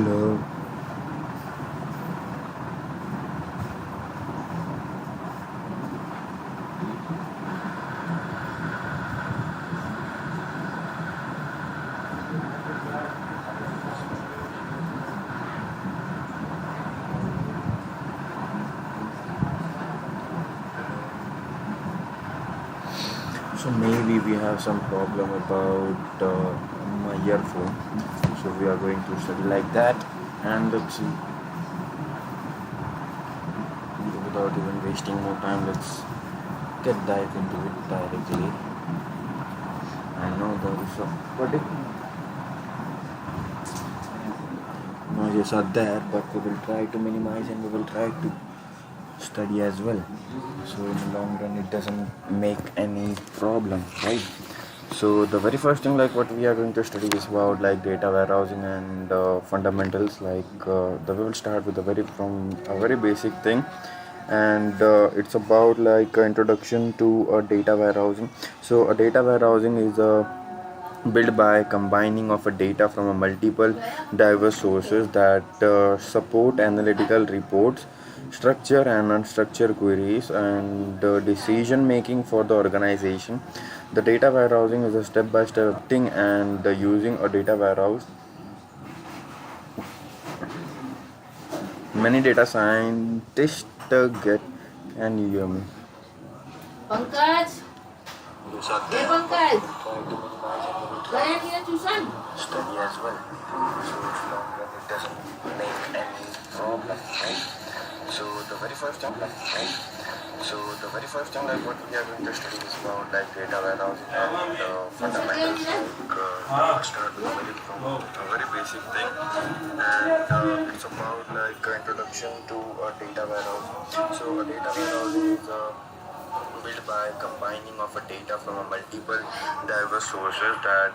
Hello. So maybe we have some problem about my earphone. So we are going to study like that, and let's see. Without even wasting more time, let's get dive into it directly. I know there is a particular noises are there, but we will try to minimize and we will try to study as well. So in the long run, it doesn't make any problem, right? So the very first thing, like what we are going to study is about like data warehousing and fundamentals. We will start with from a very basic thing, and it's about like introduction to data warehousing. So a data warehousing is built by combining of a data from a multiple diverse sources that support analytical reports, structure and unstructured queries, and decision making for the organization. The data warehousing is a step-by-step thing, and using a data warehouse. Many data scientists get. Can you hear me? Pankaj, Yes, sir. hey Pankaj, Try to minimize and we will try kaya niya tuition? to study as well. So it's long run, it doesn't make any problem, right? So the very first thing, like what we are going to study is about like data warehousing and fundamentals. We'll start with a very basic thing, and it's about like introduction to a data warehouse. So a data warehousing is built by combining of a data from a multiple diverse sources that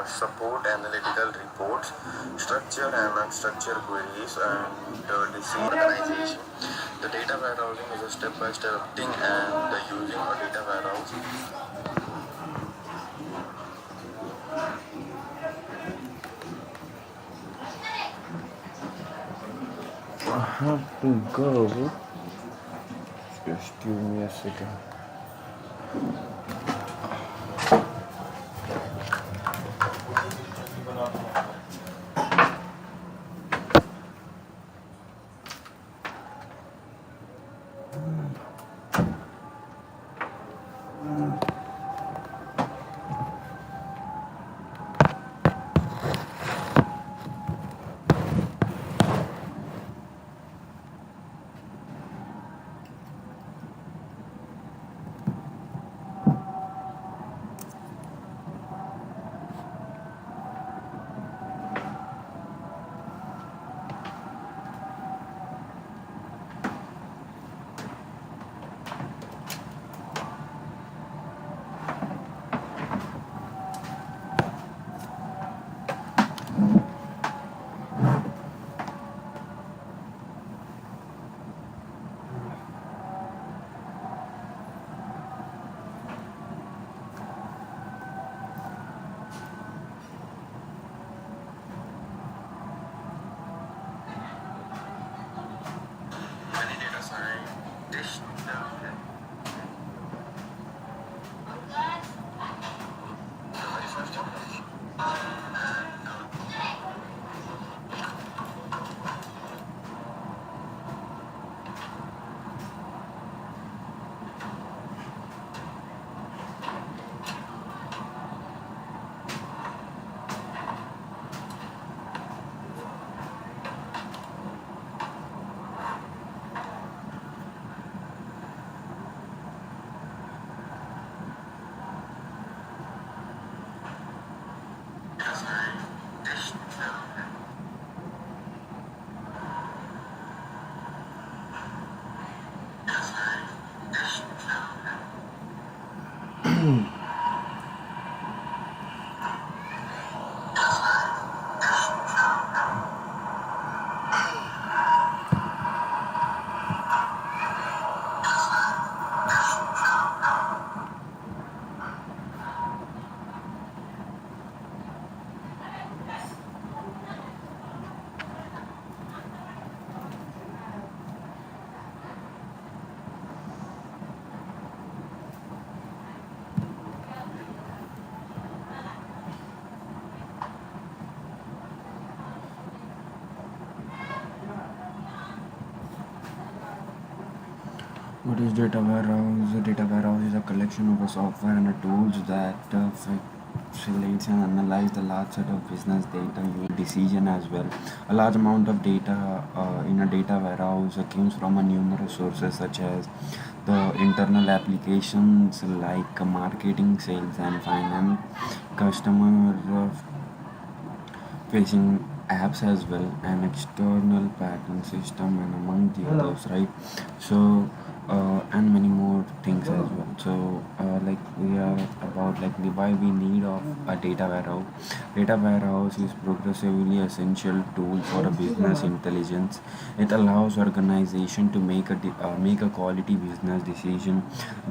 support analytical reports, structure and unstructured queries, and decision organization. The data warehousing is a step-by-step thing, and using a data warehouse. I have to go. Just give me a second. Many data scientists the very first thing. What is data warehouse? A data warehouse is a collection of a software and a tools that facilitates and analyze the large set of business data, your decision as well. A large amount of data in a data warehouse comes from a numerous sources such as the internal applications like marketing, sales, and finance, customer facing apps as well, an external pattern system, and among the others, right? So and many more things as well. So like we are about like the why we need of a data warehouse. Data warehouse is progressively essential tool for a business intelligence. It allows organization to make a quality business decision.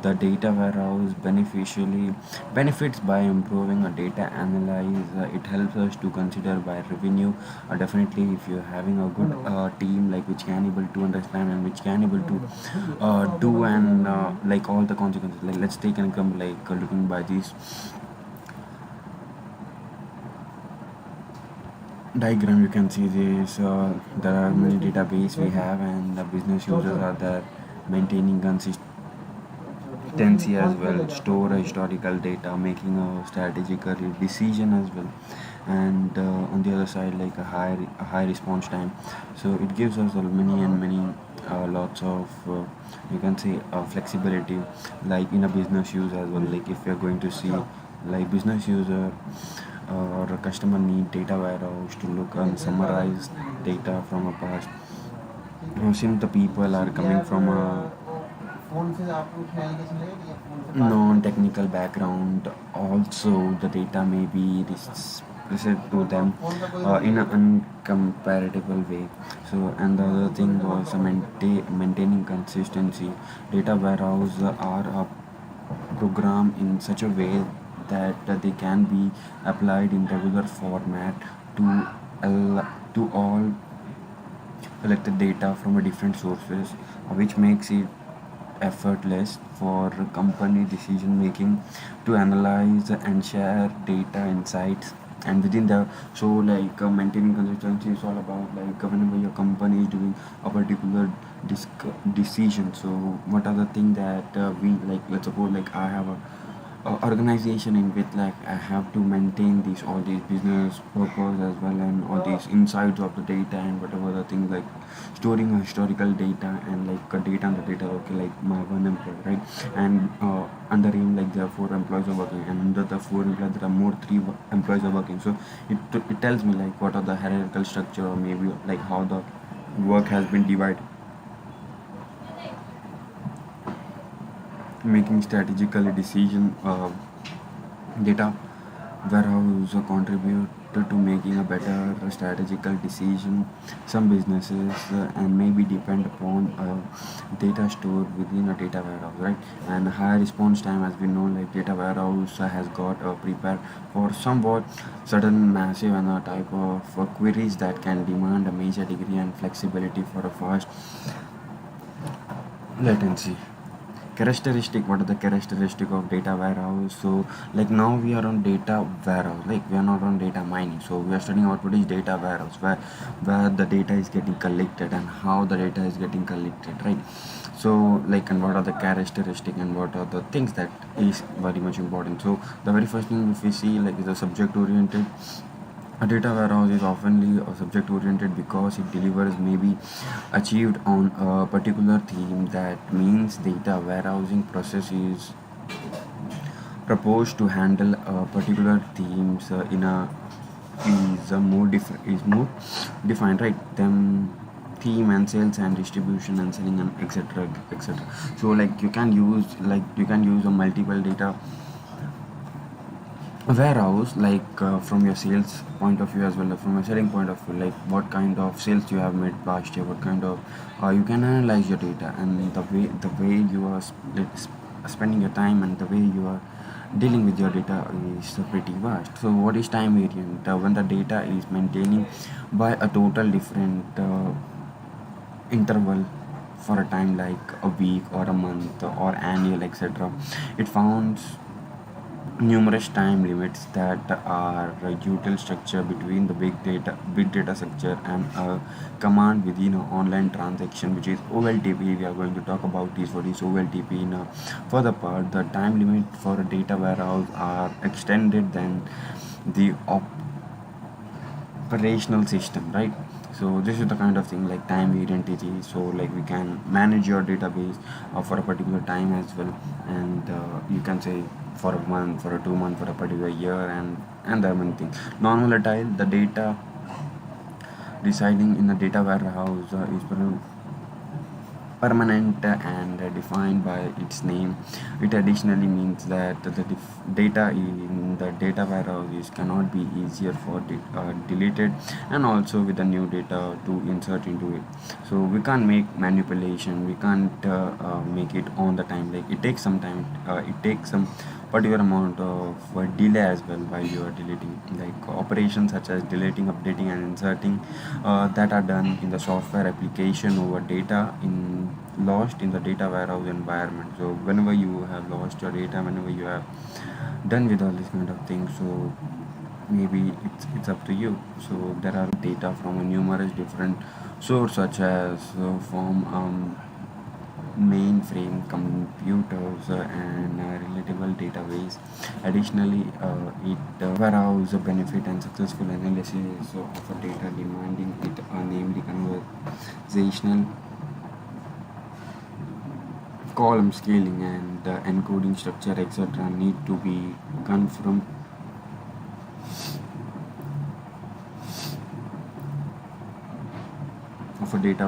The data warehouse beneficially benefits by improving a data analyze. It helps us to consider by revenue. Definitely, if you're having a good team like which can able to understand and which can able to do and like all the consequences. Like let's take an example like looking by these diagram, you can see this. There are many database we have, and the business users are there maintaining consistency as well, store historical data, making a strategical decision as well, and on the other side like a high response time. So it gives us many lots of you can say flexibility, like in a business use as well. Like if you're going to see like business user or a customer need data warehouse to look and summarize data from a past. Since the people are coming from a non-technical background, also the data may be presented to them in an uncomparable way. So and the other thing was maintaining consistency. Data warehouse are a program in such a way that they can be applied in regular format to to all collected data from a different sources, which makes it effortless for company decision making to analyze and share data insights. And within the so like maintaining consistency is all about like whenever your company is doing a particular decision. So what are the things that we like, let's suppose like I have a organization in which like I have to maintain these all these business purpose as well and all these insights of the data and whatever the things like storing a historical data and like a data on the data. Okay, like my one employee, right? And under him like there are four employees are working, and under the four employees there are more employees are working. So it tells me like what are the hierarchical structure or maybe like how the work has been divided, making strategically decision. Data warehouse contribute to making a better strategical decision. Some businesses and maybe depend upon data stored within a data warehouse, right? And high response time, as we know, like data warehouse has got prepared for somewhat certain massive and type of queries that can demand a major degree and flexibility for a fast latency. Characteristic, what are the characteristic of data warehouse? So like now we are on data warehouse, like we are not on data mining. So we are studying about what is data warehouse, where the data is getting collected and how the data is getting collected, right? So like, and what are the characteristic and what are the things that is very much important. So the very first thing if we see like is a subject oriented. A data warehouse is oftenly subject oriented because it delivers may be achieved on a particular theme. That means data warehousing process is proposed to handle particular themes in a is a more is more defined, right? Them theme and sales and distribution and selling and etc etc. So like you can use a multiple data warehouse like from your sales point of view as well as from a selling point of view, like what kind of sales you have made last year, what kind of you can analyze your data, and the way you are spending your time and the way you are dealing with your data is pretty vast. So what is time variant? When the data is maintaining by a total different interval for a time like a week or a month or annual etc. It found numerous time limits that are a util structure between the big data structure and a command within an online transaction, which is OLTP. We are going to talk about this, what is OLTP in a further part. The time limit for a data warehouse are extended than the operational system, right? So this is the kind of thing like time identity. So like we can manage your database for a particular time as well, and you can say for a month, for a 2 month, for a particular year, and there are many things. Non-volatile, the data residing in the data warehouse is permanent and defined by its name. It additionally means that the data in the data warehouse cannot be easier for deleted, and also with the new data to insert into it. So we can't make manipulation, we can't make it on the time. Like it takes some time, it takes some particular amount of delay as well while you are deleting, like operations such as deleting, updating, and inserting that are done in the software application over data in lost in the data warehouse environment. So whenever you have lost your data, whenever you have done with all these kind of things, so maybe it's up to you. So there are data from a numerous different source such as from mainframe computers and relatable database. Additionally, it warehouse benefit and successful analysis of a data demanding it, namely conversational column scaling and encoding structure, etc., need to be confirmed of a data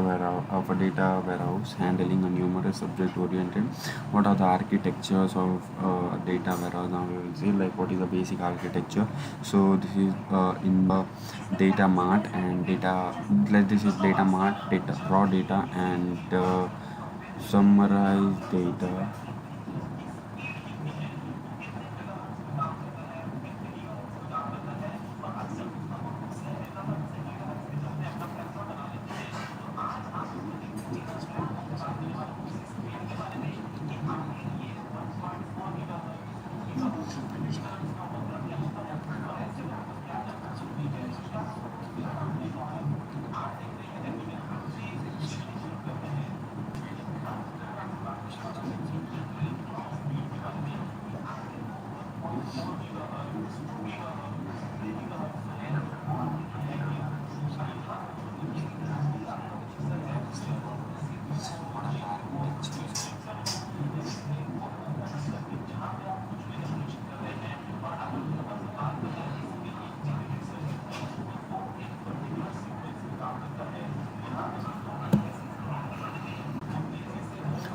warehouse handling a numerous subject oriented. What are the architectures of data warehouse? Now we will see like what is the basic architecture. So this is in the data mart and data, like this is data mart, data raw data, and summarized data.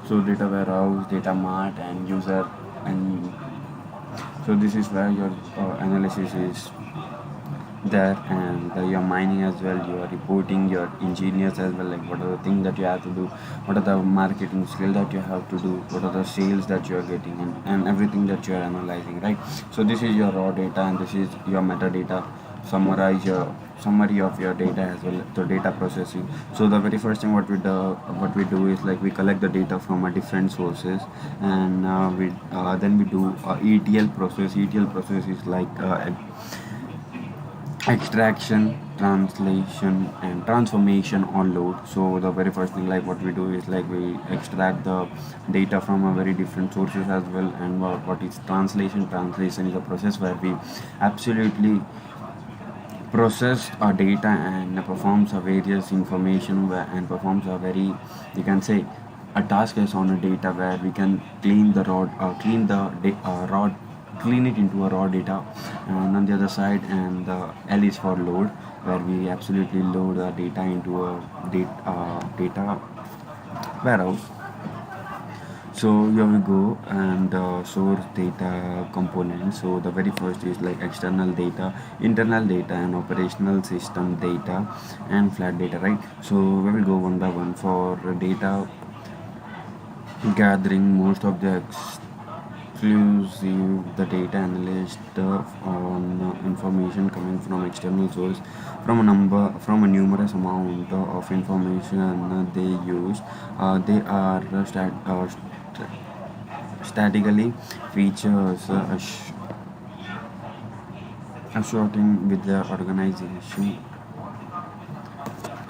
So data warehouse, data mart, and user, and so this is where your analysis is there, and you're mining as well, you are reporting your engineers as well, like what are the things that you have to do, what are the marketing skill that you have to do, what are the sales that you are getting, and everything that you are analyzing, right? So this is your raw data and this is your metadata. Summarize your summary of your data as well, the data processing. So the very first thing what we do is like we collect the data from a different sources, and we then we do ETL process. ETL process is like extraction, translation, and transformation on load. So the very first thing like what we do is like we extract the data from a very different sources as well. And what is translation? Translation is a process where we absolutely process our data and performs a various information and performs a very, you can say, a task is on a data where we can clean the raw raw, clean it into a raw data. And on the other side, and the L is for load, where we absolutely load the data into a data warehouse. So here we go, and source data components. So the very first is like external data, internal data, and operational system data, and flat data, right? So we will go one by one. For data gathering, most of the exclusive the data analyst on information coming from external source, from a numerous amount of information they use. They are statically features associating with the organization,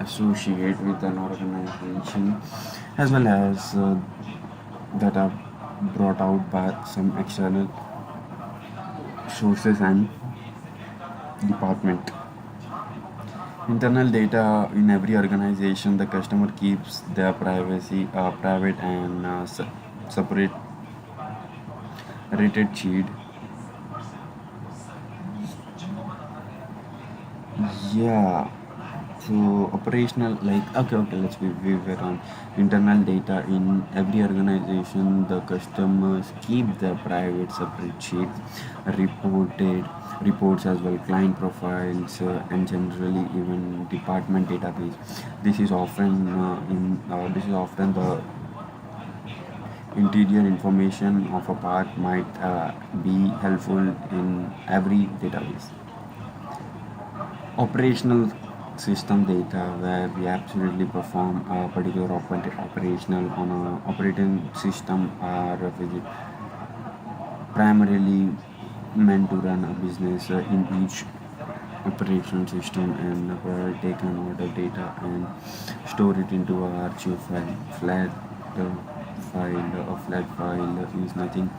associate with an organization, as well as that are brought out by some external sources and department. Internal data in every organization, the customer keeps their privacy private and separate rated sheet. Yeah. So operational, like, okay, we were on internal data in every organization. The customers keep the private separate sheets, reported reports as well, client profiles, and generally even department database. This is often the interior information of a part might be helpful in every database. Operational system data, where we absolutely perform a particular operational on a operating system, are primarily meant to run a business in each operation system, and take an order data and store it into a archive file. Flat file is nothing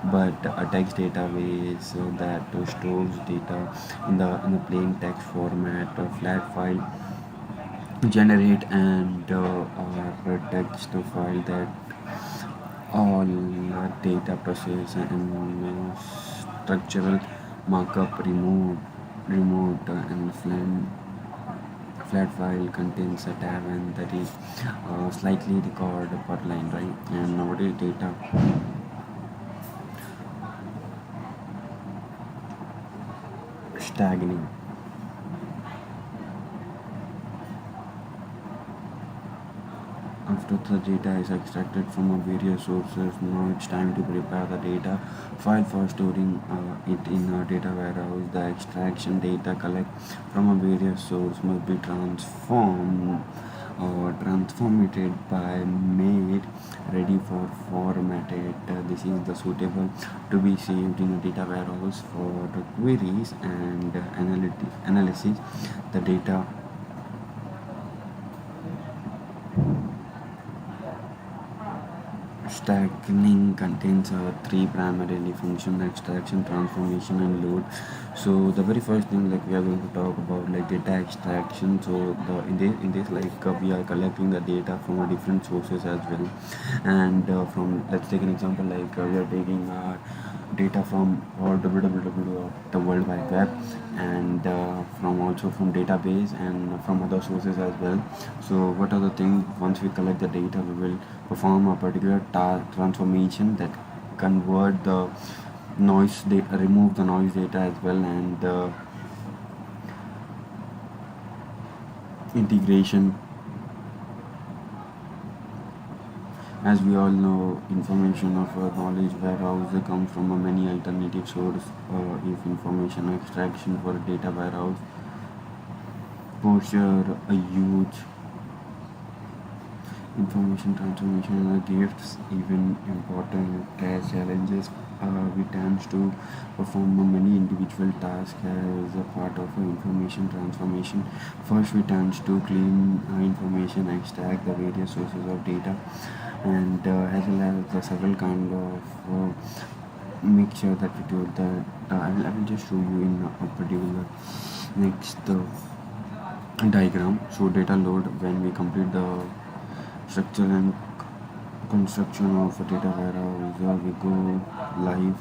but a text database that stores data in the plain text format. A flat file generate and or a text file that all data process and structural markup and flat file contains a tab, and that is slightly record per line, right? And nowadays data stagning. After the data is extracted from various sources, now it's time to prepare the data file for storing it in a data warehouse. The extraction data collect from a various source must be transformated by made ready for formatted. This is the suitable to be saved in a data warehouse for the queries and analysis. The data stacking contains three primarily function: extraction, transformation, and load. So the very first thing, like, we are going to talk about, like, data extraction. So in this, like, we are collecting the data from different sources as well, and from, let's take an example, like, we are taking data from www of the World Wide Web, and from also from database and from other sources as well. So what are the things? Once we collect the data, we will perform a particular transformation that convert the noise data, remove the noise data as well, and integration. As we all know, information of a knowledge warehouse comes from a many alternative sources. If information extraction for a data warehouse posture a huge information transformation gifts even important as challenges. We tend to perform many individual tasks as a part of information transformation. First, we tend to clean information, extract the various sources of data, and as well as the several kind of make sure that we do that. I will just show you in a particular next diagram. So data load, when we complete the structure and construction of a data warehouse, we go live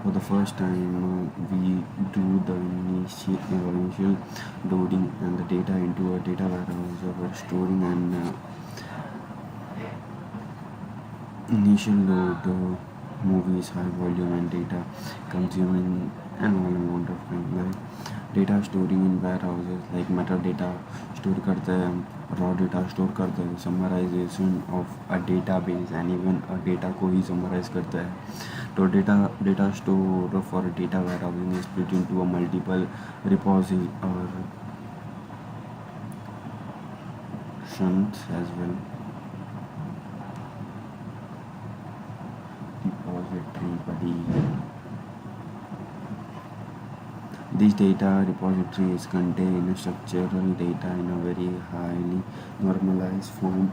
for the first time. We do the initial loading and the data into a data warehouse. We're storing an initial load movies high volume and data consuming an all amount of time, like data storing in warehouses, like metadata store करते हैं, raw data store करते हैं, summarization of a database and even a data को ही summarize करता है. तो data store for a data warehousing is split into a multiple repositories or functions as well. Repository buddy. These data repositories contain structural data in a very highly normalized form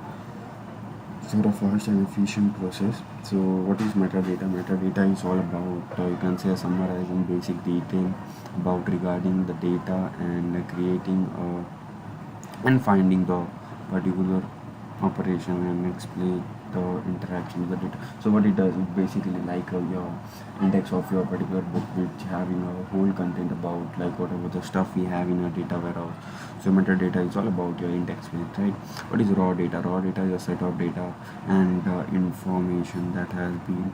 for a fast and efficient process. So, what is metadata? Metadata is all about, you can say, summarizing basic detail about regarding the data and creating and finding the particular operation and explain the interaction with the data. So what it does is basically like your index of your particular book, which having a whole content about like whatever the stuff we have in a data warehouse. So metadata is all about your index page, right? What is raw data? Raw data is a set of data and information that has been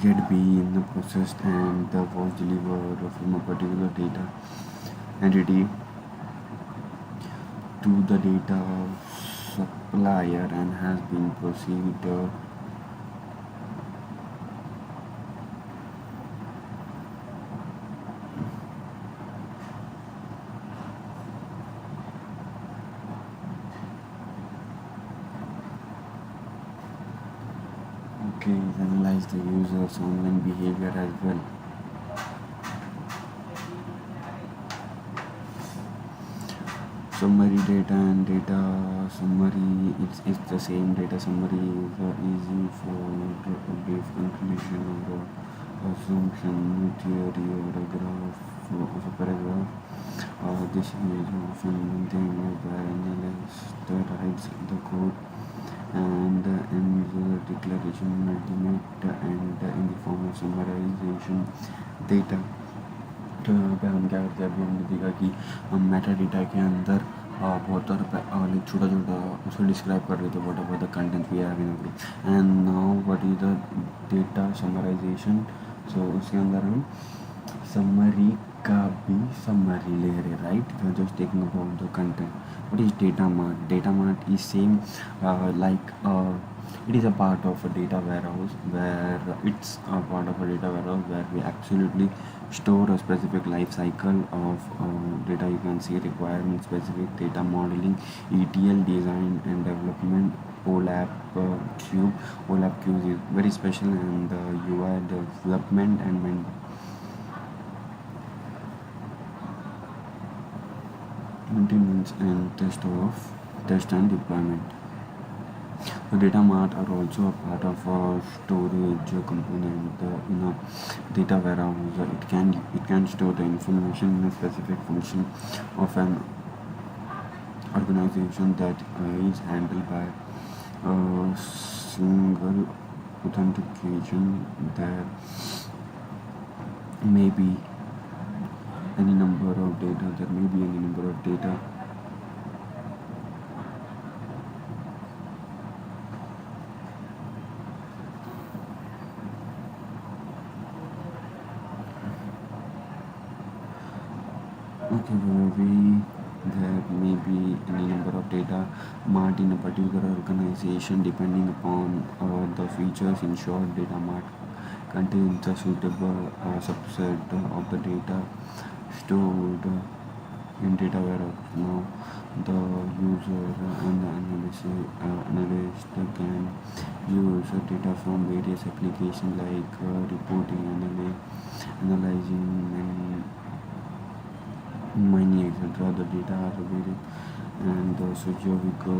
yet be in the processed and was delivered from a particular data entity to the data supplier and has been proceeded okay, analyze the user's online behavior as well. Summary data and data summary, it's the same. Data summary is easy for a brief conclusion or a assumption theory or a graph of a paragraph. This is often maintained by analyst that writes the code and ends the declaration ultimate and in the form of summarization data. तो यहाँ पे हम क्या करते हैं, अभी हमने देखा कि हम मेटा डेटा के अंदर बहुत सारा लाइक छोटा छोटा उसको डिस्क्राइब कर रहे थे what about the content we have in a group and now what is the data summarisation. So उसके अंदर हम समरी का भी समरी ले रहे, right? We are just taking about the content. What is data mart? Data mart is same like it is a part of a data warehouse where it's a part of a data warehouse where we absolutely store a specific life cycle of data. You can see requirement specific data modeling, ETL design and development, OLAP cube. OLAP cube is very special, and the UI development and maintenance and test and deployment. The data mart are also a part of a storage component in a data warehouse. It can store the information in a specific function of an organization that is handled by a single authentication. There may be any number of data. There may be any number of data. Okay, there may be any number of data mart in a particular organization depending upon the features. In short, data mart contains a suitable subset of the data stored in data warehouse. Now, the user and the analyst can use data from various applications like reporting, analyzing, and mining, etc. The data are varied, and so here we go.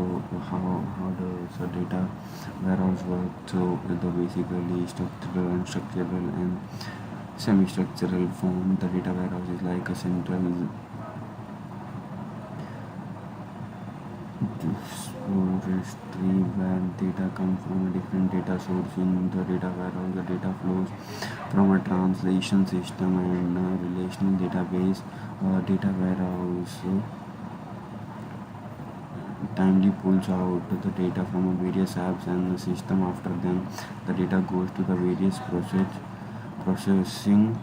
How does a data warehouse work? So the basically structural, unstructural, and semi-structural form. The data warehouse is like a central repository where data comes from a different data source. In the data warehouse, the data flows from a translation system and a relational database. Data warehouse timely pulls out the data from various apps and the system. After them, the data goes to the various processing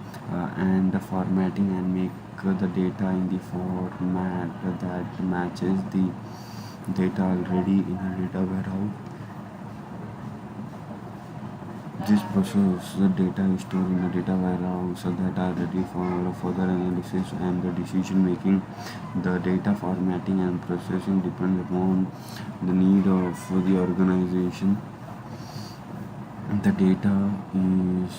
and the formatting and make the data in the format that matches the data already in a data warehouse. This process, the data is stored in the data warehouse that are ready for further analysis and the decision making. The data formatting and processing depend upon the need of the organization. The data is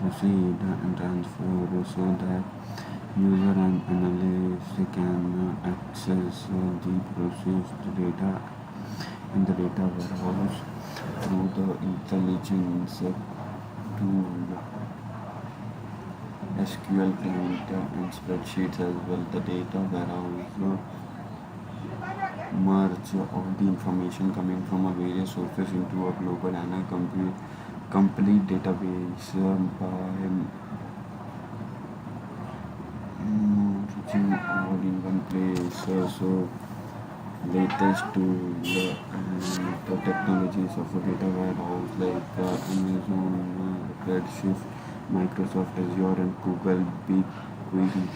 proceed and transfer so that user and analyst can access the processed data in the data warehouse through the intelligence tool, SQL client and spreadsheets as well. The data warehouse merge all the information coming from a various sources into a global and a complete database by reaching all in one place. So latest tool and the technologies of a data warehouse like Amazon, Redshift, Microsoft Azure and Google BigQuery,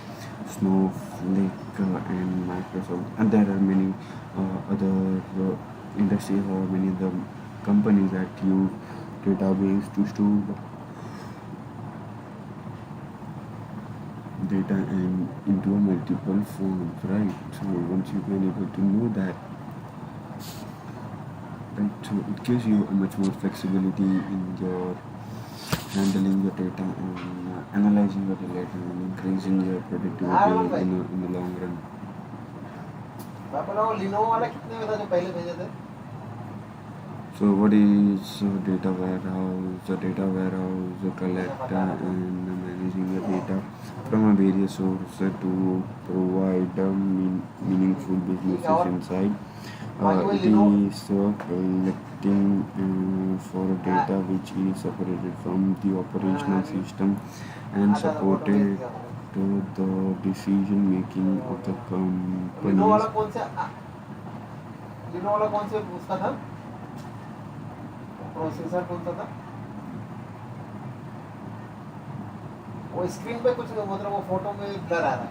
Snowflake and Microsoft, and there are many other industries or many other companies that use database to store data and into a multiple forms, right? So once you've been able to know that, right, so it gives you a much more flexibility in your handling your data and analyzing your data and increasing your productivity in the long run. So what is data warehouse? The data warehouse collect and managing the data from a various sources to provide meaningful businesses inside. It is collecting for data which is separated from the operational system and supported to the decision making of the companies. Processor कौन सा था वो screen पे कुछ मतलब वो photo में blur आ रहा है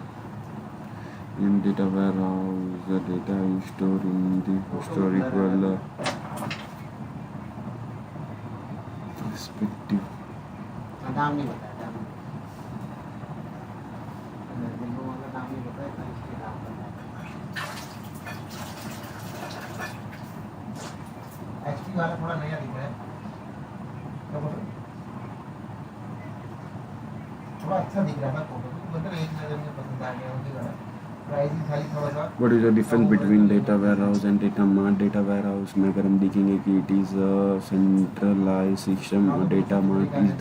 In data warehouse, the data is stored in the historical perspective. नाम नहीं बताया नाम वाला नाम नहीं बताया था इसके नाम एचपी वाला थोड़ा नया दिख रहा है क्या बोल रहे थोड़ा अच्छा दिख रहा है फोटो मतलब एक नजर में पसंद आ गया मुझे वाला प्राइस ही खाली थोड़ा सा What is the difference between data warehouse and data mart? Data warehouse में अगर हम देखेंगे कि it is a centralized system और data mart it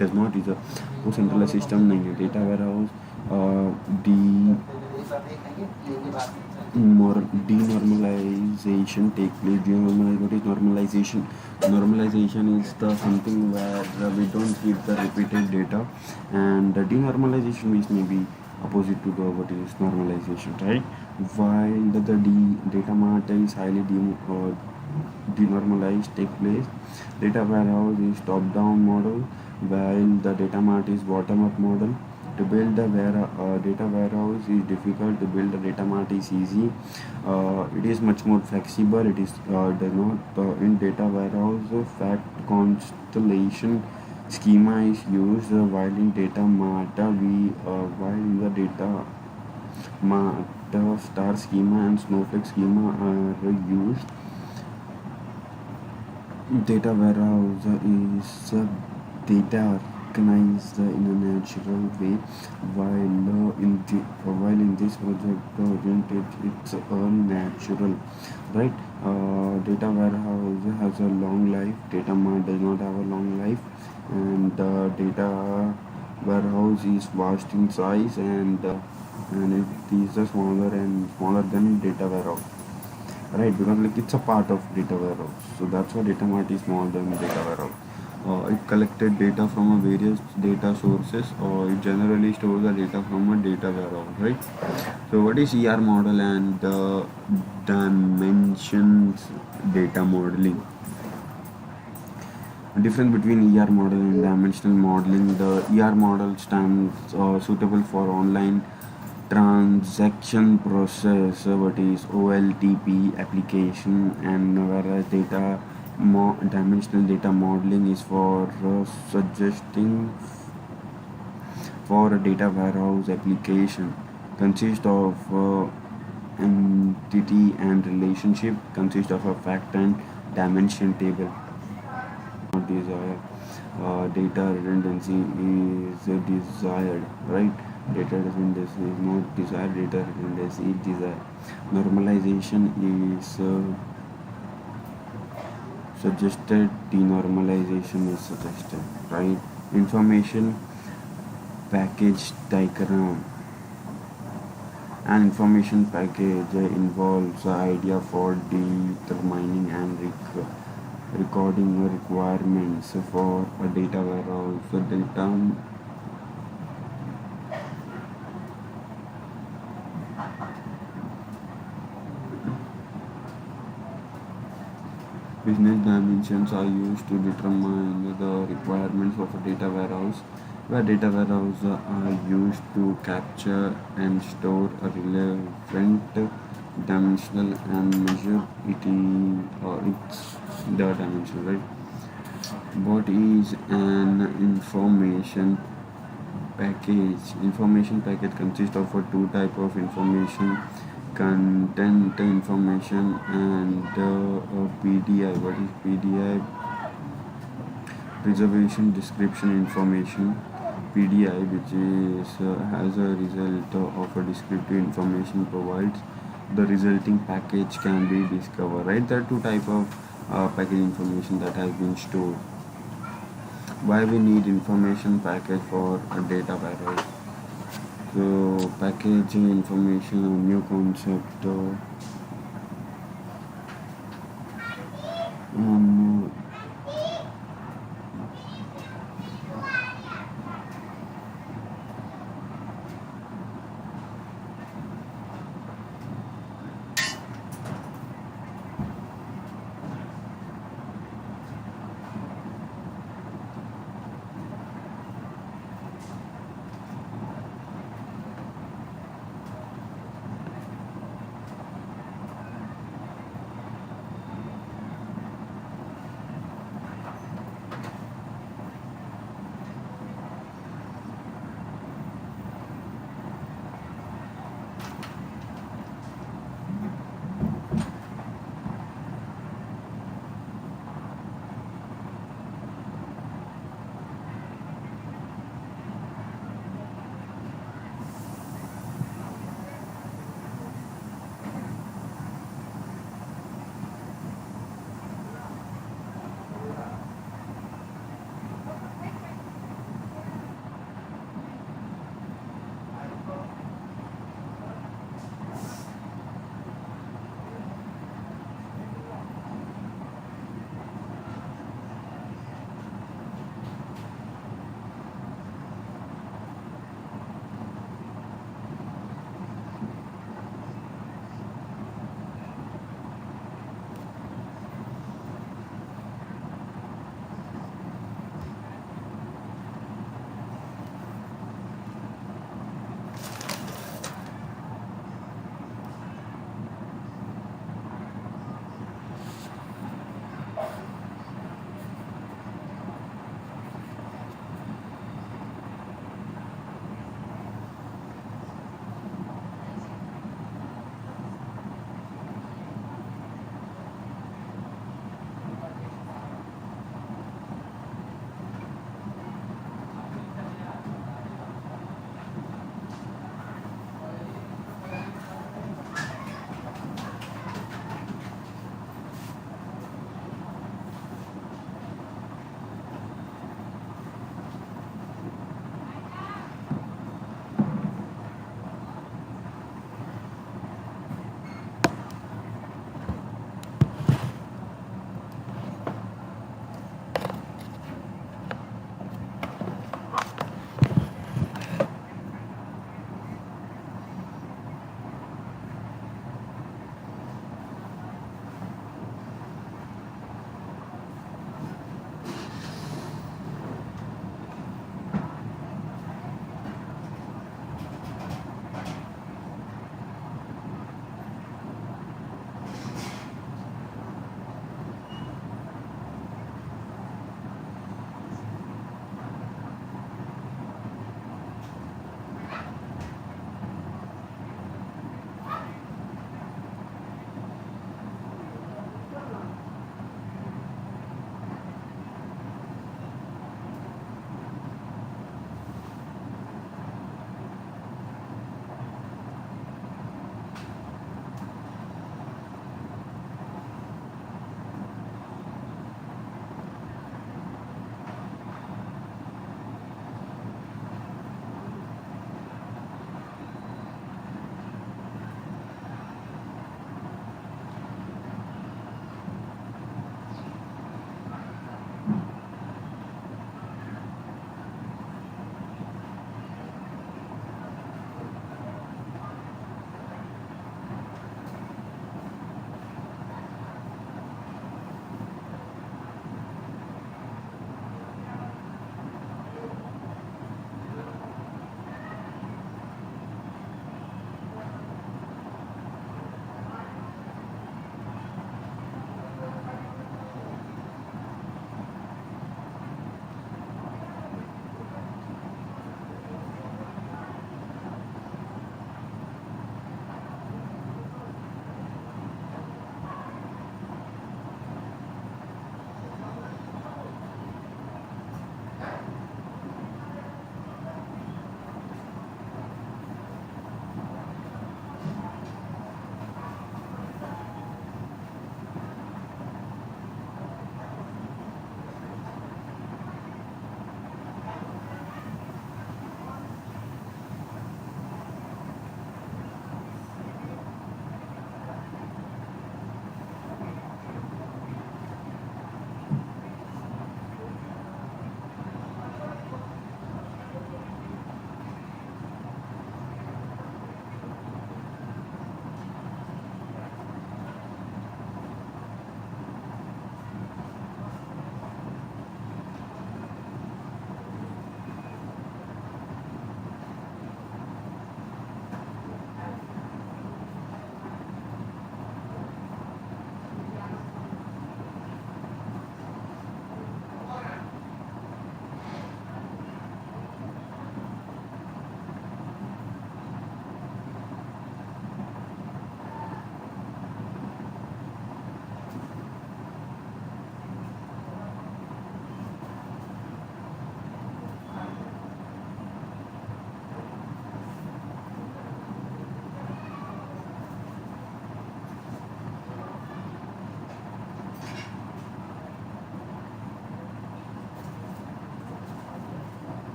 does not is a वो centralized system नहीं है. Data warehouse denormalization take place. What is normalization? Normalization is the something where we don't keep the repeated data, and the denormalization is maybe opposite to the what is normalization, right? While the data mart is highly denormalized take place, data warehouse is top-down model, while the data mart is bottom-up model. To build a data warehouse is difficult. To build a data mart is easy. It is much more flexible. It is does not in data warehouse fact constellation schema is used while in data mart while in the data mart star schema and snowflake schema are used. Data warehouse is data organized in a natural way, while in this project oriented it's unnatural, right? Data warehouse has a long life. Data mart does not have a long life, and data warehouse is vast in size, and it is a smaller than data warehouse, right? Because like it's a part of data warehouse, so that's why data mart is smaller than data warehouse. It collected data from a various data sources, or it generally stores the data from a data warehouse, right? So what is ER model and the dimensions data modeling? The difference between ER model and dimensional modeling: the ER model stands suitable for online transaction process, what is OLTP application, and whereas dimensional data modeling is for suggesting for a data warehouse application, consists of entity and relationship, consists of a fact and dimension table. desire. Data redundancy is desired, right? Data redundancy is not desired, data redundancy is desired. Normalization is suggested, denormalization is suggested, right? Information package diagram. An information package involves the idea for determining and recording requirements for a data warehouse. The term business dimensions are used to determine the requirements of a data warehouse, where data warehouses are used to capture and store a relevant dimensional and measure it in its the dimension, right? What is an information package? Information package consists of two type of information: content information and PDI. What is PDI? Preservation description information. PDI, which is has a result of a descriptive information, provides the resulting package can be discovered. Right, there are two type of package information that has been stored. Why we need information package for a data warehouse? So packaging information, a new concept. Um,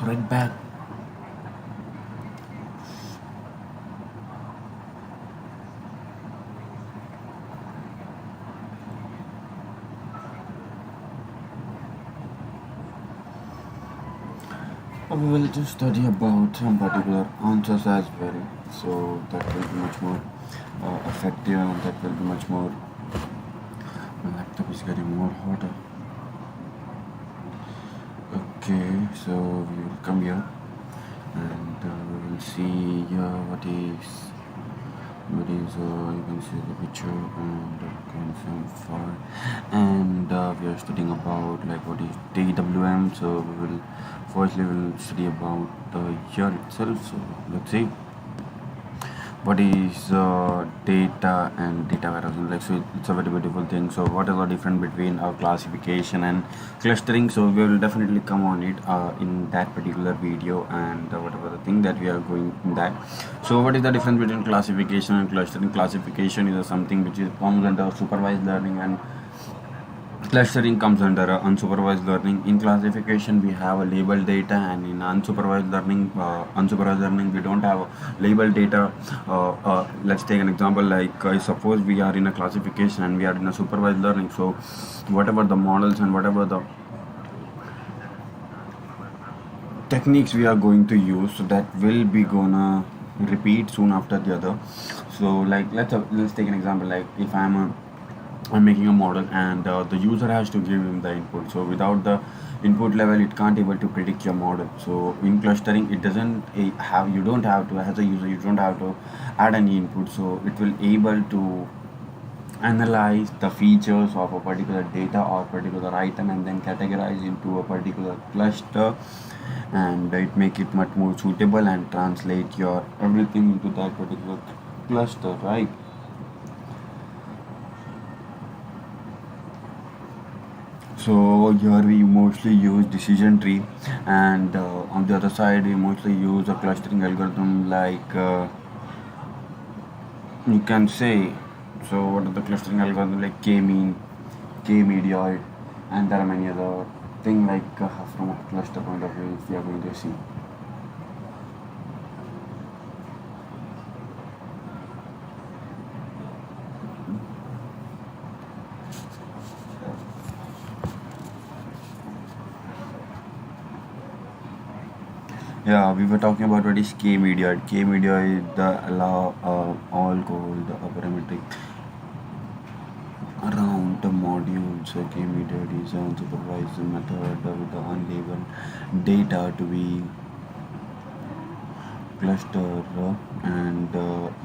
right back. We will just study about some particular answers as well, so that will be much more effective, and that will be much more. My laptop is getting more hotter. Okay, so we will come here and we will see what is you can see the picture and some file, and we are studying about like what is TWM. So we will firstly will study about the year itself. So let's see what is data and data warehousing. Like, so it's a very beautiful thing. So what is the difference between classification and clustering? So we will definitely come on it in that particular video, and whatever the thing that we are going in that. So what is the difference between classification and clustering? Classification is something which is comes under supervised learning, and clustering comes under unsupervised learning. In classification, we have a labeled data, and in unsupervised learning, we don't have labeled data. Let's take an example. Like, suppose we are in a classification and we are in a supervised learning. So, whatever the models and whatever the techniques we are going to use, so that will be gonna repeat soon after the other. So, like, let's take an example. Like, if I'm making a model, and the user has to give him the input. So without the input level, it can't able to predict your model. So in clustering, it doesn't have you don't have to, as a user, you don't have to add any input. So it will able to analyze the features of a particular data or particular item, and then categorize into a particular cluster, and it make it much more suitable and translate your everything into that particular cluster, right? So here we mostly use decision tree, and on the other side we mostly use a clustering algorithm, like you can say. So what are the clustering algorithm, like k-mean, k-medioid, and there are many other thing, like from a cluster point of view, if we are going to see. Yeah, we were talking about what is k-media. K-media is the all called parametric around the module. So k-media is an unsupervised method with the unlabeled data to be cluster, and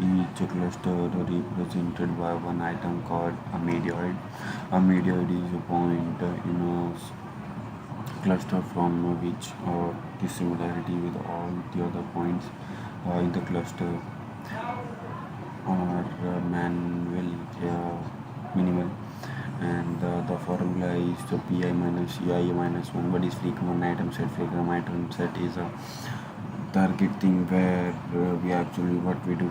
each cluster represented by one item called a medioid. A medioid is a point in a cluster from which the similarity with all the other points in the cluster are minimal, and the formula is the pi minus ci minus 1. What is frequent item set? Frequent item set is a target thing where we actually what we do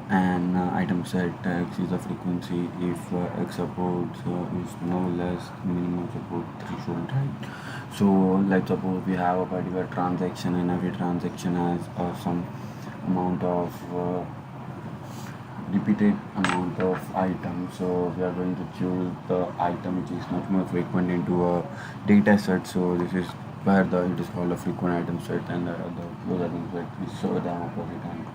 an item set x is the frequency if x supports is no less minimum support threshold, right? So let's suppose we have a particular transaction, and every transaction has some amount of repeated amount of items. So we are going to choose the item which is much more frequent into a data set. So this is where it is called a frequent item set, and the close item set is so the opposite hand.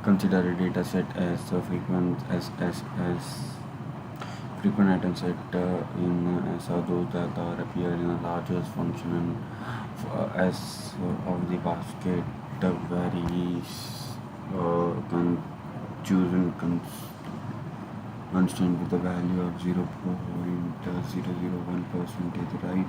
Consider a data set as frequent frequent item set in as those that appear in a largest function, and as of the basket varies chosen constant with the value of 0.001%, right?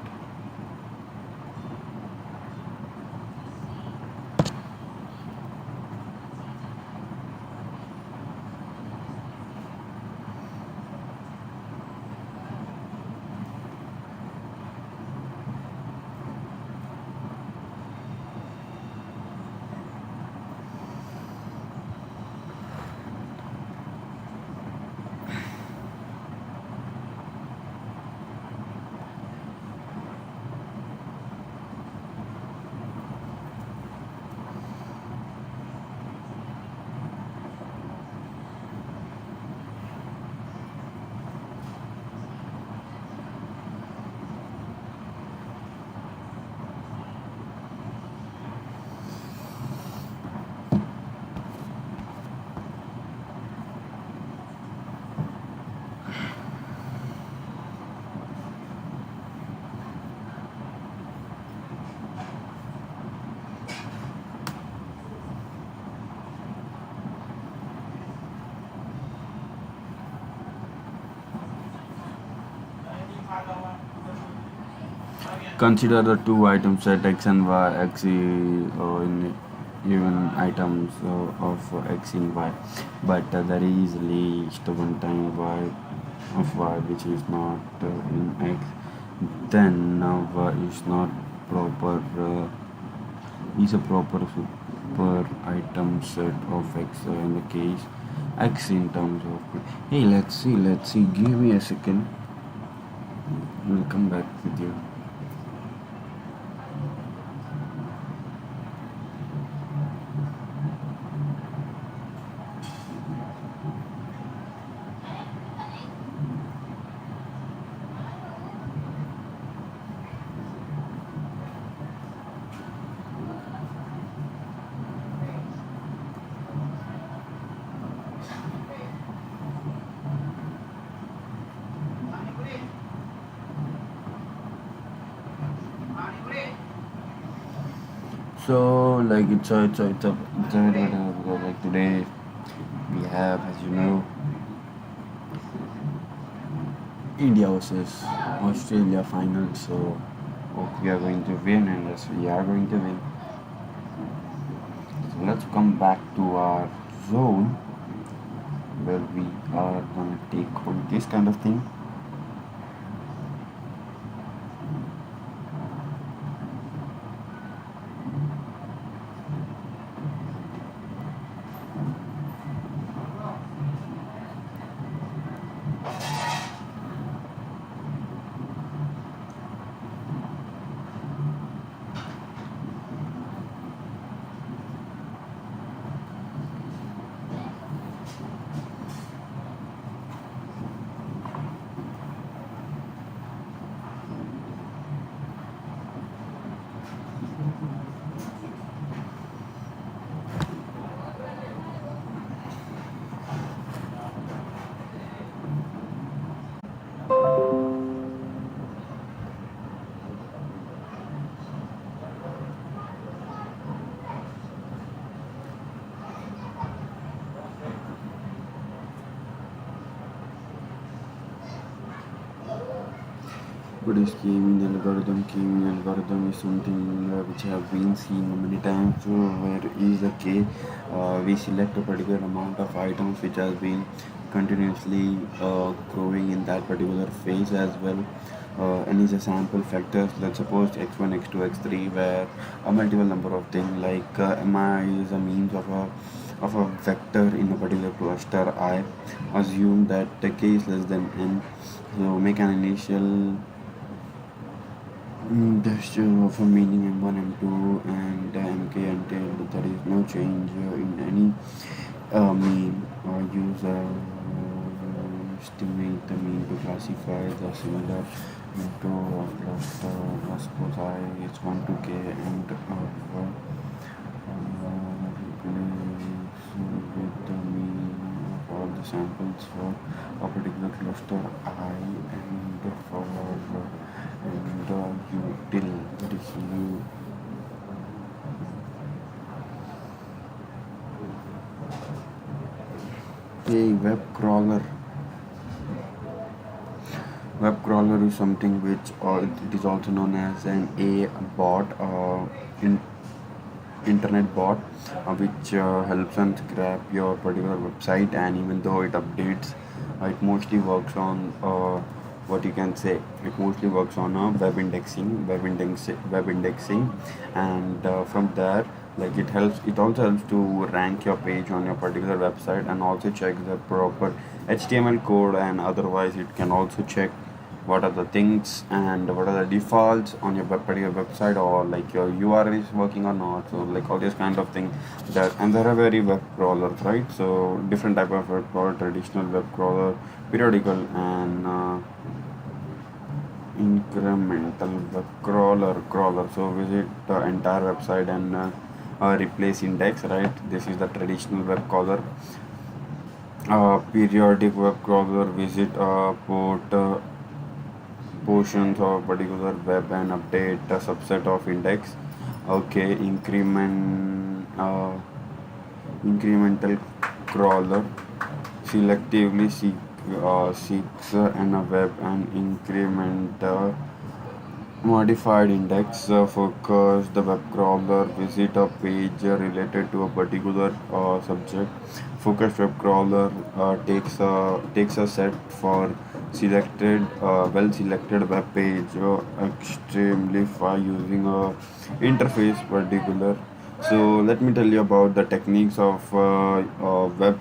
Consider the two item set x and y, x in even items of x in y, but there is least one time y of y which is not in x, then y is not proper, is a proper super item set of x in the case x in terms of. Hey, let's see, give me a second, we'll come back with you. So like it's a very because like today we have, as you know, India versus Australia final. So hope we are going to win, and yes, we are going to win. So let's come back to our zone where we are gonna take on this kind of thing. But this gaming algorithm is something which I have been seeing many times. Where is the case we select a particular amount of items which has been continuously growing in that particular phase as well. And is a sample factors. Let's suppose x1, x2, x3, where a multiple number of things like mi is a means of a vector in a particular cluster. I assume that the k is less than n. So make an initial gesture of a meaning M1, M2, and MK until there is no change in any mean, or use estimate the mean to classify the similar into a cluster. Suppose I is 1 to k and replace with the mean of all the samples for a particular cluster I, and for and util, that is u. A web crawler is something which it is also known as an a bot, in internet bot, which helps and scrap your particular website, and even though it updates, it mostly works on what you can say, it mostly works on web indexing, and from there, like it also helps to rank your page on your particular website, and also check the proper html code, and otherwise it can also check what are the things and what are the defaults on your particular website, or like your URL is working or not. So like all these kind of things, that, and there are very web crawlers, right? So different type of web crawler: traditional web crawler, periodical, and incremental web crawler. So visit the entire website and replace index, right? This is the traditional web crawler. Periodic web crawler visit portions of particular web and update a subset of index. Okay, incremental crawler selectively seeks in a web and increment Modified index focus the web crawler visit a page related to a particular subject. Focused web crawler takes a set for selected well selected web page extremely far using a interface particular. So let me tell you about the techniques of web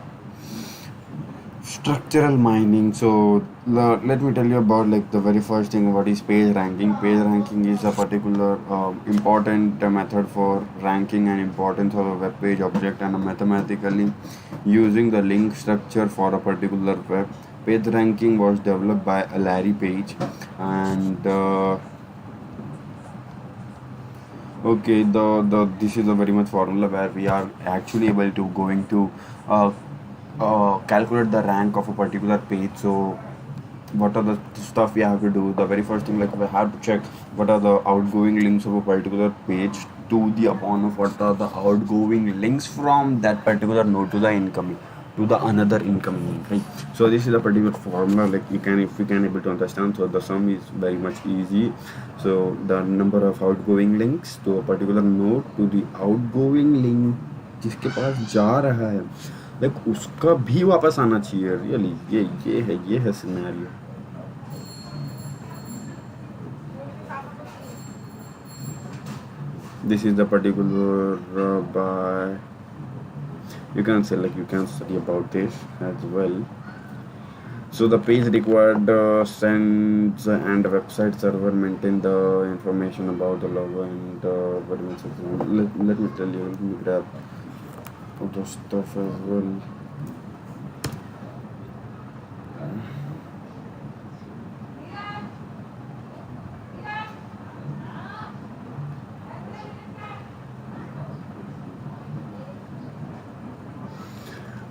structural mining. So let me tell you about like the very first thing. What is page ranking? Page ranking is a particular important method for ranking and importance of a web page object and mathematically using the link structure for a particular web. Page ranking was developed by Larry Page and okay, the this is a very much formula where we are actually able to going to uh, calculate the rank of a particular page. So what are the stuff we have to do? The very first thing, like we have to check what are the outgoing links of a particular page to the upon of what are the outgoing links from that particular node to the incoming to the another incoming link, right? So this is a particular formula, like you can if you can able to understand. So the sum is very much easy. So the number of outgoing links to a particular node to the outgoing link जिसके पास जा रहा है, like उसका भी वापस आना चाहिए really. ये है scenario. This is the particular by you can say like you can study about this as well. So the page required sends and website server maintain the information about the logo and very much. Let me tell you, let me grab all the stuff as well.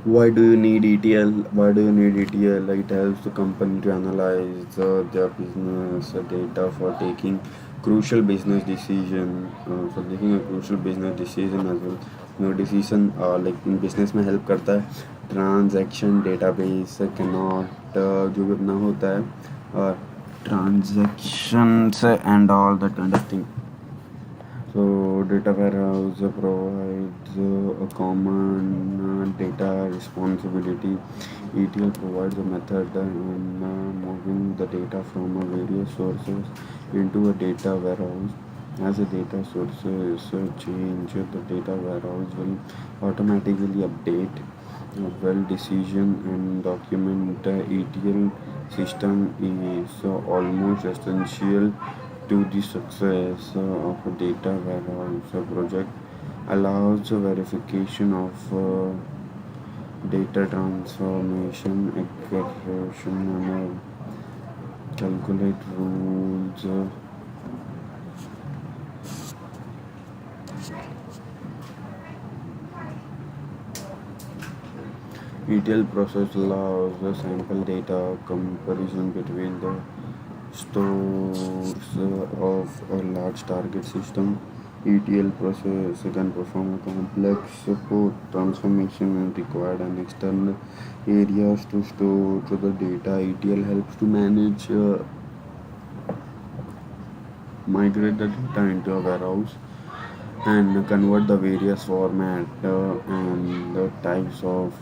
Why do you need ETL? Why do you need ETL? It helps the company to analyze their business data for taking crucial business decision. For taking a crucial business decision as well. No decision like in business में help करता है. Transaction database cannot जो भी अपना होता है transactions and all that kind of thing. So data warehouse provides a common data responsibility. ETL provides a method in moving the data from various sources into a data warehouse. As a data sources change, the data warehouse will automatically update well decision and document. ETL system is almost essential to the success of a data warehouse project. Allows verification of data transformation, aggregation, and calculate rules. ETL process allows the sample data comparison between the stores of a large target system. ETL process can perform a complex support transformation and required an external areas to store to the data. ETL helps to manage migrate the data into a warehouse and convert the various format and the types of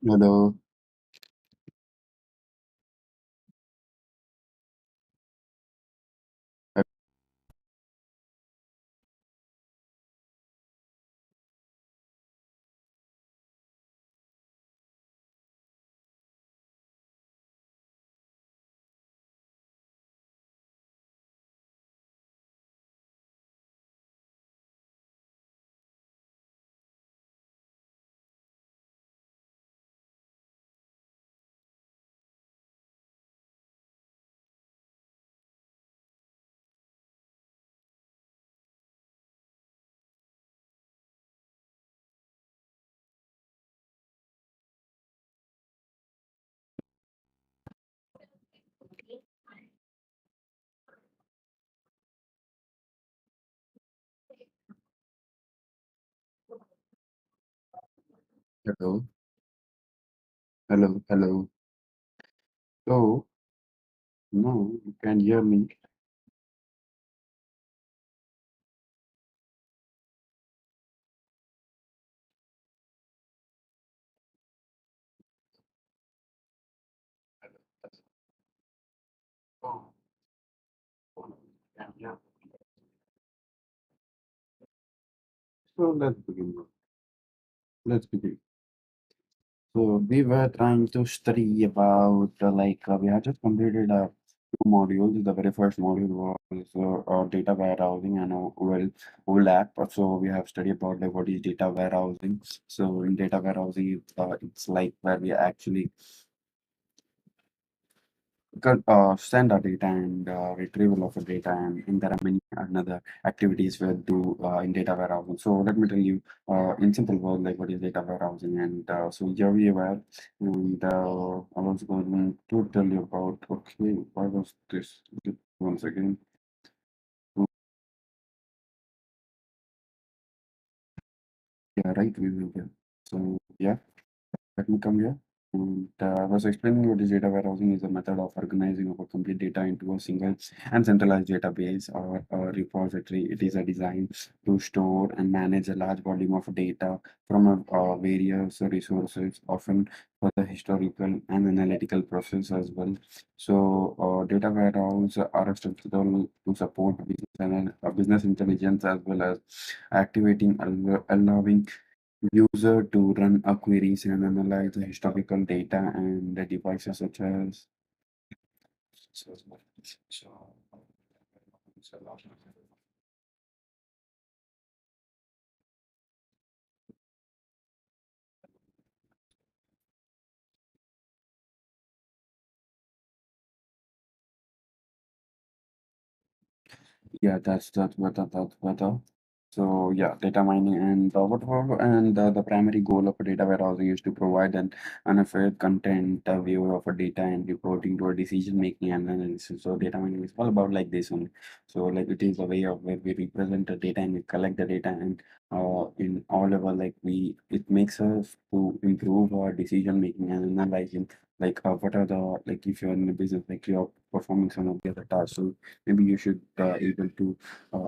Hello. Hello. Hello. Hello. So now you can hear me. Oh, yeah. So let's begin. Let's begin. So we were trying to study about we had just completed two modules. The very first module was data warehousing and old app. So we have studied about like what is data warehousing. So in data warehousing, it's like where we actually send our data and retrieval of the data, and there are many another activities we do in data warehousing. So let me tell you in simple words like what is data warehousing, and so here we were, and I was going to tell you about, okay, why was this once again? Yeah, right, we will get. So yeah, let me come here. And I was explaining what is data warehousing is a method of organizing our complete data into a single and centralized database or a repository. It is a design to store and manage a large volume of data from various resources, often for the historical and analytical process as well. So, data warehouse are essential to support business and business intelligence as well as activating allowing user to run queries and analyze the historical data and the devices such as yeah, that's better. That's better. So yeah, data mining and the primary goal of a data warehousing is to provide an unfair content view of a data and reporting to a decision making and analysis. So data mining is all about like this only. So like it is a way of where we represent the data and we collect the data, and in all of our like we it makes us to improve our decision making and analyzing like what are the like if you're in a business like you're performing some of the other tasks. So maybe you should able to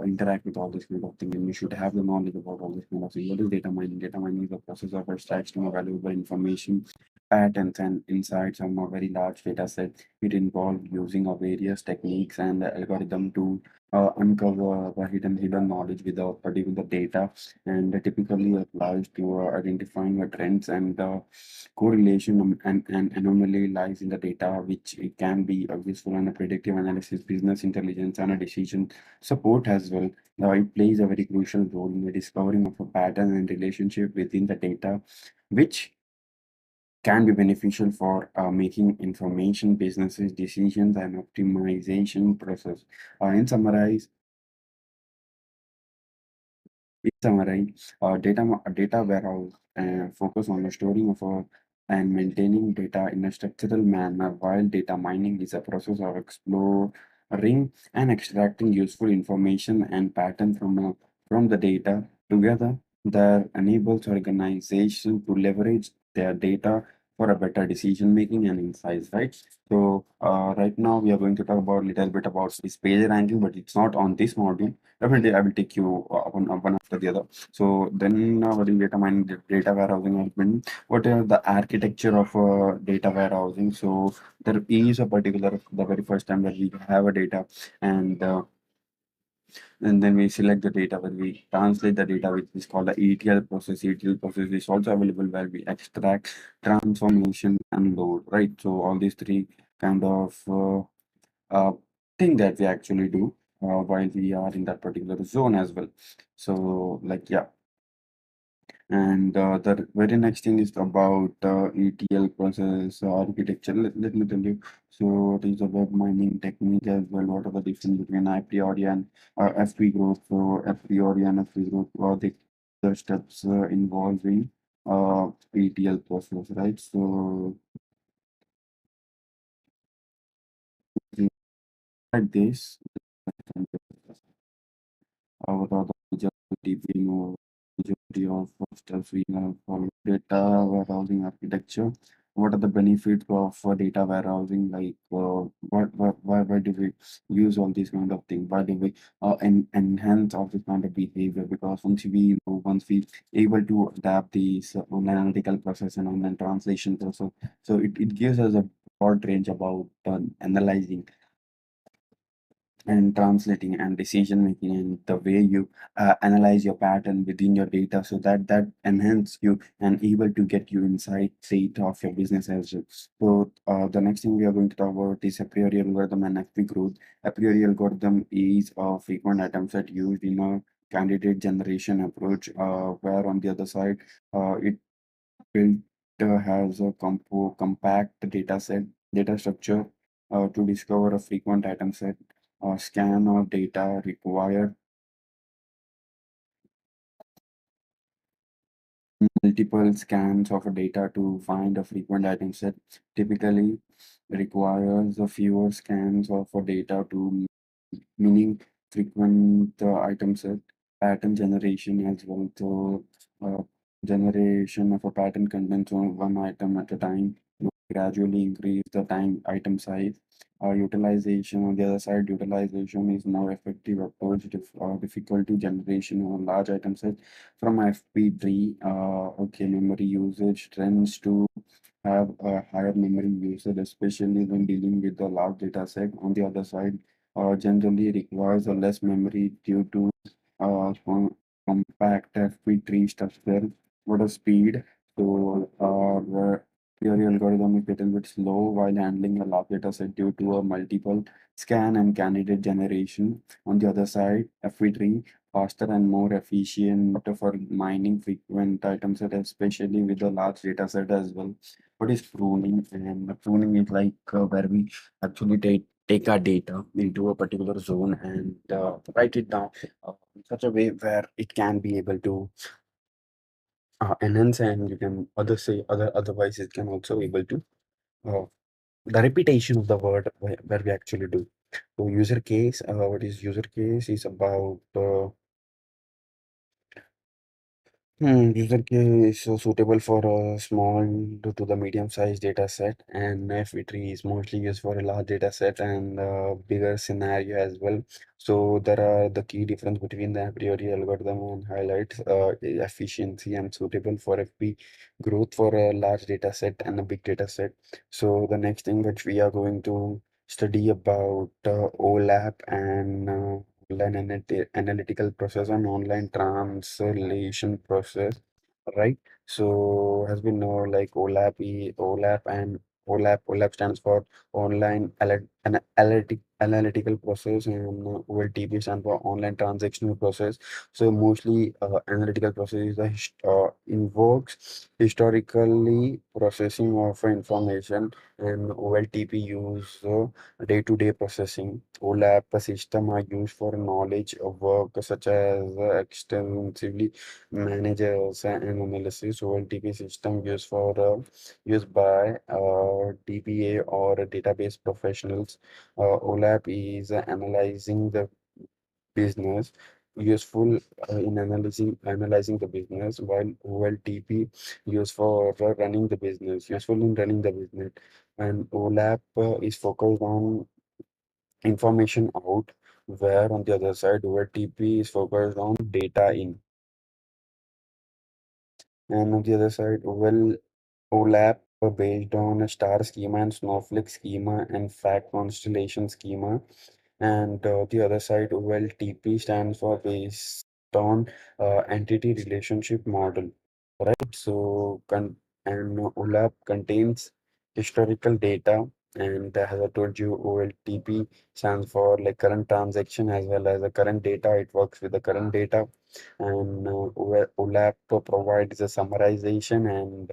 interact with all this kind of thing, and you should have the knowledge about all this kind of thing. What is data mining? Data mining is the process of extracting valuable information, patterns, and insights from a very large data set. It involves using of various techniques and algorithm to uncover the hidden knowledge without with the data, and typically applies to identifying trends and correlation and anomaly lies in the data, which it can be useful in a predictive analysis, business intelligence, and a decision support as well. It plays a very crucial role in the discovering of a pattern and relationship within the data, which can be beneficial for making information businesses decisions and optimization process. In summarize, data warehouse focus on the storing of and maintaining data in a structural manner, while data mining is a process of exploring and extracting useful information and pattern from the data. Together, that enables organization to leverage their data for a better decision making and insights, right? So right now we are going to talk about a little bit about this page ranking, but it's not on this module. Definitely, I will take you one after the other. So then, what is data mining, data warehousing has been, what are the architecture of data warehousing? So there is a particular, the very first time that we have a data, and then we select the data, when we translate the data, which is called the ETL process. ETL process is also available where we extract, transformation, and load, right? So all these three kind of uh, thing that we actually do while we are in that particular zone as well. So like, yeah. And the very next thing is about ETL process architecture. Let me tell you. So what is the web mining technique as well? What are the difference between a priori and FP growth? So a priori and FP growth are the steps involving ETL process, right? So like this, what are the majority we know, majority of steps we have for data warehousing architecture? What are the benefits of data warehousing? Like, why do we use all these kind of things? Why do we enhance all this kind of behavior? Because once we able to adapt these online analytical process and online translation process, so it gives us a broad range about analyzing and translating and decision making, and the way you analyze your pattern within your data, so that enhance you and able to get you insight state of your business as well. So the next thing we are going to talk about is a priori algorithm and FP growth. A priori algorithm is a frequent item set used in a candidate generation approach, where on the other side it built has a compact data set, data structure to discover a frequent item set. Scan of data require multiple scans of a data to find a frequent item set. Typically requires a fewer scans of a data to meaning frequent item set. Pattern generation as well. So uh, generation of a pattern contains on one item at a time to gradually increase the time item size. Utilization on the other side, utilization is more effective approach. Difficulty generation on large item set from FP tree. Okay, memory usage tends to have a higher memory usage, especially when dealing with a large data set. On the other side, generally requires a less memory due to compact FP tree structure. What a speed! So, where theory algorithm is little bit slow while handling a large data set due to a multiple scan and candidate generation. On the other side, FP tree faster and more efficient for mining frequent items set, especially with a large data set as well. What is pruning? And pruning is like where we actually take our data into a particular zone and write it down in such a way where it can be able to enhance, and you can otherwise it can also able to uh, the repetition of the word where we actually do. So user case, what is user case is about user case is so suitable for a small to the medium-sized data set, and FV3 is mostly used for a large data set and bigger scenario as well. So there are the key difference between the a priori algorithm and highlights efficiency and suitable for FP growth for a large data set and a big data set. So the next thing which we are going to study about OLAP and online analytical process and online translation process, right? So as we know, like OLAP stands for online analytical process, and OLTP stands for online transactional process. So mostly analytical process is invokes historically processing of information, and OLTP use day-to-day processing. OLAP system are used for knowledge of work such as extensively managers and analysis. OLTP system used by DBA or database professionals. OLAP is analyzing the business useful in analyzing the business, while OLTP used for running the business, useful in running the business, and OLAP is focused on information out, where on the other side OLTP is focused on data in, and on the other side OLAP were based on a star schema and snowflake schema and fact constellation schema, and the other side OLTP stands for based on entity relationship model, right? So and OLAP contains historical data, and as I told you, OLTP stands for like current transaction as well as the current data. It works with the current data, and OLAP provides a summarization and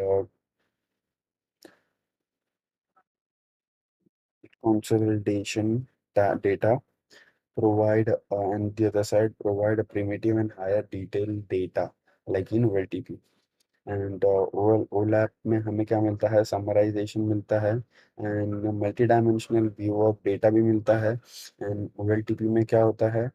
consolidation data, provide and the other side provide a primitive and higher detailed data like in OLTP. And OLAP में हमें क्या मिलता है, summarisation मिलता है, and multi dimensional view of data भी मिलता है, एंड ओएलटीपी में क्या होता है,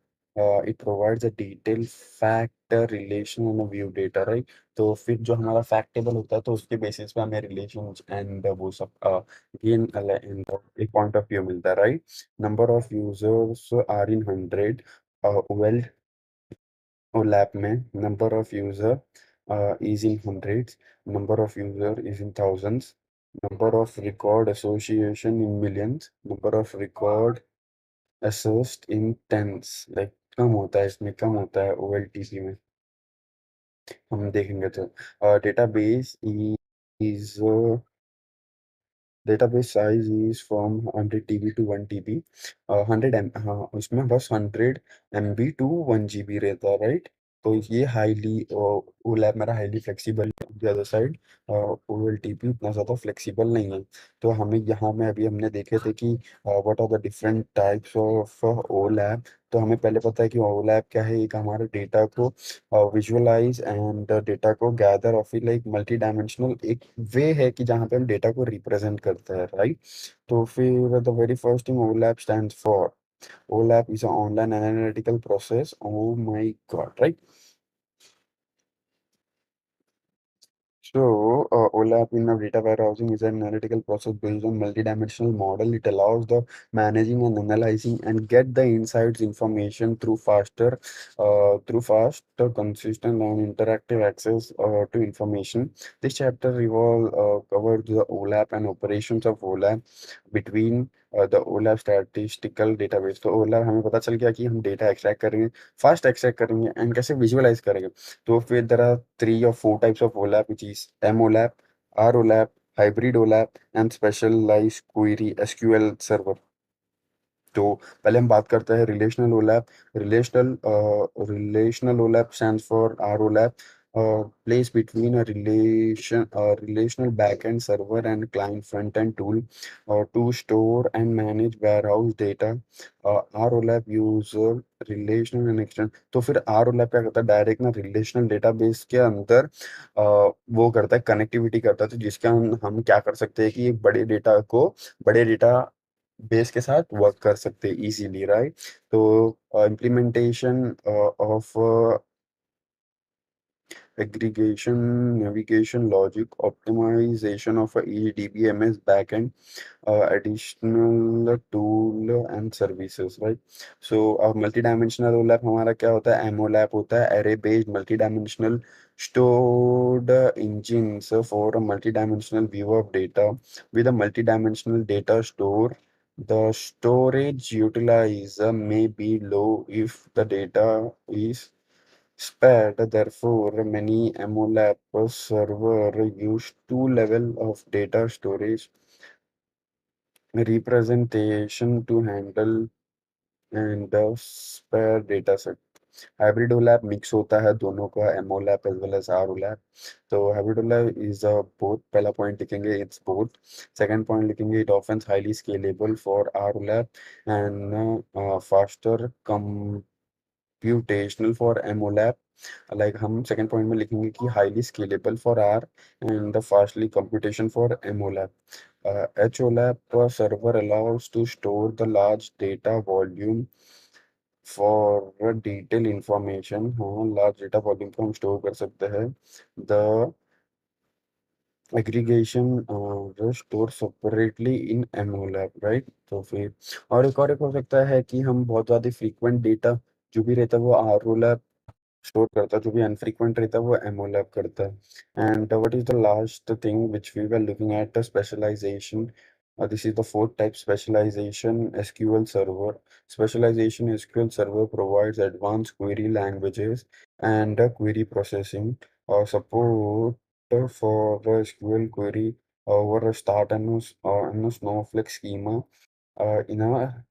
it provides a detail fact relation and view data, right? तो फिर जो हमारा फैक्ट टेबल होता है तो उसके बेसिस पे हमें रिलेशन एंड वो सब गेन एक पॉइंट ऑफ व्यू मिलता है, right? Number of users are in 100, well OLAP में number of user is in hundreds, number of user is in thousands, number of record association in millions, number of record assessed in tens, like कम होता है, इसमें कम होता है OLTP में, हम देखेंगे तो database is database size is from 100 TB to 1 TB, 100 M, हाँ उसमें बस 100 MB to 1 GB रहता है, राइट? तो ये हाईली वो लैब मेरा हाईली फ्लेक्सिबल है, द अदर साइड OLTP उतना ज़्यादा फ्लेक्सिबल नहीं है। तो हमें यहाँ में अभी हमने देखे थे कि what are the different types of OLAP. तो हमें पहले पता है कि ओ लैब क्या है, एक हमारे डेटा को विजुअलाइज एंड डेटा को गैदर और फिर लाइक मल्टी डायमेंशनल एक वे है कि जहाँ पे हम डेटा को रिप्रेजेंट करते हैं, राइट? तो फिर the very first thing OLAP stands for, OLAP is a online analytical process, oh my god, right? So, OLAP in a data warehousing is an analytical process based on multi-dimensional model. It allows the managing and analyzing and get the insights information through faster, consistent, and interactive access to information. This chapter covers the OLAP and operations of OLAP between the OLAP statistical database. तो OLAP हमें पता चल गया कि हम data extract करेंगे, fast extract करेंगे and कैसे विजुअलाइज करेंगे। तो फिर there are 3 or 4 types of OLAP, which is MOLAP, ROLAP, hybrid OLAP, and specialized query SQL server. तो पहले हम बात करते हैं relational OLAP. Relational OLAP stands for R OLAP, place between a relational backend server and client front-end tool to store and manage warehouse data. ROLAP user relational and extend, तो फिर ROLAP क्या करता है, डायरेक्ट ना relational database के अंदर वो करता है, कनेक्टिविटी करता है, तो जिसके हम क्या कर सकते हैं कि एक बड़े डेटा बेस के साथ वर्क कर सकते हैं इजीली, राइट? तो implementation of aggregation, navigation, logic, optimization of a EDBMS backend, additional tool and services, right? So multi-dimensional OLAP हमारा क्या होता है, MOLAP होता है array based multi-dimensional stored engines for a multi-dimensional view of data. With a multi-dimensional data store, the storage utilizer may be low if the data is spared. Therefore, many MOLAP server use two level of data storage representation to handle and the spare data set. Hybrid OLAP mix होता है दोनों का, MOLAP as well as R OLAP. तो hybrid OLAP is a both, पहला point लिखेंगे it's both, second point लिखेंगे it often highly scalable for R OLAP and faster computational for MOLAP. Like हम second point में लिखेंगे कि highly scalable for R and the fastly computation for MOLAP. HOLAP server allows to store the large data volume for detail information, हाँ large data volume को हम store कर सकते हैं। The aggregation store separately in MOLAP, right. तो फिर और एक हो सकता है कि हम बहुत ज़्यादा फ्रीक्वेंट डेटा जो भी रहता है वो आर स्टोर करता है, जो भी अनफ्रीक्वेंट रहता है वो एमोलैप करता है। And what is the last thing which we were looking at, specialization. This is the fourth type, specialization SQL server. Specialization SQL server provides advanced query languages and query processing support for the SQL query over a start and a Snowflake schema in a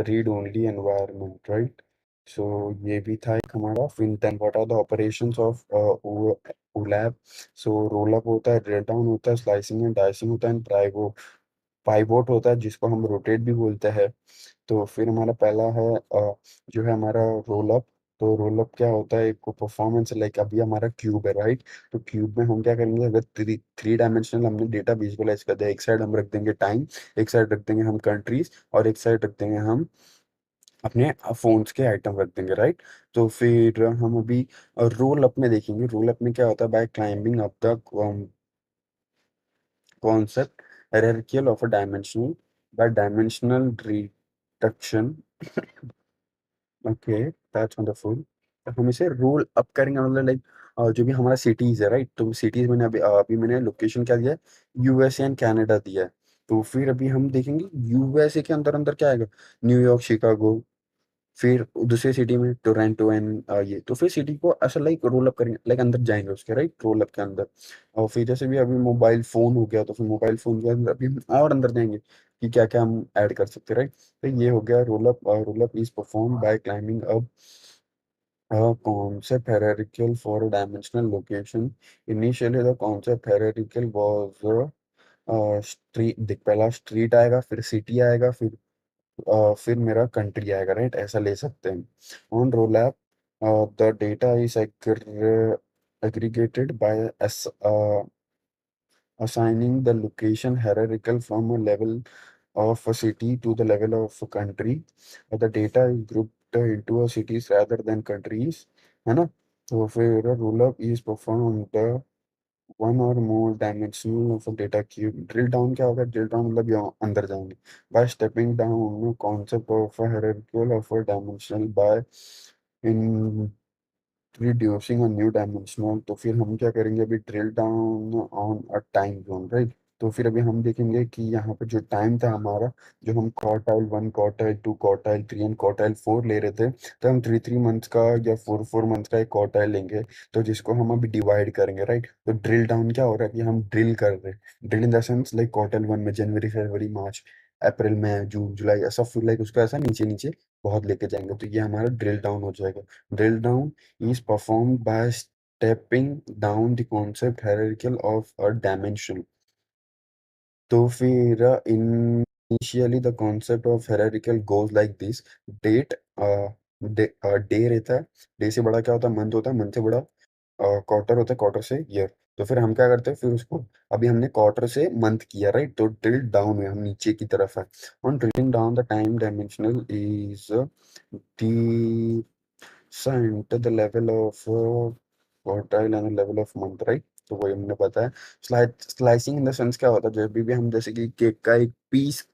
read only environment, right. So ये भी था एक हमारा। फिर then what are the operations of OLAP. So roll up होता है, drill down होता है, स्लाइसिंग एंड डाइसिंग होता है, एंड पाइवोट होता है जिसको हम रोटेट भी बोलते हैं। तो फिर हमारा पहला है जो है हमारा रोल अप। तो रोल अप क्या होता है, एक परफॉर्मेंस लाइक अभी हमारा क्यूब है, राइट। तो क्यूब में हम क्या करेंगे, अगर थ्री डायमेंशनल हमने डेटा विजुअलाइज कर दिया, एक साइड हम रख देंगे टाइम, एक साइड रख देंगे हम कंट्रीज, और एक साइड रख देंगे हम अपने फोन्स के आइटम रख देंगे, राइट। तो फिर हम अभी रोल अप में देखेंगे। रोल अप में क्या होता है, by climbing up the concept hierarchical of a dimensional by dimensional reduction. Okay, that's wonderful. हम इसे रोल अप करेंगे, मतलब लाइक जो भी हमारा सिटीज है, राइट। तो सिटीज मैंने अभी मैंने लोकेशन क्या दिया है, यूएसए एंड कनाडा दिया है। तो फिर अभी हम देखेंगे यूएसए के अंदर अंदर क्या आएगा, न्यूयॉर्क, शिकागो। फिर दूसरी सिटी में टोरंटो एंड ये, तो फिर सिटी को ऐसा लाइक रोल अप करेंगे, लाइक अंदर जाएंगे उसके, राइट, रोल अप के अंदर। और फिर जैसे भी अभी मोबाइल फोन हो गया, तो फिर मोबाइल फोन के अंदर अभी हम और अंदर जाएंगे कि क्या क्या हम ऐड कर सकते हैं, राइट। तो ये हो गया roll up. Roll up is perform by climbing up a concept hierarchical for a dimensional location. Initially the concept hierarchical was street, देख पहला स्ट्रीट आएगा, फिर सिटी आएगा, फिर मेरा कंट्री आएगा, राइट, ऐसा ले सकते हैं। On roll app the data is aggregated by assigning the location hierarchical from a level of a city to the level of a country. The data is grouped into a cities rather than countries, है ना। तो फिर roll up is performed on the one or more dimensional of data cube. Drill down क्या होगा, drill down मतलब यहाँ अंदर जाएंगे by stepping down concept of hierarchical of dimensional by introducing a new dimensional. तो फिर हम क्या करेंगे, अभी drill down on a time zone, right. तो फिर अभी हम देखेंगे कि यहाँ पे जो टाइम था हमारा, जो हम quartile one, quartile two, quartile three and quartile four ले रहे थे, तो हम थ्री थ्री मंथ्स का या फोर फोर मंथ्स का एक क्वार्टाइल लेंगे। तो जिसको हम अभी डिवाइड करेंगे, राइट। तो ड्रिल डाउन क्या हो रहा है कि हम ड्रिल कर रहे हैं, drill in the sense like quarter one में जनवरी, फरवरी, मार्च, अप्रैल, मई, जून, जुलाई, ऐसा फिर लाइक उसको ऐसा नीचे नीचे बहुत लेके जाएंगे। तो ये हमारा ड्रिल डाउन हो जाएगा। Drill down is performed by stepping down the concept hierarchical of a dimension. तो फिर initially the concept of hierarchical goes like this. Date day रहता है, डे से बड़ा क्या होता है, मंथ होता है, मंथ से बड़ा क्वार्टर होता है, क्वार्टर से ईयर। तो फिर हम क्या करते हैं, फिर उसको अभी हमने क्वार्टर से मंथ किया, राइट। तो ड्रिल डाउन में हम नीचे की तरफ है। On drilling down the time dimensional is the sent the level of quartile and the level of month, right। तो वही हमने बताया। स्लाइसिंग इन द सेंस क्या होता है, जब भी हम जैसे कि केक का एक पीस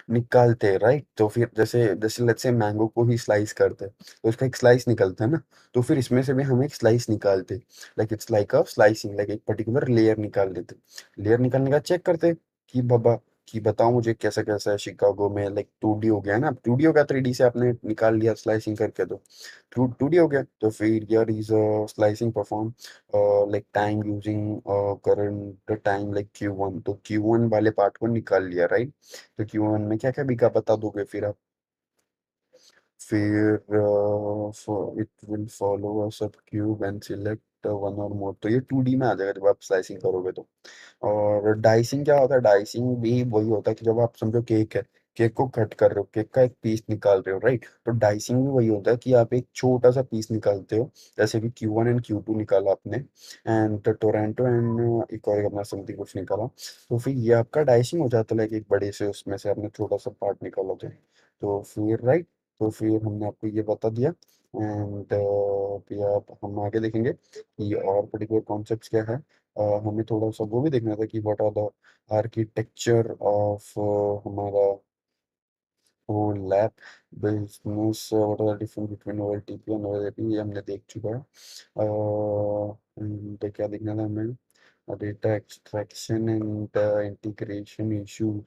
निकालते हैं, राइट। तो फिर जैसे जैसे लेट्स से मैंगो को ही स्लाइस करते हैं, तो उसका एक स्लाइस निकलता है ना। तो फिर इसमें से भी हम एक स्लाइस निकालते, like it's like a slicing, like एक पर्टिकुलर लेयर निकाल लेते। लेयर निकालने का चेक करते कि बाबा कि बताओ मुझे कैसा कैसा है शिकागो में, लाइक टू डी हो गया है ना, टू डी हो गया, थ्री डी से आपने निकाल लिया स्लाइसिंग करके, तो टू डी हो गया। तो फिर यार is slicing perform like time using current time like Q one. तो क्यू वन वाले पार्ट को निकाल लिया, राइट। तो क्यू वन में क्या क्या बिका बता दोगे फिर आप। फिर इट विल फॉलो अ सब cube and select one or मोर। तो ये टू डी में आ जाएगा जब आप स्लाइसिंग करोगे तो। और डाइसिंग क्या होता है, डाइसिंग भी वही होता है कि जब आप समझो केक है, केक को कट कर रहे हो, केक का एक पीस निकाल रहे हो, राइट। तो डाइसिंग भी वही होता है कि आप एक छोटा सा पीस निकालते हो, जैसे कि Q one and Q two निकाला आपने, एंड टोरेंटो एंड एक और अपना समथिंग कुछ निकाला। तो फिर ये आपका डाइसिंग हो जाता है, लाइक एक बड़े से उसमें से आपने छोटा सा पार्ट निकाला तो फिर राइट। तो फिर हमने आपको ये बता दिया। एंड फिर आप हम आगे देखेंगे कि और पर्टिकुलर कॉन्सेप्ट्स क्या है। हमें थोड़ा सा वो भी देखना था कि what are the architecture of हमारा वो lab business, what are the difference between OLTP and OLAP, ये हमने देख चुका है। तो क्या देखना था हमें, data extraction and integration issues,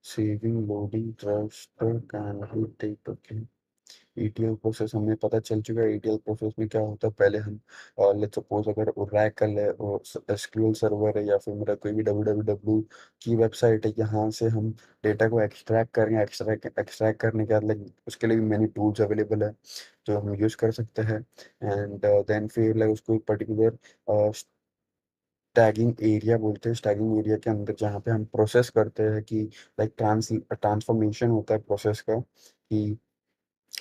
saving loading trust can be take okay। ETL process हमें पता चल चुका है। ETL प्रोसेस में क्या होता है, पहले हम लेट्स सपोज अगर ओरेकल है और एसक्यूएल सर्वर है या फिर मेरा कोई भी www की वेबसाइट है, यहाँ से हम डेटा को एक्सट्रैक्ट करेंगे। एक्सट्रैक्ट करने के बाद लाइक उसके लिए भी मैनी टूल्स अवेलेबल है जो हम यूज़ कर सकते हैं। एंड देन फिर लाइक उसको एक पर्टिकुलर टैगिंग एरिया बोलते हैं। टैगिंग एरिया के अंदर जहाँ पे हम प्रोसेस करते हैं कि लाइक ट्रांसफॉर्मेशन होता है प्रोसेस का, कि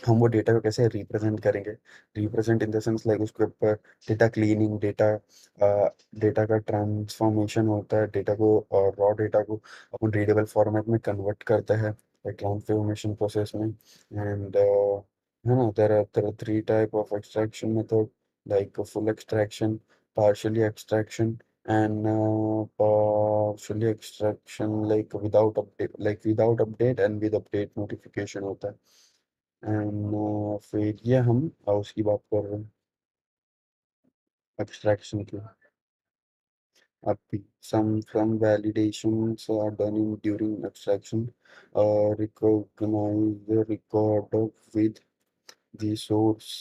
हम वो डेटा को कैसे रिप्रेजेंट करेंगे। Represent in the sense like उसके ऊपर डेटा क्लीनिंग, डेटा का ट्रांसफॉर्मेशन होता है। डेटा को रॉ डेटा को अपन रीडेबल फॉर्मेट में कन्वर्ट करते हैं ट्रांसफॉर्मेशन प्रोसेस में। एंड है ना, there are three type of extraction method, like full extraction, partially extraction, and partially extraction like without update and with update notification होता है। एंड फिर ये हम उसकी बात कर रहे हैं एक्सट्रैक्शन की। अब भी some validations are done in during extraction, recognize the record with the source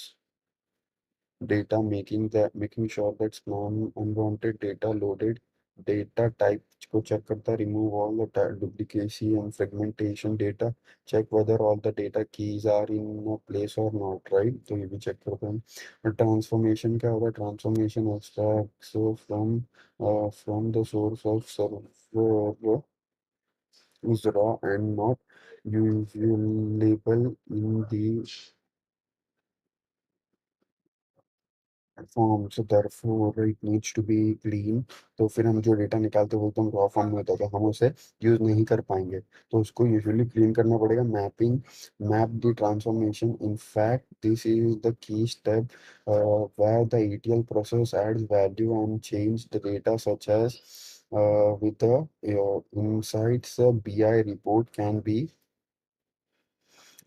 data, making sure that spam unwanted data loaded, data type को चेक करता है, remove all the duplicacy and fragmentation data, check whether all the data keys are in a place or not, right? तो ये भी check करते हैं। Transformation क्या होता है, transformation extracts from the source of server is raw and not usable in the form, so therefore it needs to be clean. तो फिर हम जो डेटा निकालते हैं वो एकदम रॉ फॉर्म में होता है, तो हम उसे यूज नहीं कर पाएंगे। तो उसको यूजुअली क्लीन करना पड़ेगा। Map the transformation, in fact this is the key step where the ETL process adds value and change the data such as with the insights BI report can be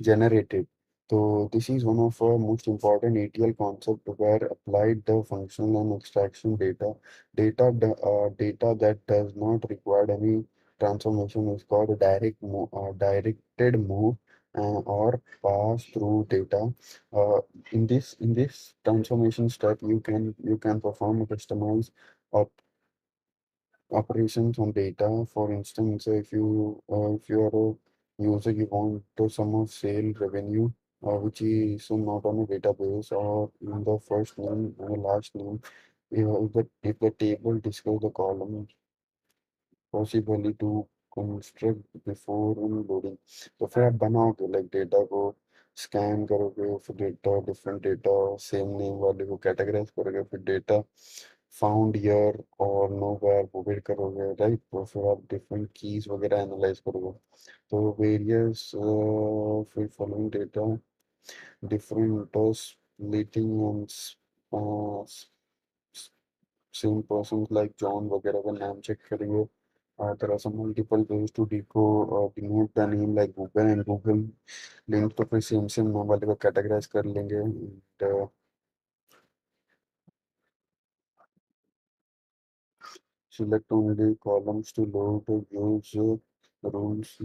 generated. So this is one of our most important ETL concept where applied the functional and extraction data that does not require any transformation is called a directed move or pass through data. Uh, in this transformation step, you can perform a customized operations on data. For instance, if you are a user, you want to sum of sale revenue, which is not on a database or in the first name and the last name. If the table disclose the column possibly to construct before loading, तो फिर आप बनाओगे like data को scan करोगे, फिर data different data same name वाले को categorise करोगे, फिर डेटा फाउंड ईयर और नो वेयर वो भी करोगे, राइट। तो फिर आप डिफरेंट कीज वगैरह एनालाइज करोगे। तो वेरियस फिर following data different splitting and same person like John वगैरह का नाम चेक करेंगे। there are some multiple ways to denote the name like Google and Google link, तो फिर सेम सेम नाम वाले को कैटेगराइज कर लेंगे। And, select only columns to load, use rules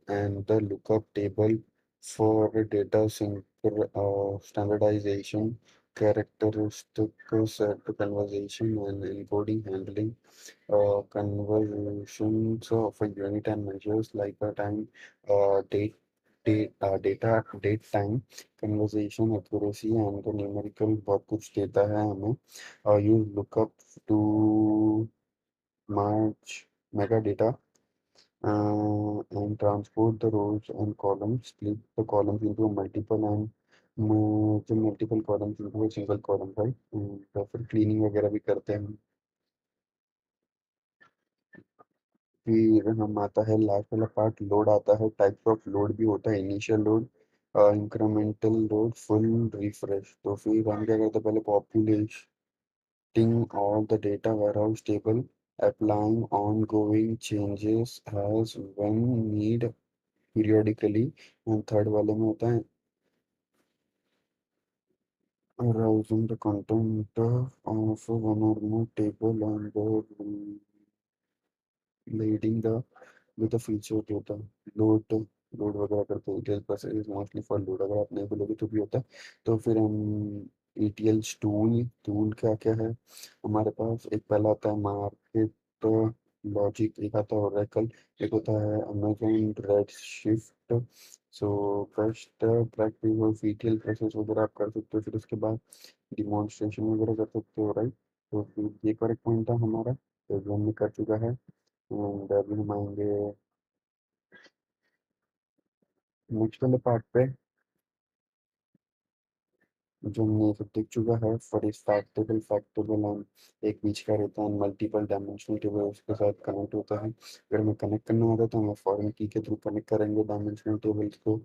and the lookup table for data standardization, characteristic set conversation and encoding handling, conversions of a unit and measures like a time, date time, conversation accuracy and the numerical बहुत कुछ देता है हमें। use lookup to merge metadata and transport the rows and columns, split the columns into multiple and merge the multiple columns into a single column, right? तो फिर cleaning वगैरह भी करते हैं हम। फिर हम आता है लास्ट वाला पार्ट, लोड आता है। टाइप्स ऑफ लोड भी होता है, initial load, incremental load full refresh. तो फिर हम क्या करते हैं, पहले populating all the data warehouse table, applying ongoing changes as when need periodically। and third वाले में होता है browsing the content of one or more table and leading the with the feature data load load वगैरह करते हैं। ETL process is mostly for load, अगर आप नहीं बोलोगे तो भी होता है। तो फिर हम ETL टूल टूल क्या क्या है हमारे पास, एक पहला आता है मार्केट लॉजिक, एक आता है ओरेकल, एक होता है Amazon red shift. So first practice of ETL process वगैरह आप कर सकते हो, फिर उसके बाद डिमॉन्स्ट्रेशन वगैरह कर सकते हो, राइट। तो फिर ये करेक्ट पॉइंट था हमारा, तो जो हमने कर चुका है। एंड अभी हम आएंगे नेक्स्ट वाले पार्ट पे, जो हमने ये सब देख चुका है। फॉर इज फैक्टेबल एंड एक बीच का रहता है, मल्टीपल डायमेंशनल टेबल उसके साथ कनेक्ट होता है। अगर हमें कनेक्ट करना होता है तो हमें फॉरेन की के थ्रू कनेक्ट करेंगे डायमेंशनल टेबल्स को,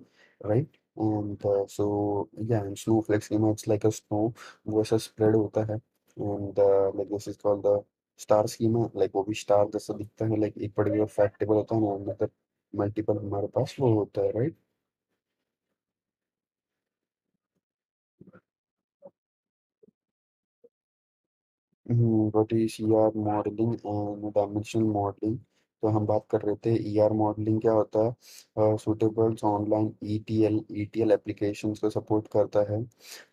राइट। एंड सो या snow flakes schema it's like a snow, वो ऐसा स्प्रेड होता है। And like this is called the star schema, like वो भी स्टार जैसा दिखता है, लाइक एक पर्टिकुलर फैक्ट टेबल होता है, मतलब मल्टीपल हमारे पास वो होता है, right. What is ER modelling and dimensional modelling. तो हम बात कर रहे थे ईआर मॉडलिंग क्या होता है, सुटेबल्स ऑनलाइन ईटीएल एप्लीकेशंस को सपोर्ट करता है।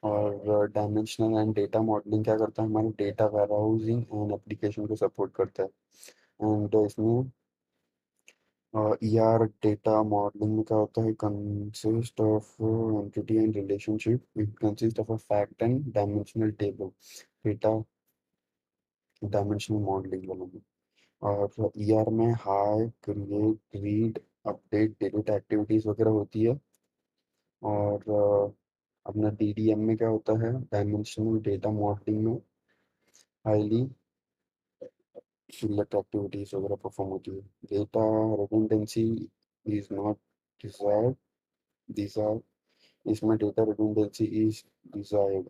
और डायमेंशनल एंड डेटा मॉडलिंग क्या करता है, हमारे डेटा वेयरहाउसिंग एंड एप्लीकेशन को सपोर्ट करता है। एंड इसमें ईआर डेटा मॉडलिंग में क्या होता है, consist of entity and relationship, it consist of a fact and dimensional table, data dimensional modelling वाला में। और ईआर में high create read update delete activities वगैरह होती है। और अपना डीडीएम में क्या होता है, डायमेंशनल डेटा मॉडलिंग में हाईली सिलेक्ट एक्टिविटीज वगैरह परफॉर्म होती है। Data redundancy is not desired, desire, इसमें data redundancy is desired.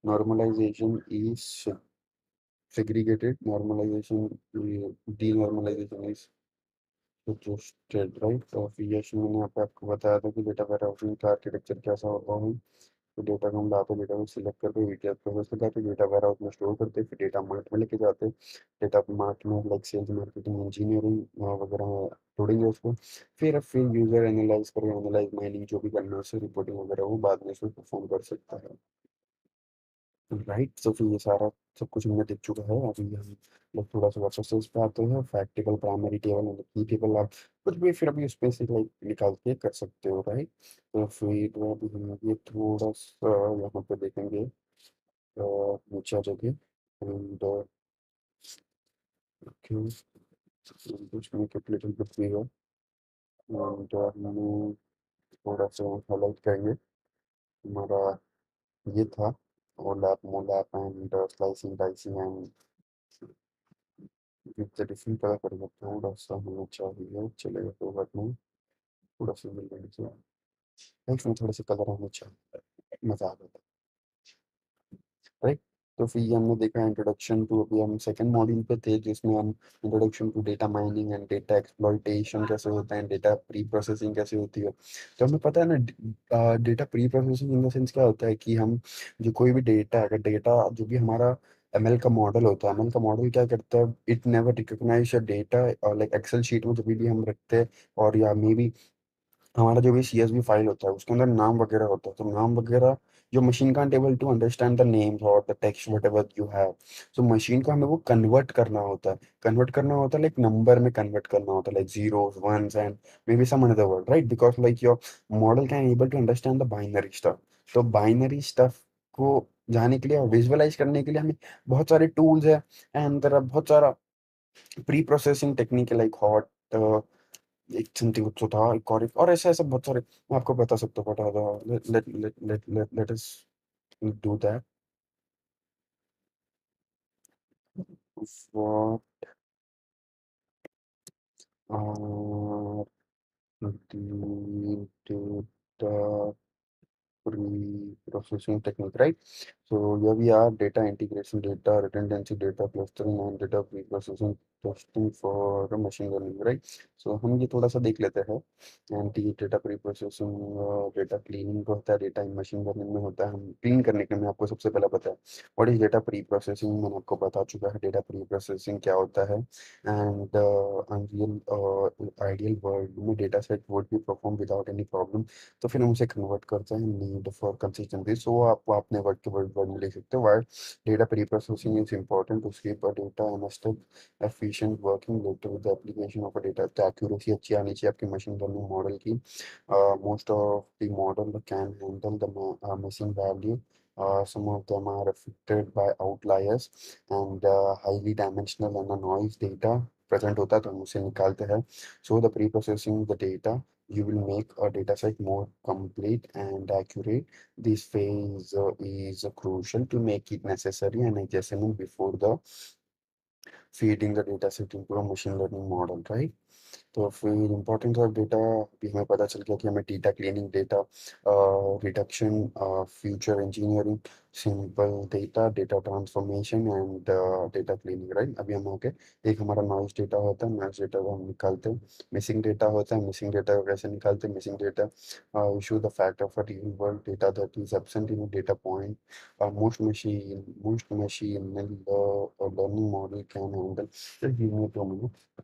Normalisation is segregated, normalization, denormalization is suggested, right. तो फिर यश मैंने यहाँ पे आपको बताया था कि डेटा वेयरहाउसिंग का आर्किटेक्चर कैसा होता है। तो डेटा को हम लाते, डेटा को सिलेक्ट करके ईटीएल प्रोसेस में जाते, डेटा वेयरहाउस में स्टोर करते, फिर डेटा मार्ट में लेके जाते। डेटा मार्ट में लाइक सेल्स मार्केटिंग इंजीनियरिंग वगैरह में जोड़ेंगे उसको। फिर यूजर एनालाइज करेगा, एनालाइज माइनिंग जो भी करना है उससे रिपोर्टिंग वगैरह वो बाद में उसमें परफॉर्म कर सकता है, राइट। तो फिर ये सारा सब कुछ हमने देख चुका है। अभी हम लोग थोड़ा सा वर्सेस पे आते हैं, fact table, primary table and की टेबल। आप कुछ भी फिर अभी उसमें से लाइक निकाल के कर सकते हो, राइट। तो फिर अभी हम ये थोड़ा सा यहाँ पे देखेंगे नीचे आ जाके। एंड कुछ make it little bit bigger and हम थोड़ा सा हाईलाइट करेंगे हमारा ये था OLAP MOLAP and slicing dicing and with the different colour करेंगे, थोड़ा सा हमें चाहिए, चलेगा तो बात नहीं, थोड़ा सा मिल जाएगा, इसमें थोड़े से कलर होने चाहिए, मज़ा आ जाता, राइट। तो फिर ये हमने देखा इंट्रोडक्शन टू, अभी हम सेकंड मॉड्यूल पे थे जिसमें हम introduction to data mining and data exploitation कैसे होता है, डेटा प्री प्रोसेसिंग कैसे होती है। तो हमें पता है ना, data pre processing in the sense क्या होता है कि हम जो कोई भी डेटा, अगर डेटा जो भी हमारा एमएल का मॉडल होता है, एमएल का मॉडल क्या करता है, इट नेवर रिकॉग्नाइज डेटा, और लाइक एक्सेल शीट में जब भी हम रखते हैं, और या मे बी हमारा जो भी सीएसवी फाइल होता है उसके अंदर नाम वगैरह होता है, तो नाम वगैरह जो machine can't able to understand the names और the text whatever you have. So machine को हमें वो कन्वर्ट करना होता है, कन्वर्ट करना होता है लाइक नंबर में कन्वर्ट करना होता है, like zeros ones and maybe some another word, right, because like your model can able to understand the binary stuff. तो बाइनरी स्टफ को जाने के लिए और विजुअलाइज करने के लिए हमें बहुत सारे टूल्स है, एंड देयर आर बहुत सारा प्री प्रोसेसिंग टेक्निक है, लाइक हॉट, एक समथिंग कुछ था, एक और ऐसे ऐसे बहुत सारे मैं आपको बता सकता हूँ, बता दो, let us do that. What are data pre-processing technique, right? So here we are, data integration, data redundancy, data clustering and data pre-processing testing for the machine learning, right? So हम ये थोड़ा सा देख लेते हैं anti data pre processing data cleaning को होता है डेटा इन मशीन लर्निंग में होता है हम क्लीन करने के लिए आपको सबसे पहला पता है what is data pre processing मैंने आपको बता चुका है डेटा प्री प्रोसेसिंग क्या होता है एंड अनरियल आइडियल वर्ल्ड में data set would be perform without any problem तो फिर हम उसे कन्वर्ट करते हैं नीड फॉर कंसिस्टेंसी सो आपको अपने वर्ड के वर्ड में लिख सकते हो while data pre processing is important to keep a data in a step efficient working letter with the application of a data तो एक्यूरेसी अच्छी आनी चाहिए आपकी मशीन लर्निंग मॉडल की most of the model can handle the missing value some of them are affected by outliers and highly dimensional and a noise data present होता है तो हम उसे निकालते हैं so the pre-processing the data you will make a data set more complete and accurate. This phase is crucial to make it necessary and adjustment before the feeding the data set into a machine learning model, right? तो फिर importance of data भी हमें पता चल गया कि हमें data cleaning data reduction future engineering simple data data transformation and data cleaning right अभी हम आगे एक हमारा नॉइज डेटा होता है नॉइज डेटा को हम निकालते हैं मिसिंग डेटा होता है मिसिंग डेटा को कैसे निकालते हैं missing data issue the fact of a real world data that is absent in data point most machine learning model can handle just give me 2 minutes.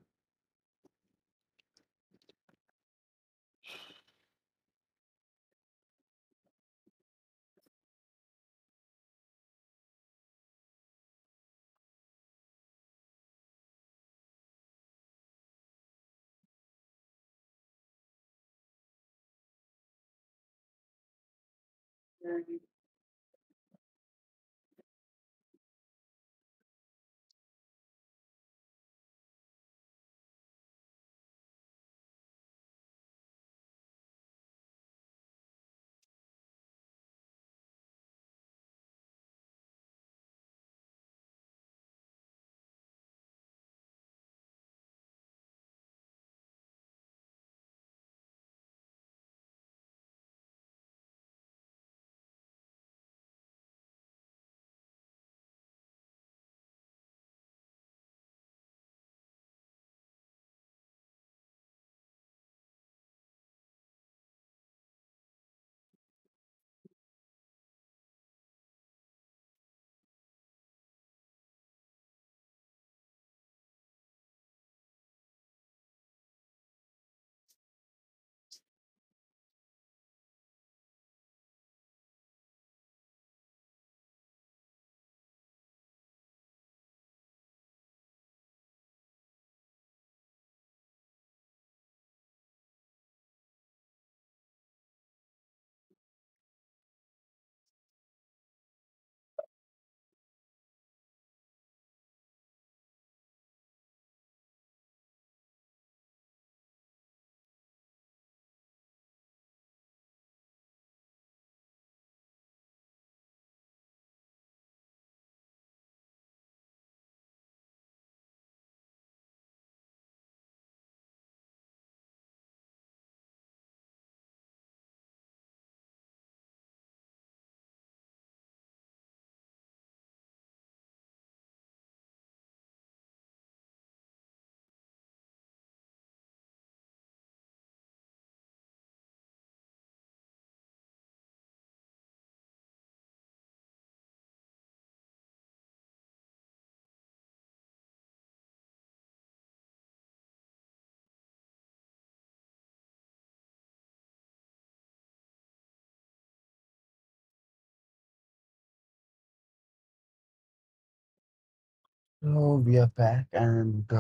So we are back and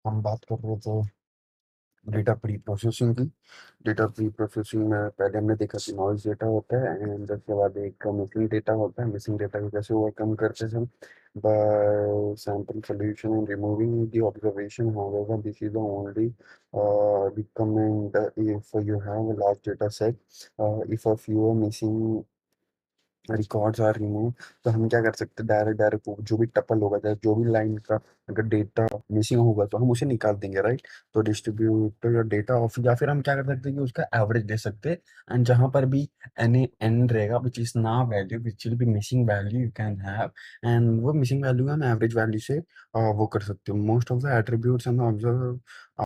हम बात कर रहे थे data pre processing की data pre processing में पहले हमने देखा कि नॉइज डेटा होता है एंड उसके बाद एक मिसिंग डेटा होता है मिसिंग डेटा को कैसे ओवरकम करते हैं by sample solution and removing the observation however this is the only recommend if you have a large data set if a few are missing records are remove तो हम क्या कर सकते हैं डायरेक्ट डायरेक्ट जो भी टपल होगा चाहे जो भी लाइन का अगर डेटा मिसिंग होगा तो हम उसे निकाल देंगे, राइट? तो डिस्ट्रीब्यूट योर डेटा ऑफ, या फिर हम क्या कर सकते हैं कि उसका एवरेज ले सकते हैं, एंड जहाँ पर भी एन रहेगा विच इज ना value which will be missing value you can have, and वो मिसिंग वैल्यू हम एवरेज वैल्यू से वो कर सकते हो। Most of the attributes and observe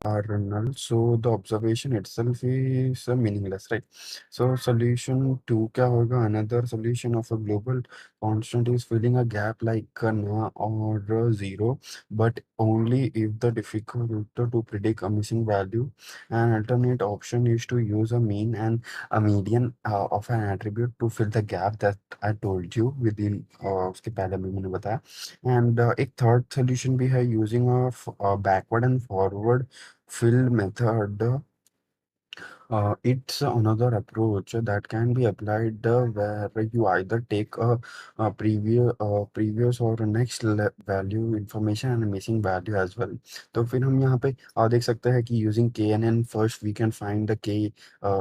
are null, so the observation itself is meaningless, right? So solution 2 क्या होगा? Another solution of a global constant is filling a gap like na or zero, but only if the difficult to predict a missing value. An alternate option is to use a mean and a median of an attribute to fill the gap that I told you within उसके पहले भी मैंने बताया। And एक third solution भी है, using a backward and forward fill method. It's another approach that can be applied where you either take a previous or next value information and missing value as well. तो फिर हम यहाँ पे देख सकते हैं कि using knn first we can find the k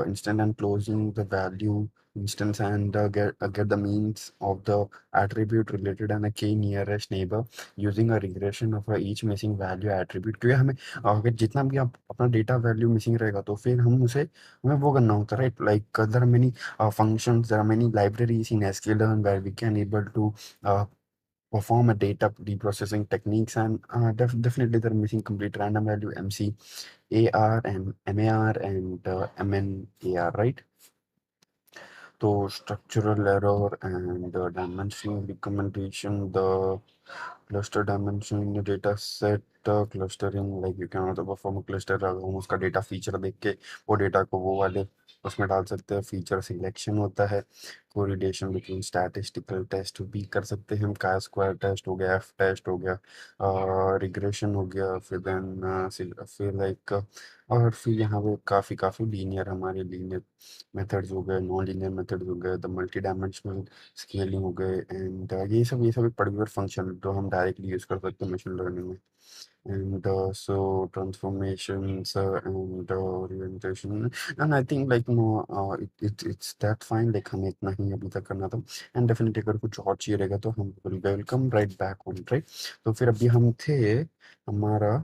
instant and closing the value instance and get the means of the attribute related and a k nearest neighbor using a regression of each missing value attribute। क्योंकि हमें अगर जितना भी आप अपना data value missing रहेगा तो फिर हम उसे हमें वो करना होता है, right? Like there are many functions, there are many libraries in sklearn where we can able to perform a data reprocessing techniques, and definitely they're missing complete random value mc ar and mar and mnar, right? So structural error and dimensional recommendation, the cluster dimension in the data set clustering, like you can also perform a cluster अगर हम उसका data feature देख के वो data को वो वाले उसमें डाल सकते हैं। फीचर सिलेक्शन होता है, कोरिलेशन बिटवीन स्टैटिस्टिकल टेस्ट भी कर सकते हैं हम, का स्क्वायर टेस्ट हो गया, एफ टेस्ट हो गया, रिग्रेशन हो गया, फिर देन फिर लाइक और फिर यहाँ पे काफ़ी काफ़ी लीनियर, हमारे लीनियर मेथड्स हो गए, नॉन लीनियर मेथड्स हो गए, द मल्टी डायमेंशनल स्केलिंग हो गए, एंड ये सब एक पर्टिकुलर फंक्शन जो हम डायरेक्टली यूज़ कर सकते हैं मशीन लर्निंग में। And so transformations and orientation, and I think like no it's that fine, like हमें इतना ही अभी तक करना था, एंड डेफिनेटली अगर कुछ और चाहिए रहेगा तो हम will come right back on, right? तो फिर अभी हम थे हमारा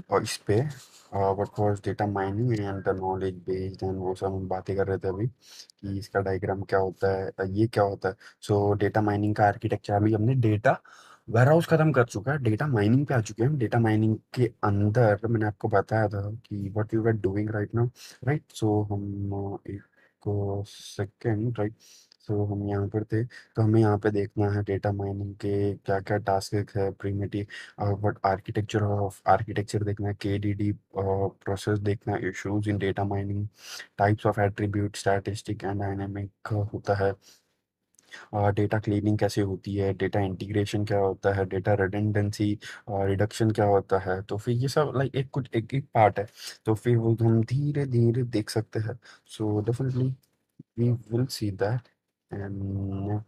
और इस पे what was data mining and the knowledge based, and वो सब हम बातें कर रहे थे अभी कि इसका डायग्राम क्या होता है, ये क्या होता है। सो डेटा माइनिंग का आर्किटेक्चर, अभी हमने डेटा वेयरहाउस खत्म कर चुका है, डेटा माइनिंग पे आ चुके हैं। डेटा माइनिंग के अंदर मैंने आपको बताया था कि what you are doing right now, right? So हम एक सेकेंड, राइट? सो हम यहाँ पर थे, तो हमें यहाँ पे देखना है डेटा माइनिंग के क्या क्या टास्क है, प्रिमिटिव बट आर्किटेक्चर देखना है, केडीडी प्रोसेस देखना है, issues in data mining, types of attribute, statistic and dynamic होता है, डेटा क्लीनिंग कैसे होती है, डेटा इंटीग्रेशन क्या होता है, डेटा रिडंडेंसी रिडक्शन क्या होता है। तो फिर ये सब लाइक एक कुछ एक एक पार्ट है, तो फिर वो हम धीरे धीरे देख सकते हैं। So definitely we will see that, and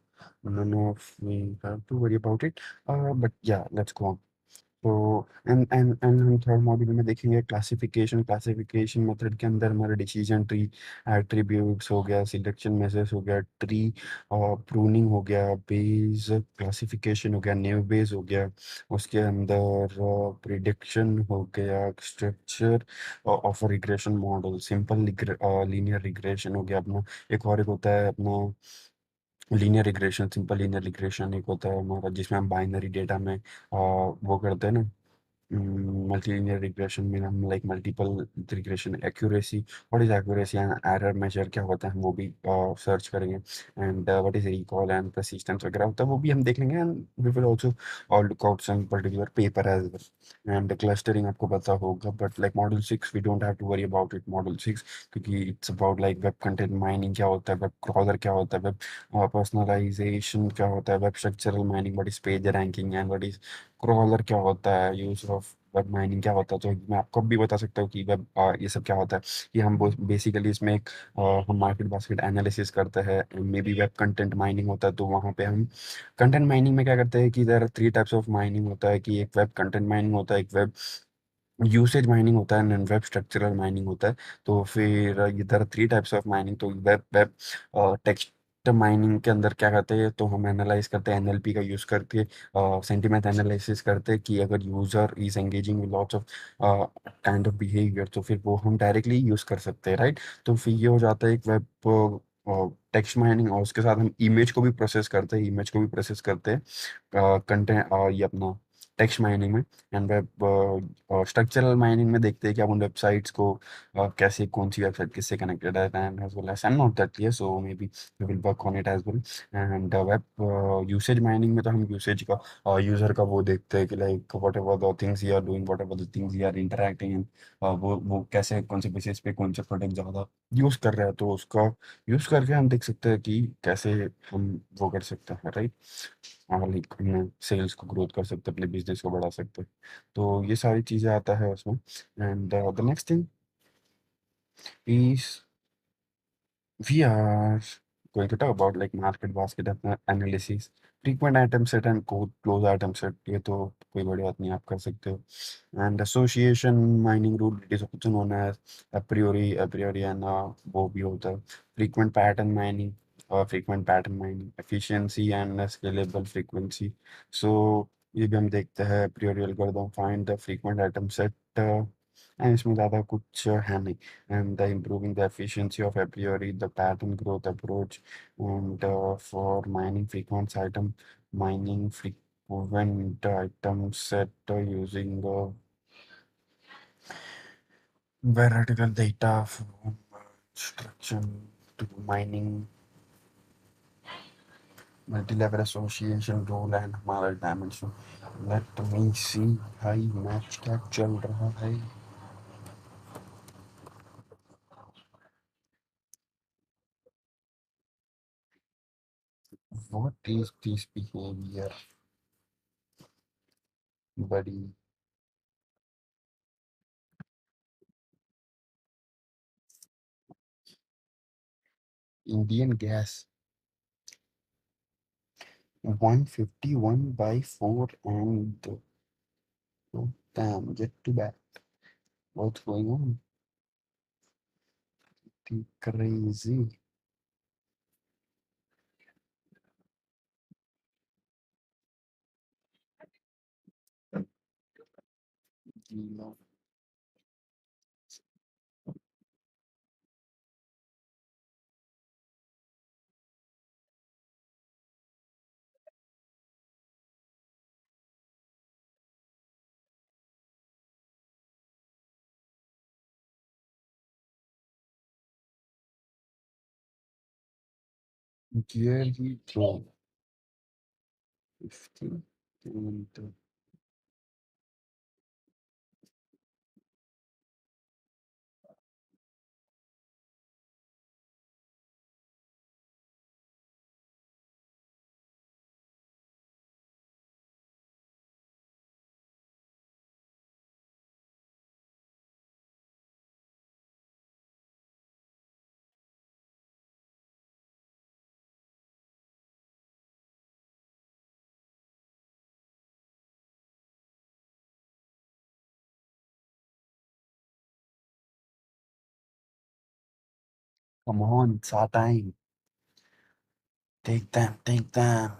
none of we have to worry about it, but yeah, let's go on। तो एंड हम थर्ड मॉड्यूल में देखेंगे क्लासिफिकेशन मेथड के अंदर हमारा डिसीजन ट्री, एट्रीब्यूट्स हो गया, सिलेक्शन मेसेज हो गया, ट्री और प्रूनिंग हो गया, बेस क्लासिफिकेशन हो गया, नेव बेस हो गया, उसके अंदर प्रिडिक्शन हो गया, structure of regression model, simple linear regression हो गया अपना, एक होता है अपना linear regression, simple linear regression एक होता है हमारा जिसमें हम बाइनरी डेटा में वो करते हैं ना, multilinear regression में हम like multiple regression, accuracy, what is accuracy and error measure क्या होता है वो भी सर्च करेंगे, and what is recall and persistence वगैरह होता है वो भी हम देख लेंगे, and we will also look out some particular paper as well. And clustering आपको पता होगा, but like model 6 we don't have to worry about it, model 6, क्योंकि it's about like web content mining क्या होता है, वेब क्रॉलर क्या होता है, वेब पर्सनलाइजेशन क्या होता है, web structural mining, what is page ranking, and what is crawler क्या होता है, यूज ऑफ वेब माइनिंग क्या होता है। तो मैं आपको भी बता सकता हूँ कि वेब ये सब क्या होता है, कि हम बेसिकली इसमें एक हम मार्केट बास्केट एनालिसिस करते हैं, may be web content mining होता है, तो वहाँ पे हम कंटेंट माइनिंग में क्या करते हैं कि there are 3 types of mining होता है, कि एक वेब कंटेंट माइनिंग होता है, एक वेब यूसेज माइनिंग होता है, एंड वेब स्ट्रक्चरल माइनिंग होता है। तो फिर ये there are 3 types of mining, तो वेब टेक्स्ट माइनिंग के अंदर क्या करते हैं, तो हम एनालाइज करते हैं एनएलपी का यूज़ करके, सेंटिमेंट एनालिसिस करते हैं कि अगर user is engaging with lots of kind of behaviour, तो फिर वो हम डायरेक्टली यूज़ कर सकते हैं, राइट। तो फिर ये हो जाता है एक वेब टेक्स्ट माइनिंग, और उसके साथ हम इमेज को भी प्रोसेस करते हैं, इमेज को भी प्रोसेस करते हैं कंटेंट, ये अपना टेक्स्ट माइनिंग में। एंड वेब स्ट्रक्चरल माइनिंग में देखते हैं कि अपन वेबसाइट्स को कैसे, कौन सी वेबसाइट किससे कनेक्टेड है, and as well as I am not that clear, so maybe we will work on it as well. And web usage mining में तो हम यूसेज का, यूजर का वो देखते हैं कि like whatever the things you are doing, whatever the things you are interacting in, वो कैसे, कौन से बेसिस पे कौन से प्रोडक्ट ज़्यादा यूज़ कर रहे हैं, तो उसका यूज़ करके हम देख सकते हैं कि कैसे हम वो कर सकते हैं, राइट। हाँ, लाइक हम सेल्स को ग्रोथ कर सकते हैं, अपने बिजनेस को बढ़ा सकते हैं। तो ये सारी चीज़ें आता है उसमें। And the next thing is we are going to talk about like market basket analysis, frequent item set and close item set, ये तो कोई बड़ी बात नहीं, आप कर सकते हो। And association mining rule, it is also known as a priori and वो भी होता है। Frequent pattern mining, frequent pattern mining, efficiency and scalable frequency, so ये भी हम देखते हैं। priori algorithm find the frequent item set, and इसमें ज़्यादा कुछ है नहीं। And the improving the efficiency of a priori, the pattern growth approach, and for mining mining frequent item set using vertical data from structure to mining multi-level association rule and हमारा dimension। Let me see भाई match क्या चल रहा है। What is this behavior, buddy? Indian gas 151 by 4 and oh, damn, get to back. What's going on? The crazy. No. Yearly draw 50 and come on, it's our time. Take them, take them.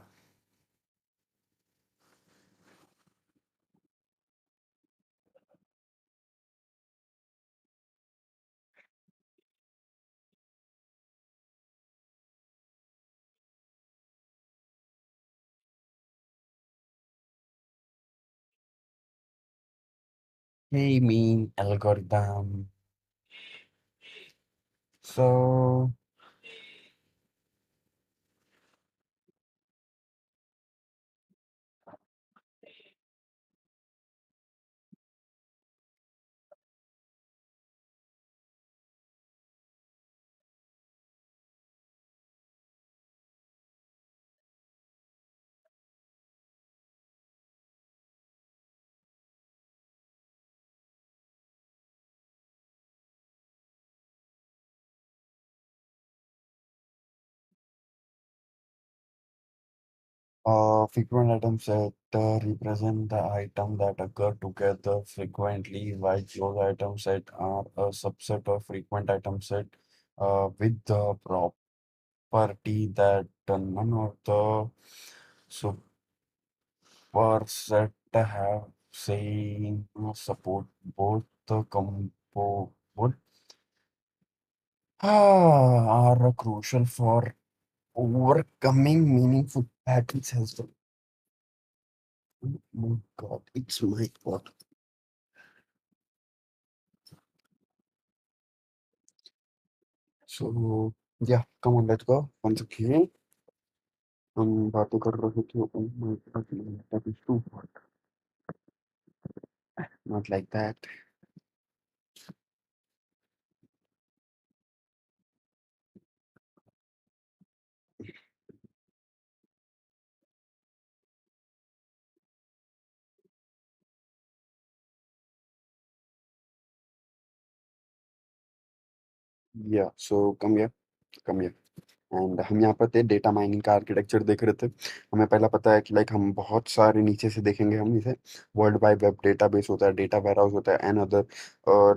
Hey, mean algorithm. So, frequent item set represent the item that occur together frequently, while closed item set are a subset of frequent item set with the prop. party that none of the superset have saying support both the compo would are crucial for overcoming meaningful patterns as well. Oh my god, it's my god. So yeah, come on, let's go. Once again, हम बातें कर रहे थे. Oh my god, that is too hot. Not like that. Yeah, so come here. And हम यहाँ पर थे data mining का आर्किटेक्चर देख रहे थे. हमें पहला पता है कि लाइक हम बहुत सारे नीचे से देखेंगे. हम इसे वर्ल्ड वाइड वेब डेटाबेस होता है, डेटा वेयरहाउस होता है एंड अदर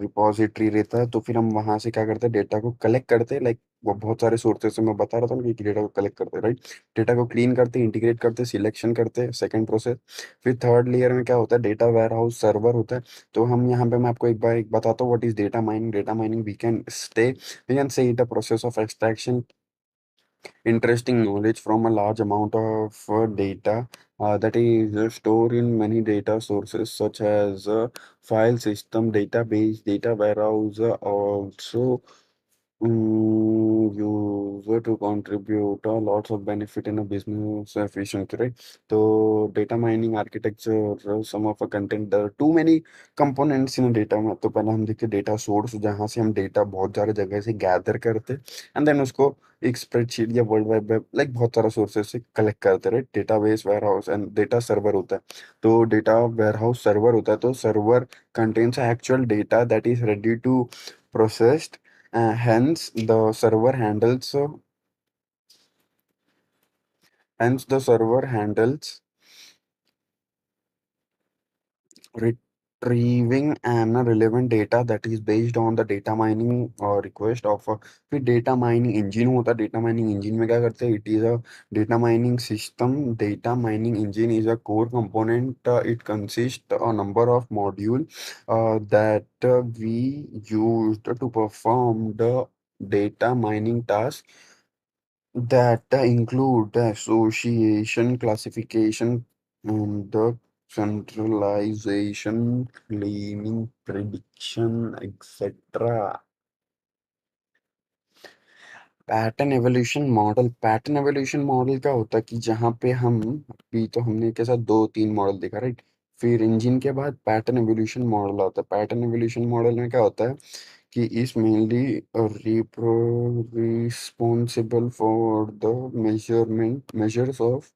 रिपोजिटरी रहता है. तो फिर हम वहाँ से क्या करते हैं, डेटा को कलेक्ट करते हैं. लाइक वो बहुत सारे सोर्सेज से मैं बता रहा था ना कि डेटा को कलेक्ट करते हैं, राइट. डेटा को क्लीन करते हैं, इंटीग्रेट करते हैं, सिलेक्शन करते हैं, सेकंड प्रोसेस. फिर थर्ड लेयर में क्या होता है, डेटा वेयरहाउस सर्वर होता है. तो हम यहाँ पे मैं आपको एक बार एक बताता हूँ what is data mining. Data mining we can say it a process of extraction interesting knowledge from a large amount of data that is stored in many data sources such as file system, database, data warehouse, also user to contribute lots of benefit in a business efficiency, right? So data mining architecture, some of a content, there are too many components in data में. तो पहले हम देखते data source जहाँ से हम data बहुत सारे जगह से गैदर करते एंड देन उसको एक स्प्रेडशीट या वर्ल्ड वाइड वेब लाइक बहुत सारा सोर्सेज से कलेक्ट करते रहे. Database warehouse and data server होता है. तो डेटा वेयर हाउस सर्वर होता है. तो server contains actual data that is ready to processed. Hence, the server handles retrieving and relevant data that is based on the data mining request of a. फिर data mining engine होता है. data mining engine में क्या करते हैं, it is a data mining system. data mining engine is a core component. It consists a number of module that we used to perform the data mining task that include the association, classification, and the centralization, cleaning, prediction, etc. Pattern evolution model क्या होता है कि जहाँ पे हम अभी तो हमने के साथ दो तीन मॉडल देखा, राइट. फिर इंजन के बाद पैटर्न एवोल्यूशन मॉडल आता है. पैटर्न एवोल्यूशन मॉडल में क्या होता है कि is mainly responsible for the measures of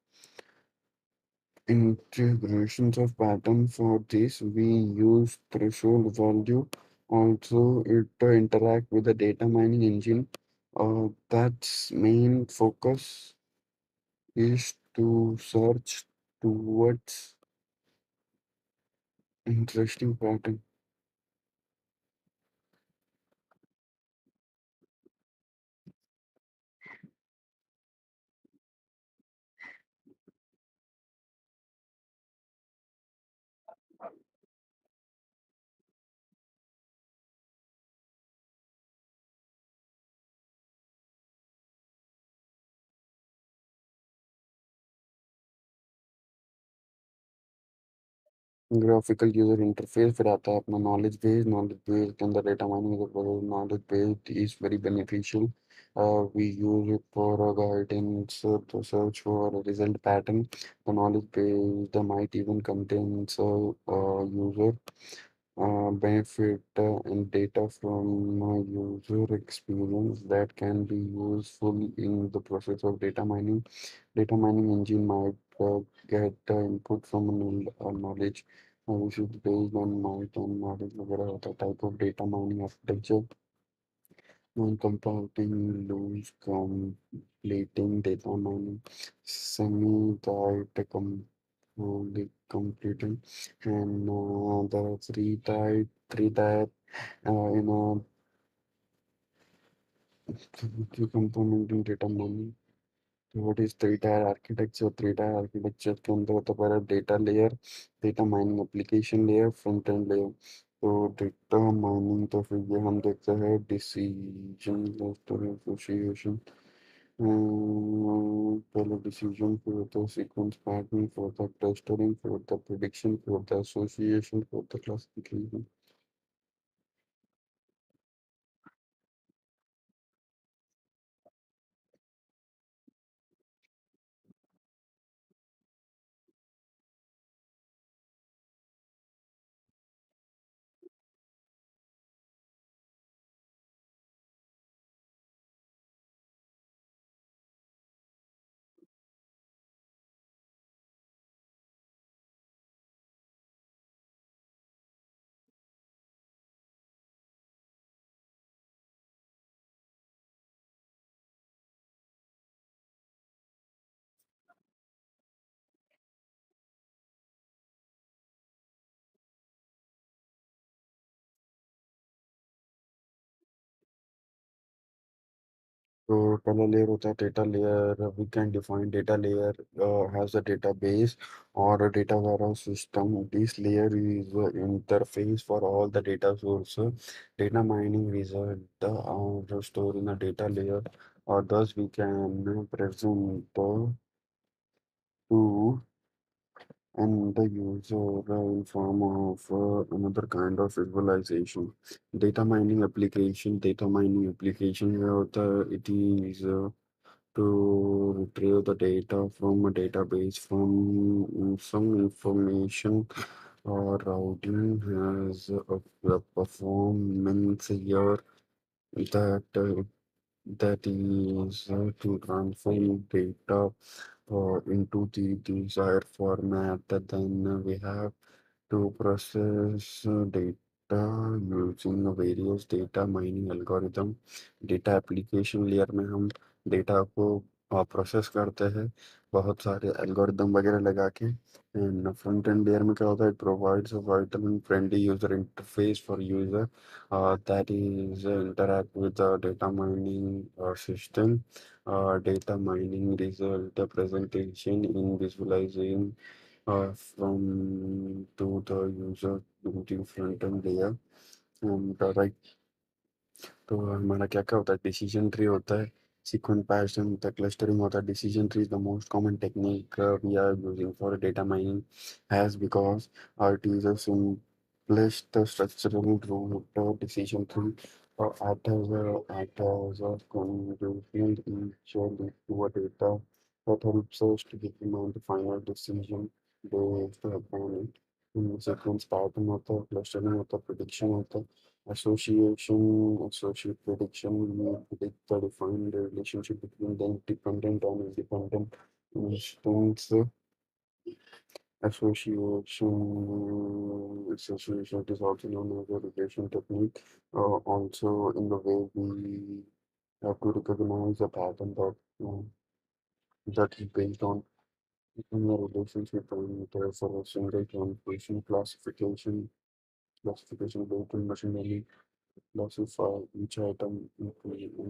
integrations of pattern. For this we use threshold value. Also it interact with the data mining engine. That's main focus is to search towards interesting pattern. Graphical user interface. फिर आता है अपना knowledge base के अंदर data mining. Knowledge based is very beneficial. we use it for guidance to search for a result pattern. The knowledge base might even contains user benefit and data from user experience that can be useful in the process of data mining. Data mining engine might get input from knowledge which is based on might and knowledge वगैरह होता है. Type of data mining architecture: non-compounding, loose completing data mining, semi-tight computing, and the three type you know The key component in data mining. So what is three-tier architecture? Three-tier architecture के अंदर होता है पहला data layer, data mining application layer, front end layer. तो data mining तो फिर ये हम देखते हैं decision cluster association. पहले decision फिर होता है sequence pattern, फिर होता है clustering, फिर होता है prediction, फिर होता है association, फिर होता है classification. So color layer होता है data layer. We can define data layer has a database or a data warehouse system. This layer is the interface for all the data sources. Data mining result are stored in a data layer, or thus we can present to and the user in form of another kind of visualization. Data mining application where it is to retrieve the data from a database from some information or routing has a performance here that that is to transform data into the desired format. Then we have to process data using various data mining algorithm. Data application layer में हम data को process करते हैं बहुत सारे algorithm वगैरह लगा के एंड फ्रंट एंड लेयर में क्या होता है it provides a vital and friendly user interface for user that is interact with the data mining system. Data mining result the presentation in visualizing from to the user to the front end layer. And right, तो हमारा क्या क्या होता है decision tree होता है sequence pattern होता है क्लस्टरिंग होता है decision tree is the most common technique we are using for data mining has because it is a simplest structural root decision tree act as a convolution each lead to a data that helps us to determine the final decision based upon it. Sequence pattern होता है clustering होता है prediction होता है associate prediction, we predict the defined relationship between the dependent and independent instance. Association is also known as a regression technique. Also, in the way we have to recognize a pattern that is based on in the relationship and for a single translation classification based on machine learning classify each item in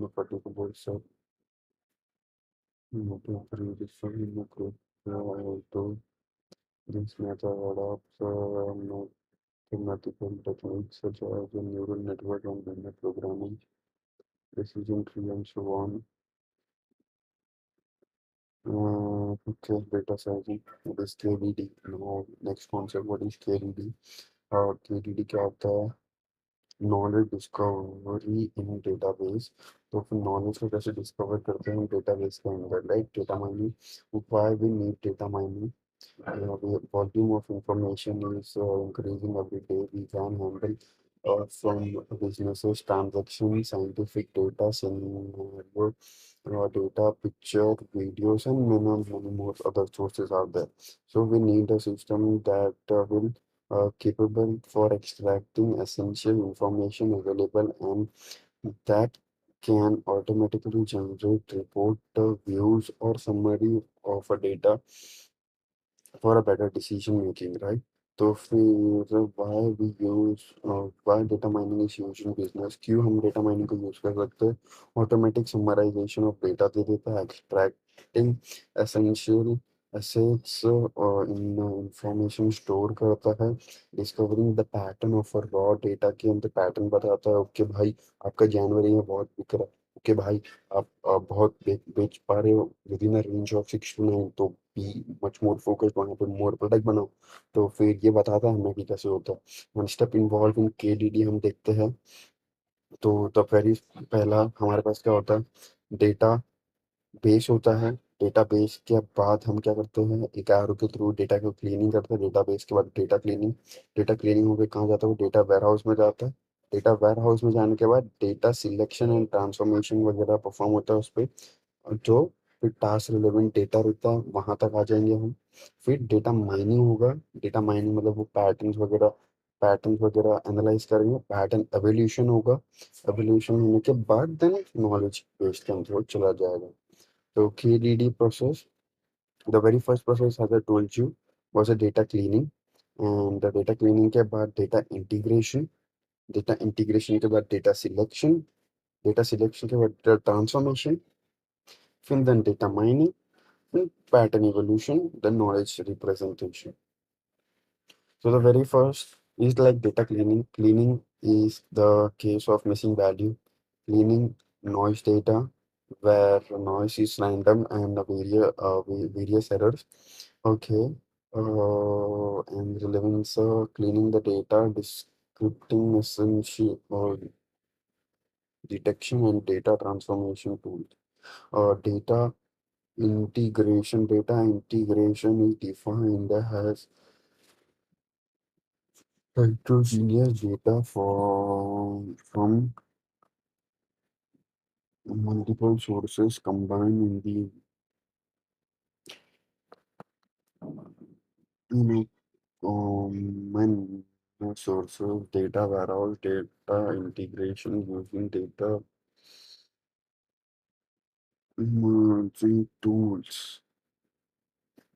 a particular set to redefine the group. Although this method adopts mathematical techniques such as the neural network and linear programming, decision tree, and so on. Okay, data sizing. What is KDD? Now, next concept. What is KDD? KDD क्या होता है? Knowledge discovery इन database तो फिर knowledge को कैसे discover करते हैं database के अंदर like data mining why we need data mining the volume of information is increasing every day. We can handle from businesses, transactions, scientific data, scenario data, picture, videos, and many more other sources out there. So we need a system that will capable for extracting essential information available and that can automatically generate report views or summary of a data for a better decision making, right? तो फिर why data mining is use in business, क्यों हम data mining को use कर सकते हैं? Automatic summarization of data दे देता है, extracting essential assets in information store करता है, discovering the pattern of raw data के अंदर पैटर्न बताता है। ओके भाई, आपका जनवरी में बहुत बिक रहा है, ओके भाई आप बहुत बेच पा रहे हो with in a range of 6 to 9, तो बी मच मोर फोकस्ड, वहाँ पे मोर प्रोडक्ट बनाओ। तो फिर ये बताता है हमें कि कैसे होता है। वन स्टेप इन्वॉल्व इन केडीडी हम देखते हैं। तो द वेरी पहला हमारे पास क्या होता है, डेटा बेस होता है। डेटा बेस के बाद हम क्या करते हैं, एक एरो के थ्रू डेटा को क्लीनिंग करते हैं। डेटा बेस के बाद डेटा क्लीनिंग होकर कहाँ जाता है, वो डेटा वेयर हाउस में जाता है। डेटा वेयर हाउस में जाने के बाद डेटा सिलेक्शन एंड ट्रांसफॉर्मेशन वगैरह परफॉर्म होता है उस पर, जो फिर टास्क रिलेवेंट डेटा रहता है वहां तक आ जाएंगे हम। फिर डेटा माइनिंग होगा। डेटा माइनिंग मतलब वो पैटर्न्स वगैरह एनालाइज करेंगे। पैटर्न एवोल्यूशन होगा। एवोल्यूशन होने के बाद देन नॉलेज बेस के अंदर वो चला जाएगा। तो KDD process, the very first process as I told you was a data cleaning, and the data cleaning के बाद data integration के बाद data selection के बाद data transformation, फिर then data mining, then pattern evolution, then knowledge representation. So the very first is like data cleaning. Cleaning is the case of missing value, cleaning noise data where noise is random and various errors. Okay. And relevance, cleaning the data, descripting essential detection and data transformation tools. Data integration is defined as heterogeneous data from multiple sources combined in a common sources, data warehouse, data integration using merging tools,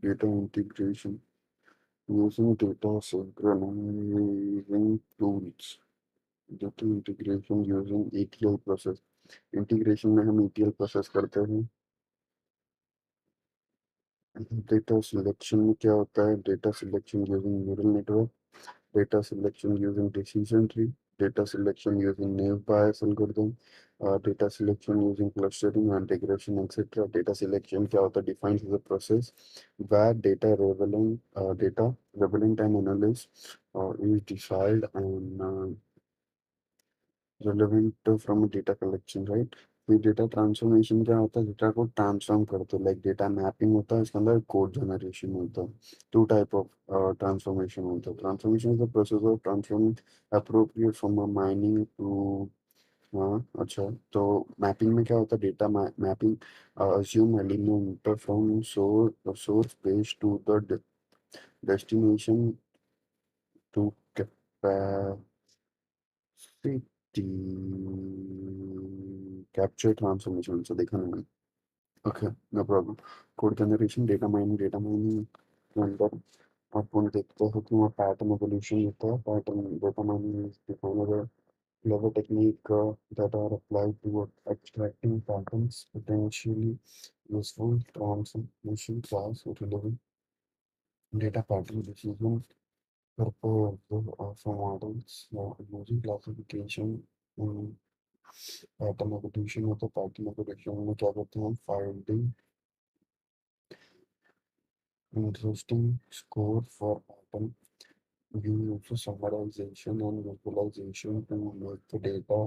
data integration using data synchronizing tools, data integration using ETL process. Integration में हम ETL process करते हैं। Data selection में क्या होता है, data selection using neural network, data selection using decision tree, data selection using naive Bayes algorithm, data selection using clustering and regression, etc. Data selection क्या होता है, defines as a process where data relevant and analysis is decided and relevant from data collection, right? फिर data transformation क्या होता है, data को transform करते हैं, लाइक डेटा मैपिंग होता है, इसके अंदर कोड जनरेशन होता है। टू टाइप ऑफ ट्रांसफॉर्मेशन होता है। Transformation is the process of transforming appropriate from a mining to, हाँ अच्छा, तो मैपिंग में क्या होता है, data mapping assume element from source page to the destination to capture transformation, so देखा ना। Okay, no problem. Code generation, data mining के अंदर अपन देखते हैं कि वहाँ पैटर्न एवोल्यूशन होता है। Pattern data mining is defined as a clever technique that are applied to extracting patterns, potentially useful transformation class relevant data pattern decision purpose of models using classification pattern evolution होता है। Pattern evolution में क्या करते हैं हम, finding interesting score for pattern. You use summarization and visualization to make the data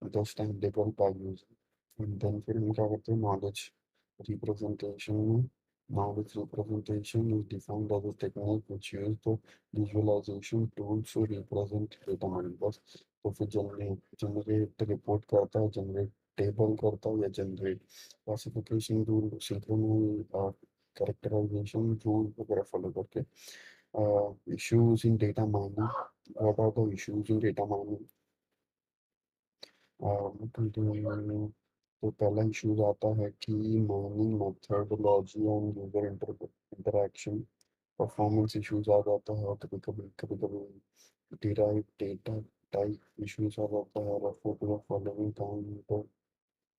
understandable by user. And then फिर हम क्या करते हैं, representation में knowledge representation is defined as a technique which use the visualization tools to represent data numbers. तो फिर generate report करता है, जनरेट टेबल करता है, या generate classification tool, synchronise characterisation tool वगैरह फॉलो करके। Issues in data mining, what are the issues in data mining? तो पहला इश्यूज आता है कि mining methodology and user interaction. Performance issues आ जाता है, और कभी कभी डिराइव डेटा टाइप इश्यूज आ जाता है, और photo following count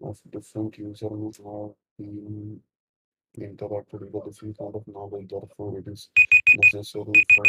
of different user who have been interacted with a different kind of knowledge. Therefore, it is necessary for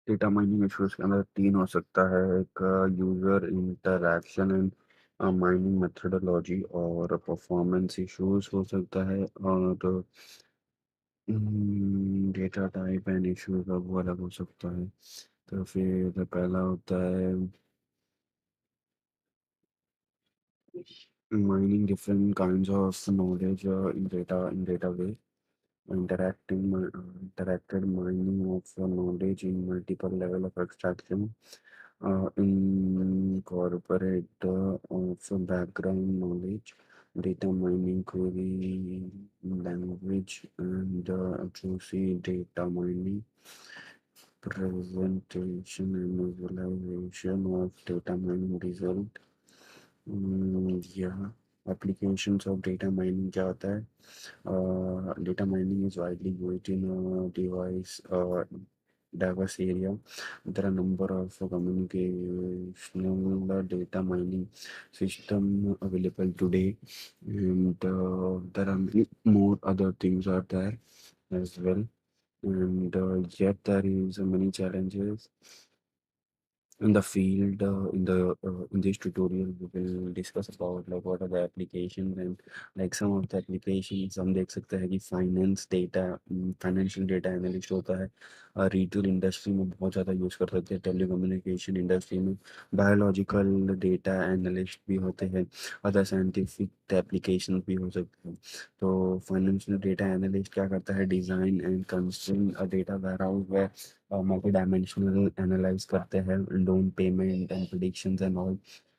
data mining issues के अंदर तीन हो सकता है। एक user interaction and mining methodology, और परफॉर्मेंस इश्यूज हो सकता है, और डेटा टाइप एंड इश्यूज का वो अलग हो सकता है। तो फिर पहला होता है mining different kinds of knowledge in data way. Interacted mining of knowledge in multiple level of abstraction, incorporate of background knowledge, data mining, query language, and juicy data mining, presentation and visualization of data mining result. Yeah, applications of data mining क्या होता है? Data mining is widely used in a diverse area. There are a number of communicational data mining system available today, and there are many more other things are there as well. And yet there is many challenges in the field. In this tutorial we will discuss about like what are the applications, and like some of the applications हम देख सकते हैं कि financial data analyst होता है, retail industry में बहुत ज़्यादा यूज़ कर सकते हैं, टेलीकम्युनिकेशन इंडस्ट्री में बायोलॉजिकल डेटा एनालिस्ट भी होते हैं, अदर साइंटिफिक एप्लीकेशन भी हो सकते हैं। तो फाइनेंशियल डेटा एनालिस्ट क्या करता है? Design and construct a data warehouse multi dimensional analyse करते हैं loan payment and predictions and all,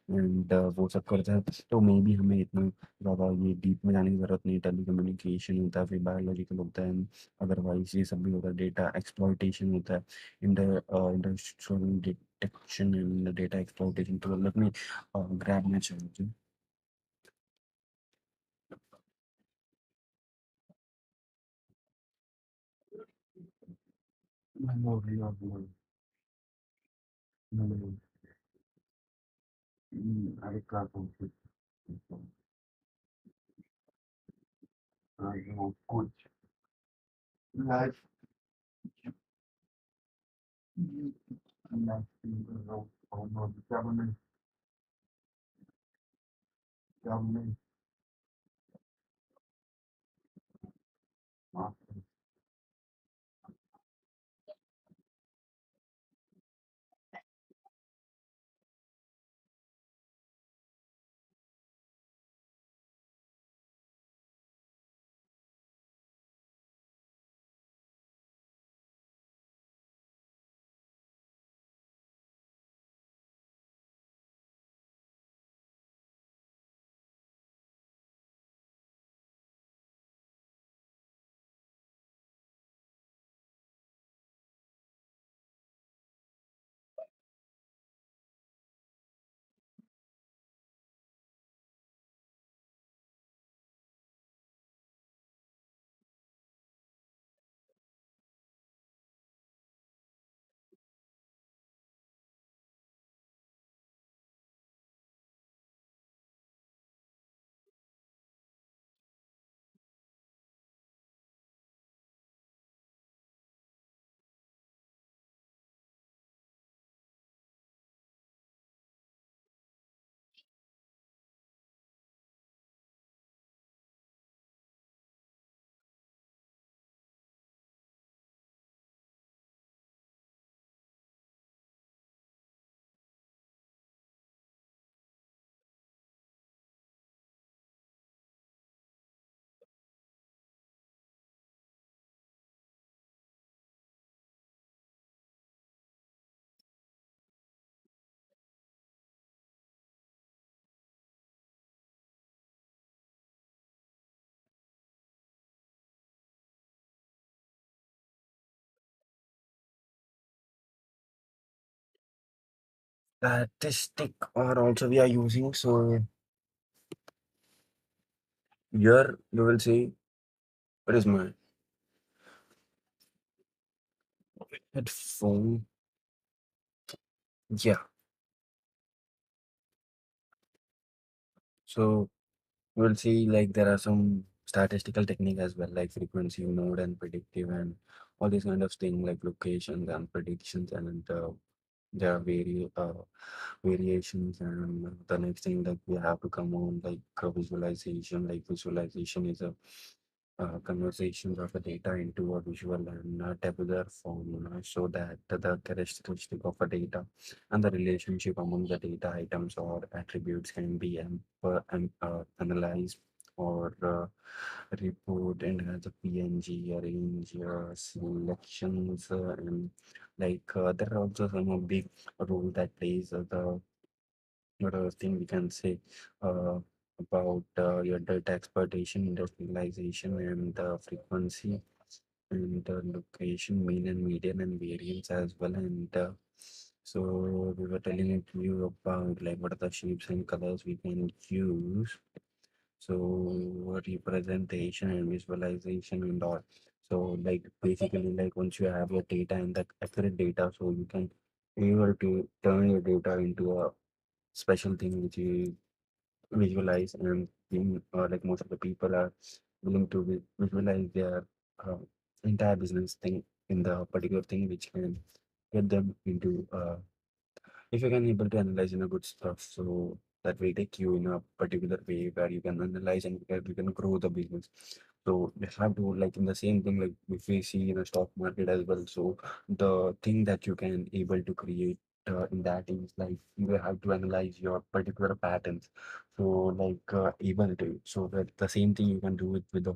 and वो सब करते हैं। तो मे बी हमें इतना ज़्यादा ये डीप में जाने की ज़रूरत नहीं। टेली कम्युनिकेशन होता है, फिर बायोलॉजिकल होता है, अदरवाइज ये सब भी होता है, डेटा एक्सप्लॉयटेशन होता है, industrial detection and data exploitation. तो let me grab my charger. अरे क्या कुछ life Statistic or also we are using. So here you will see what is my headphone. Yeah. So we'll see like there are some statistical technique as well, like frequency, mode, and predictive, and all these kind of things like locations and predictions, and there are variations. And the next thing that we have to come on like visualization. Like visualization is a conversations of the data into a visual and tabular form, so that the characteristic of a data and the relationship among the data items or attributes can be analyzed or report and as a PNG arrange selections, and there are also some big role that plays the what other thing we can say uh, about your data exploitation, industrialization, and the frequency and the location, mean and median and variance as well. And so we were telling it to you about like what are the shapes and colors we can use. So representation and visualization and all. So like basically like once you have your data and the accurate data, so you can able to turn your data into a special thing which you visualize, and like most of the people are willing to visualize their uh, entire business thing in the particular thing which can get them into if you can able to analyze in a good stuff, so that will take you in a particular way where you can analyze and where you can grow the business. So you have to like in the same thing like if we see in the stock market as well. So the thing that you can able to create in that is like you have to analyze your particular patterns. So able to so that the same thing you can do it with the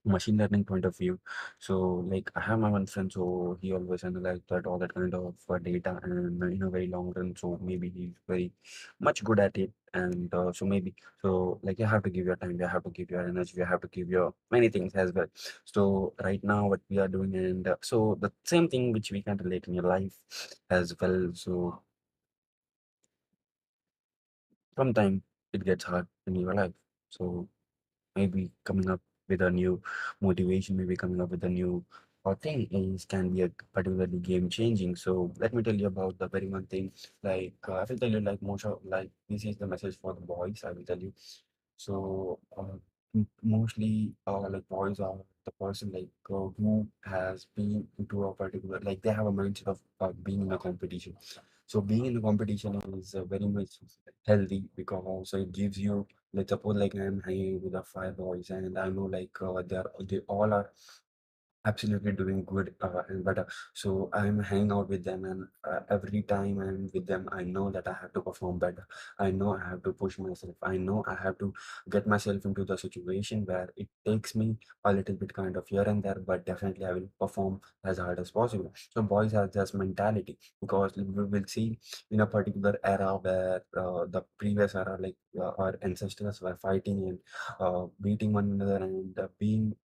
machine learning point of view. So like I have my one friend, so he always analyze that all that kind of data and in a very long run. So maybe he's very much good at it. And so maybe so like you have to give your time, you have to give your energy, you have to give your many things as well. So right now what we are doing, and so the same thing which we can relate in your life as well. So sometimes it gets hard in your life. So maybe coming up with a new motivation, maybe coming up with a new thing is can be a particularly game changing. So let me tell you about the very one thing. I will tell you like most of like this is the message for the boys. I will tell you. So mostly like boys are the person like who has been into a particular like they have a mindset of being in a competition. So being in a competition is very much healthy because it gives you, let's suppose like I'm hanging with the five boys and I know like they all are absolutely doing good and better. So I'm hanging out with them, and every time I'm with them, I know that I have to perform better. I know I have to push myself. I know I have to get myself into the situation where it takes me a little bit kind of here and there, but definitely I will perform as hard as possible. So boys have this mentality because we will see in a particular era where the previous era, like our ancestors were fighting and beating one another and being.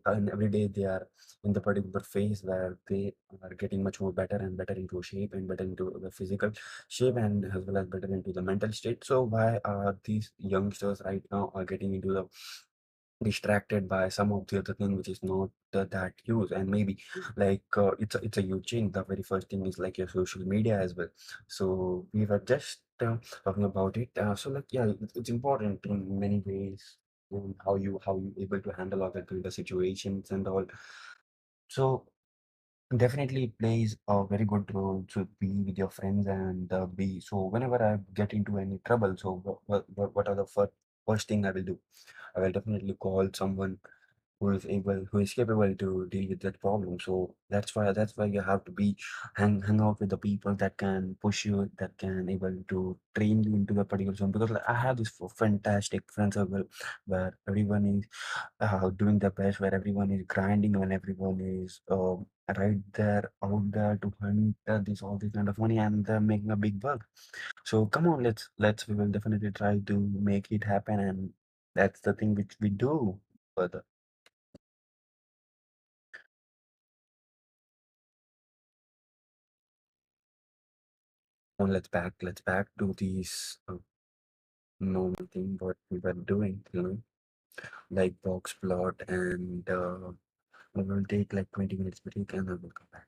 And every day they are in the particular phase where they are getting much more better and better into shape and better into the physical shape and as well as better into the mental state. So why are these youngsters right now are getting into the distracted by some of the other thing which is not that used, and maybe like it's a huge change. The very first thing is like your social media as well. So we were just talking about it, so like yeah, it's important in many ways, how you able to handle all the situations and all. So definitely it plays a very good role to be with your friends and be. So whenever I get into any trouble, so what are the first thing I will do? I will definitely call someone who is capable to deal with that problem. So that's why you have to be hang out with the people that can push you, that can able to train you into the particular zone. Because like, I have this fantastic friend circle where everyone is doing their best, where everyone is grinding and everyone is right there out there to hunt this all this kind of money, and they're making a big buck. So come on, let's we will definitely try to make it happen, and that's the thing which we do further. Now let's back to these normal thing what we were doing, like box plot, and we will take like 20 minutes break and then we'll come back.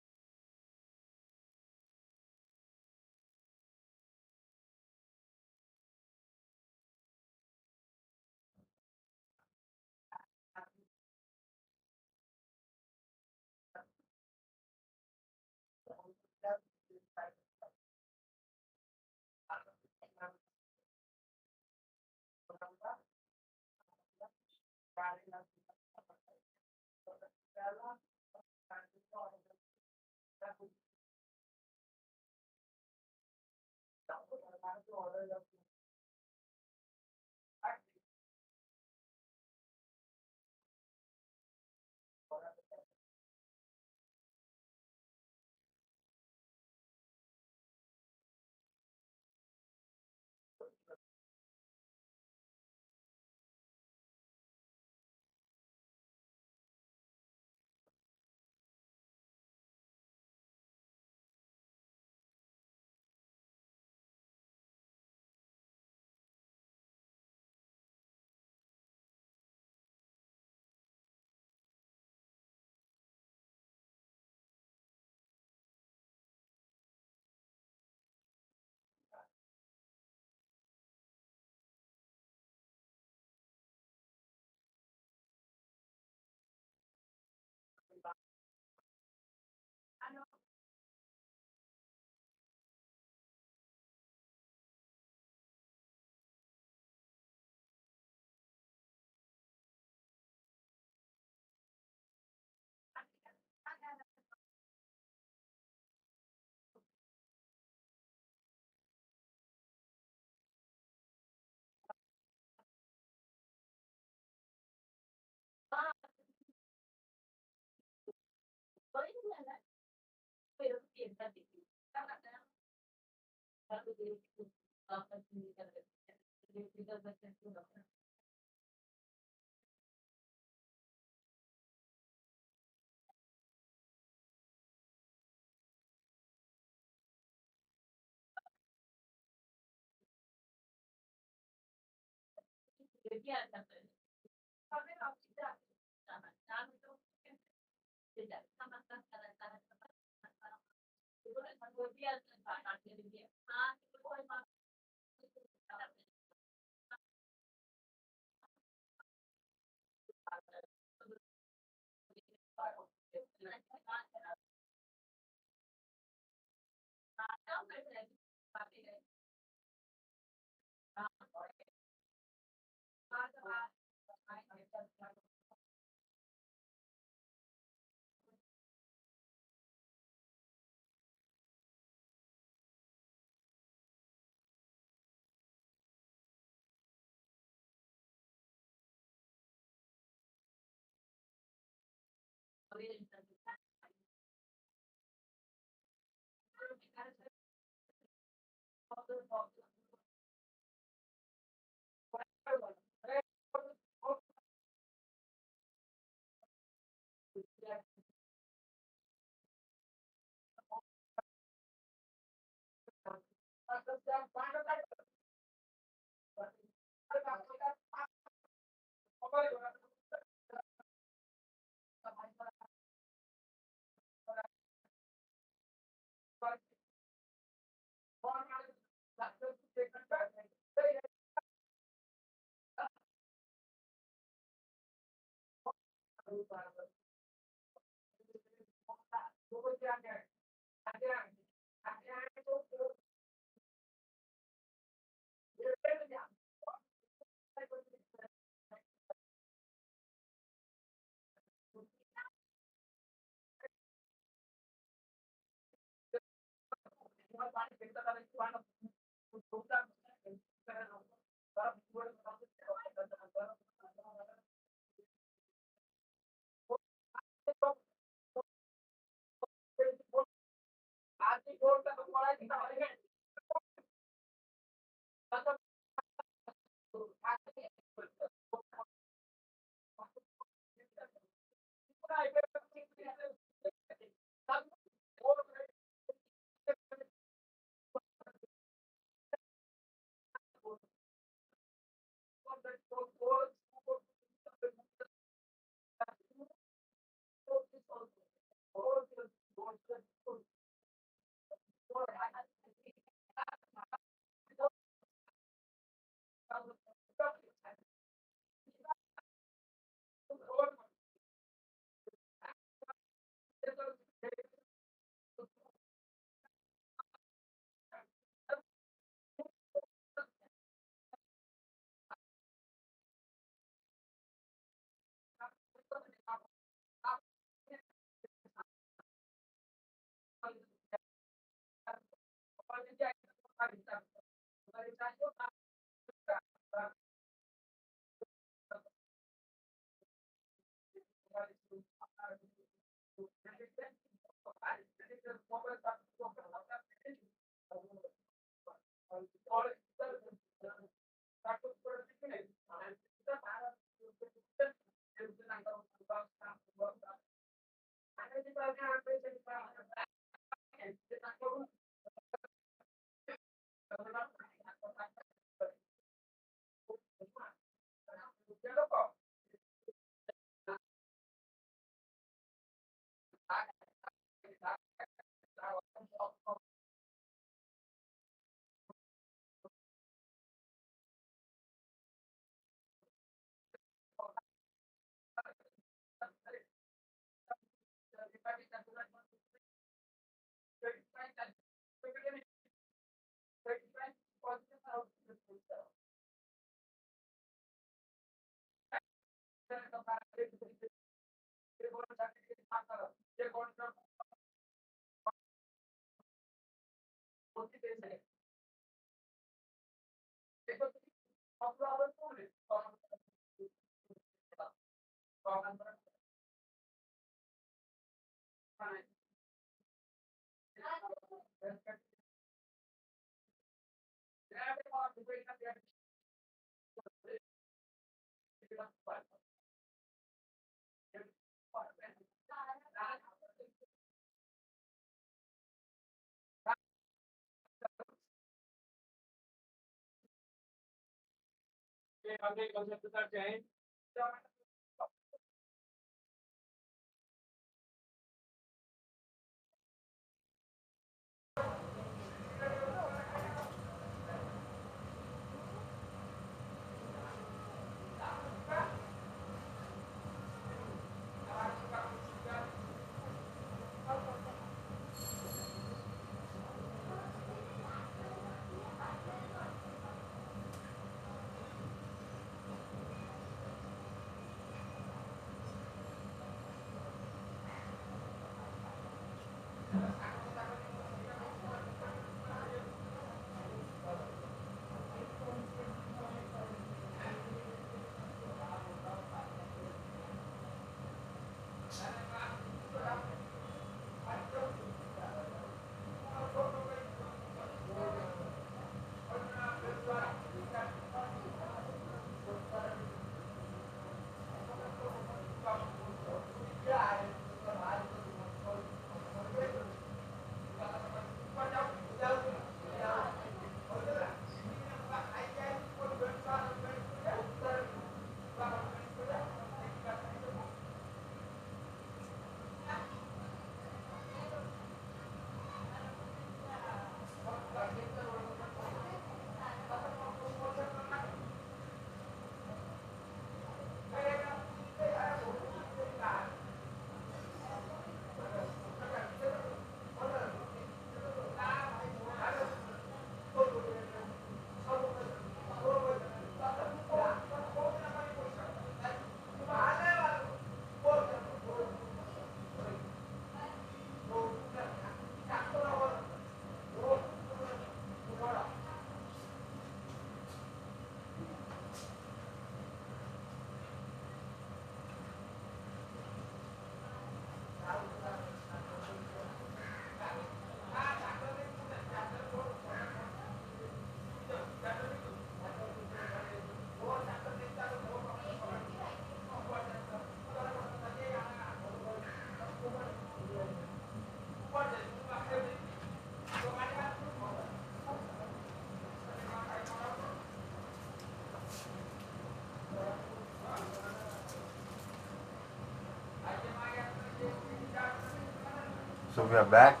So we are back.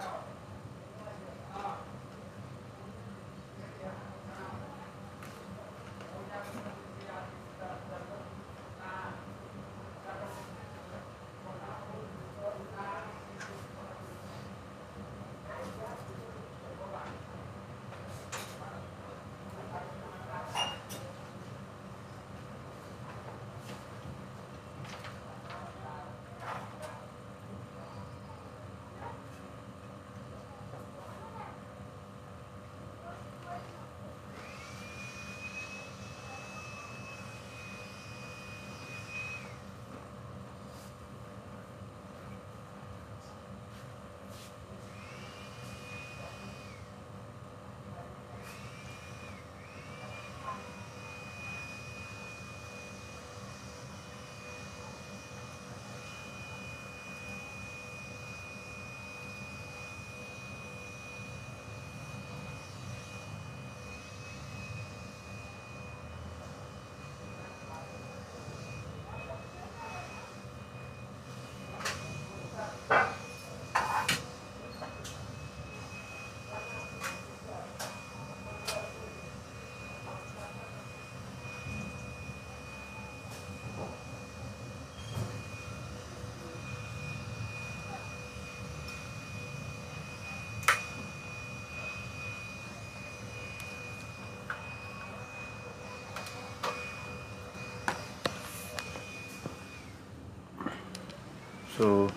So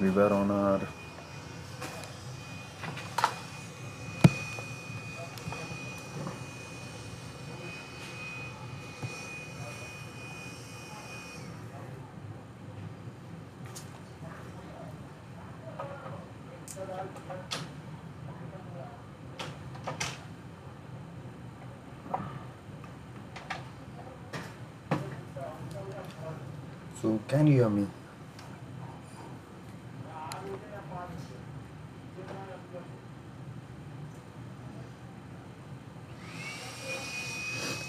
we were on our so can you hear me?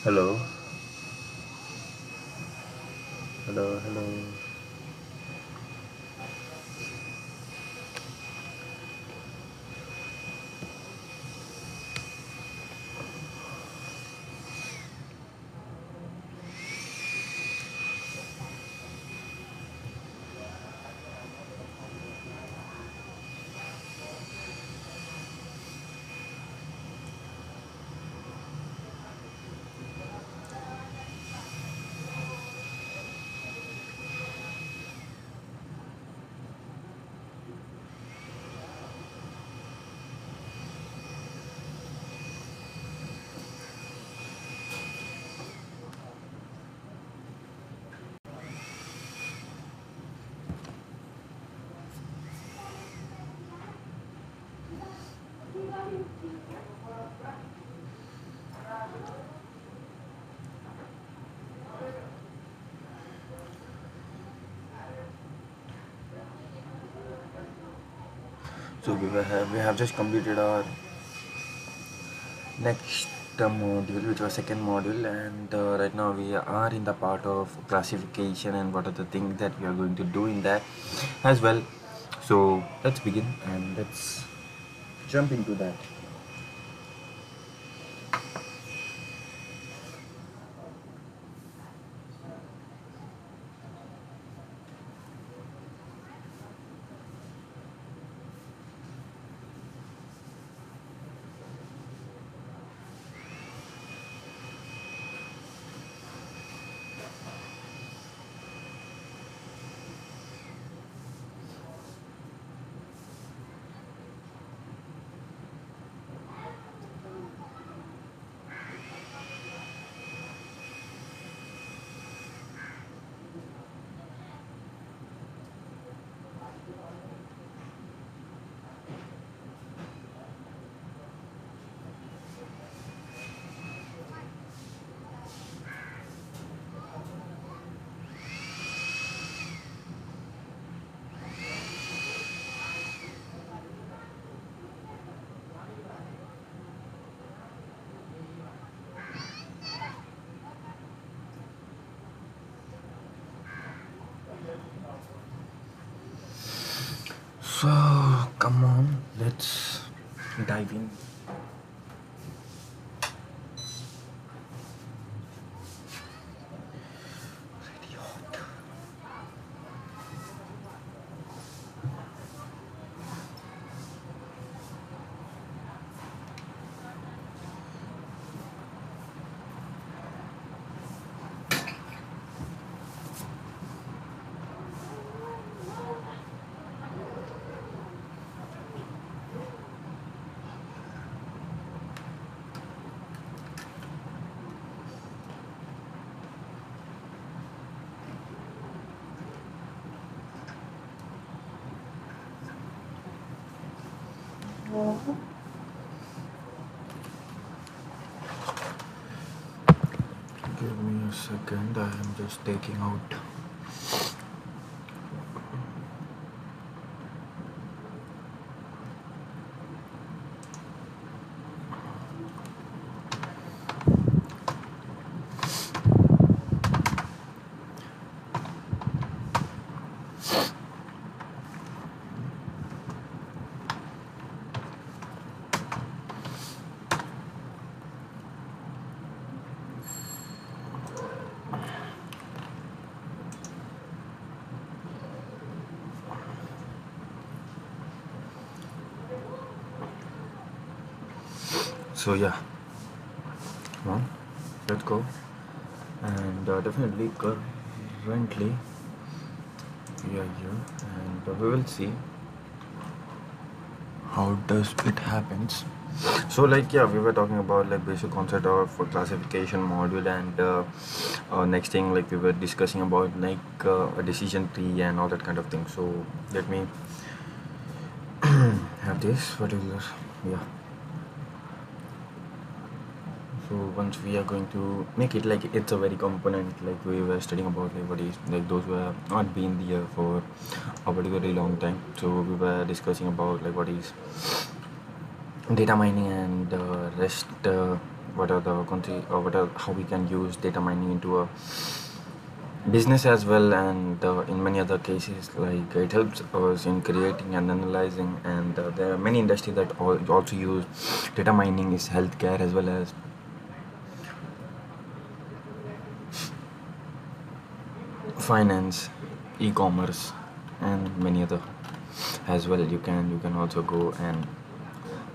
Hello, hello, hello. So we have just completed our next module, which was second module, and right now we are in the part of classification and what are the things that we are going to do in that as well. So let's begin and let's jump into that. So come on, let's dive in. Give me a second, I am just taking out. So yeah, come on, let's go. And definitely currently we are here, and we will see how does it happens. So like yeah, we were talking about like basic concept of classification module, and next thing like we were discussing about like a decision tree and all that kind of thing. So let me have this particular, yeah. So once we are going to make it like it's a very component, like we were studying about like what is like those who have not been here for a particularly long time. So we were discussing about like what is data mining and rest, what are the what are how we can use data mining into a business as well, and in many other cases like it helps us in creating and analyzing, and there are many industries that also use data mining, is healthcare as well as finance, e-commerce, and many other as well. You can also go and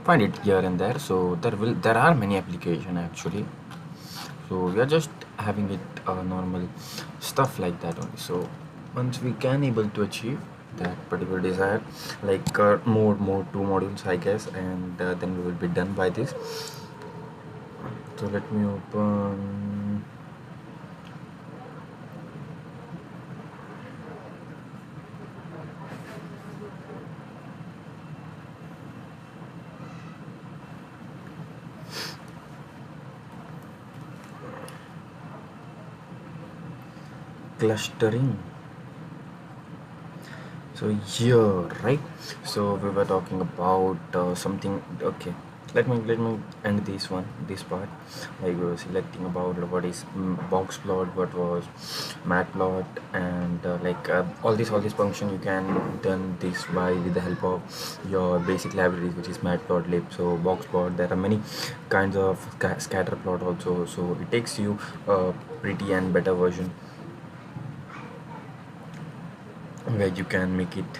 find it here and there. So there are many application actually. So we are just having it normal stuff like that only. So once we can able to achieve that particular desire, like more two modules I guess, and then we will be done by this. So let me open clustering. So here, right? So we were talking about something. Okay, let me end this part. Like we were selecting about what is box plot, what was matplot, and all these function you can done this by with the help of your basic libraries, which is matplotlib. So box plot, there are many kinds of scatter plot also. So it takes you a pretty and better version where you can make it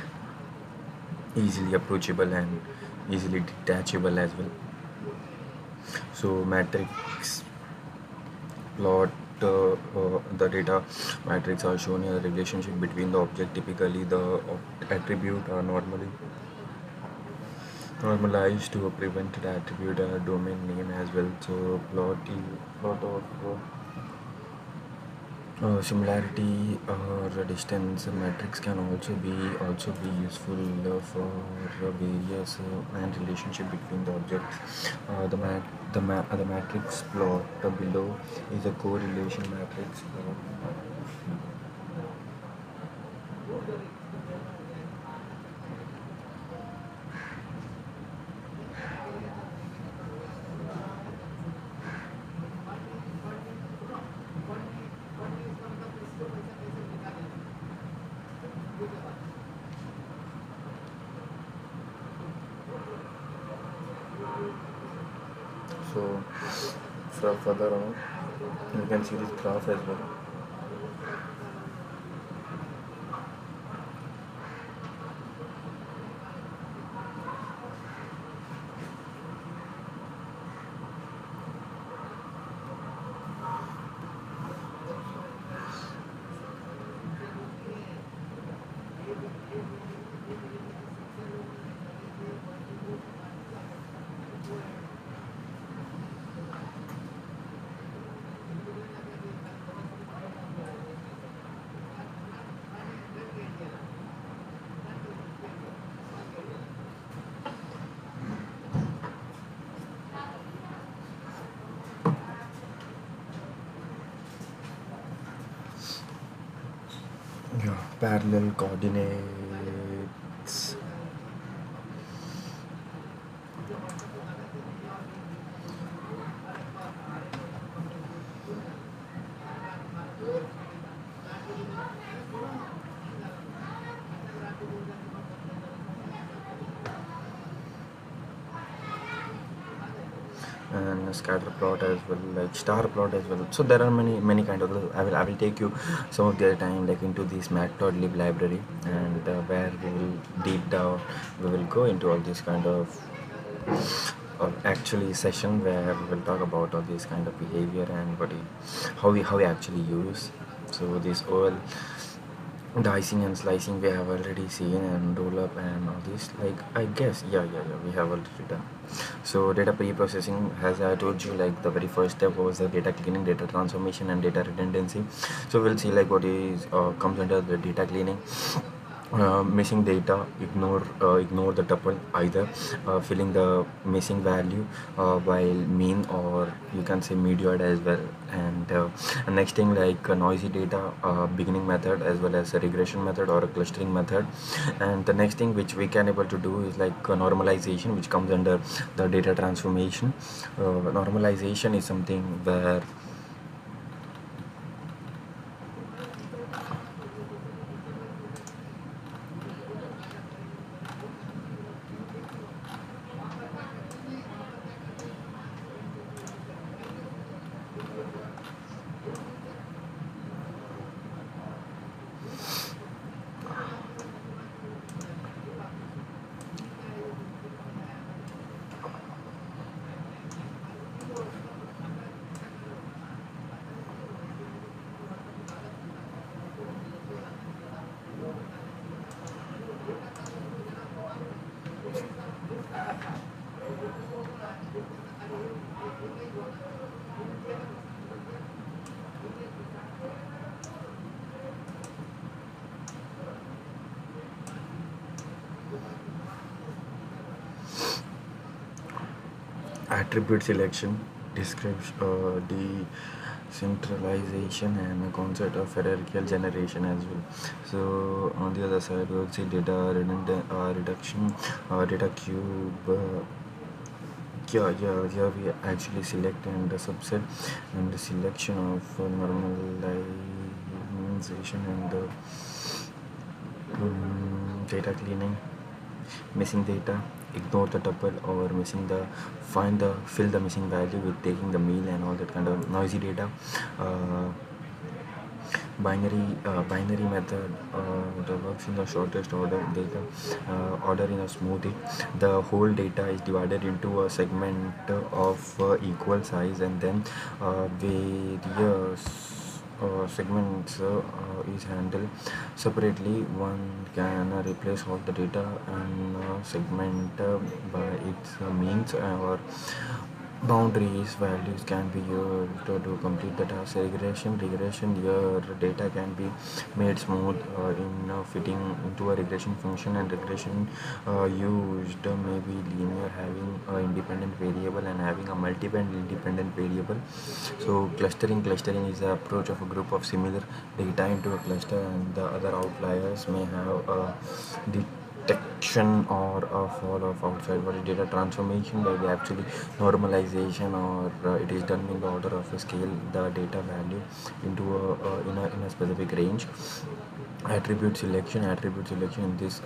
easily approachable and easily detachable as well. So matrix plot, the data matrix are shown here. Relationship between the object, typically the attribute are normalized to a prevented attribute and a domain name as well. So plot of similarity or distance matrix can also be useful for various and relationship between the objects. The matrix plot below is a correlation matrix. So further on, you can see this graph as well. Yeah, parallel coordinates. And scatter plot as well, like star plot as well. So there are many kind of I will take you some of their time like into this matplotlib library, and where we will deep down, we will go into all this kind of actually session where we will talk about all this kind of behavior and how we actually use. So this all dicing and slicing we have already seen, and roll up and all this, like I guess, yeah, we have already done. So data pre-processing, as I told you, like the very first step was the data cleaning, data transformation, and data redundancy. So we'll see like what is comes under the data cleaning. Missing data, ignore the tuple, either filling the missing value while mean, or you can say medioid as well. And next thing, like noisy data, beginning method as well as a regression method or a clustering method. And the next thing which we can able to do is like normalization, which comes under the data transformation. Normalization is something where attribute selection, description, decentralization, and a concept of hierarchical generation as well. So on the other side, we will see data reduction, data cube. Yeah, we actually select and the subset and the selection of normalization and the data cleaning, missing data, ignore the tuple, or missing the find the fill the missing value with taking the meal and all that kind of noisy data. uh, binary method that works in the shortest order data, order in a smoothie. The whole data is divided into a segment of equal size, and then various segments is handled separately. One can replace all the data and segment by its means or boundaries. Values can be used to complete the task. Regression, your data can be made smooth in fitting into a regression function, and regression used may be linear, having an independent variable and having a multiple independent variable. So clustering is the approach of a group of similar data into a cluster, and the other outliers may have a detection or a fall of outside. What is data transformation? By the actually normalization, or it is done in the order of a scale the data value into in a specific range. Attribute selection in this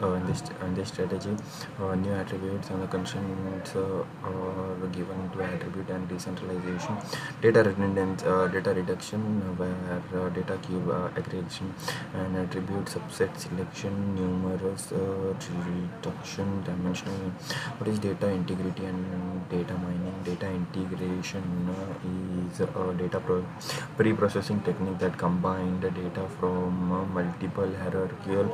strategy, new attributes and the constraints are given to attribute. And decentralization, data reduction, where data cube aggregation and attribute subset selection, numerous reduction, dimensional. What is data integrity and data mining? Data integration is a pre-processing technique that combine the data from multiple hierarchical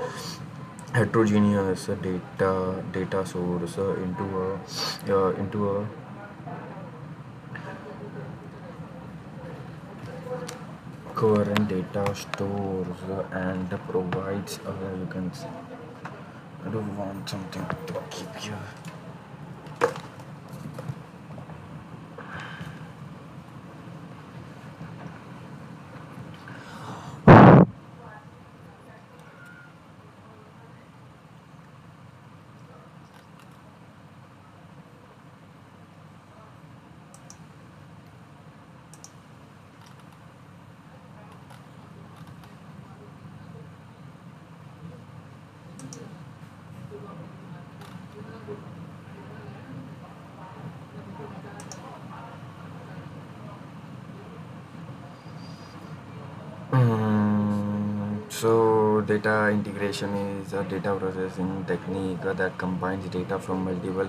heterogeneous data source into a coherent data stores and provides, you can see, I don't want something to keep here. So So data integration is a data processing technique that combines data from multiple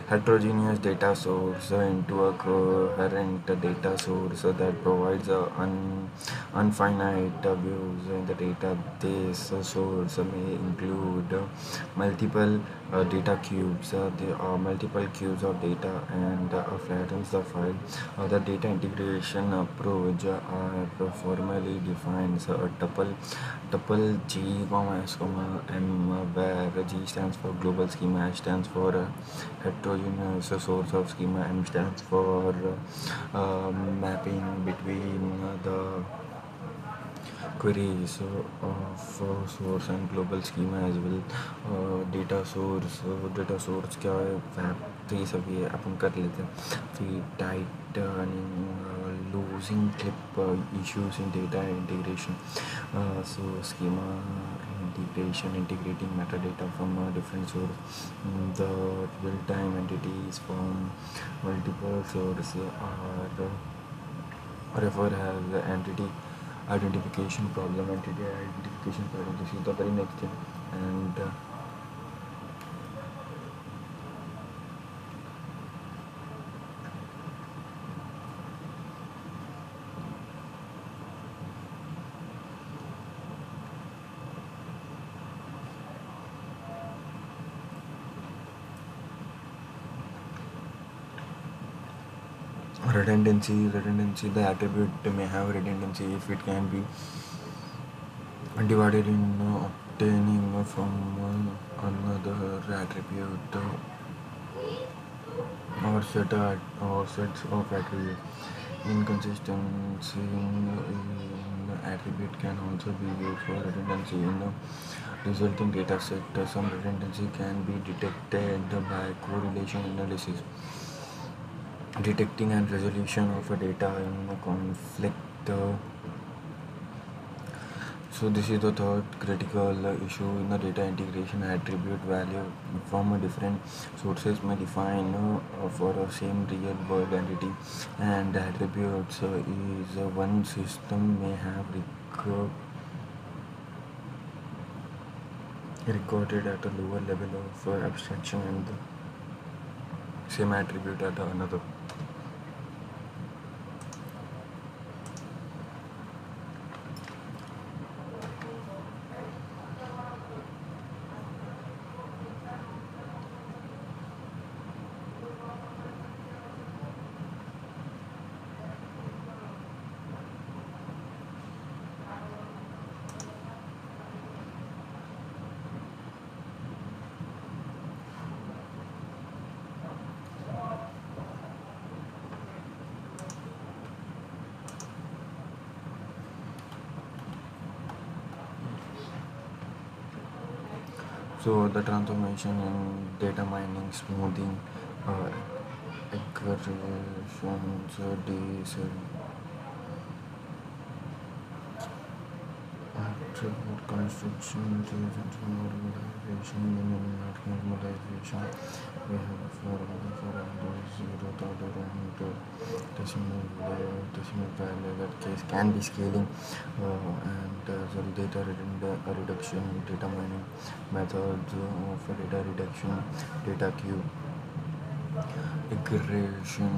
heterogeneous data sources into a coherent data source that provides unfinite views in the data. This source may include multiple data cubes. There are multiple cubes of data and flattens the file. The data integration approach are formally defines a tuple G, S, M, where G stands for global schema, H stands for heterogeneous source of schema, M stands for mapping between the queries of source and global schema as well. Data source क्या है fact तो ये सब ये अपन कर लेते हैं फिर tightening losing clip issues in data integration. So schema integration, integrating metadata from a different source. The real-time entities from multiple sources are referred as the entity identification problem. Entity identification problem, this is the very next thing. And redundancy, the attribute may have redundancy if it can be divided in obtaining from another attribute or sets of attributes. Inconsistency in attribute can also be used for redundancy in the resulting data set. Some redundancy can be detected by correlation analysis, detecting and resolution of a data in a conflict. So this is the third critical issue in the data integration. Attribute value from different sources may define for a same real world entity, and attributes is one system may have recorded at a lower level of abstraction and the same attribute at another. So the transformation in data mining, smoothing, aggregations, attribute construction, normalization, normalization. We have a formula for zero order and decimal value. That case can be scaling and so data reduction, data mining methods for data reduction, data cube aggregation,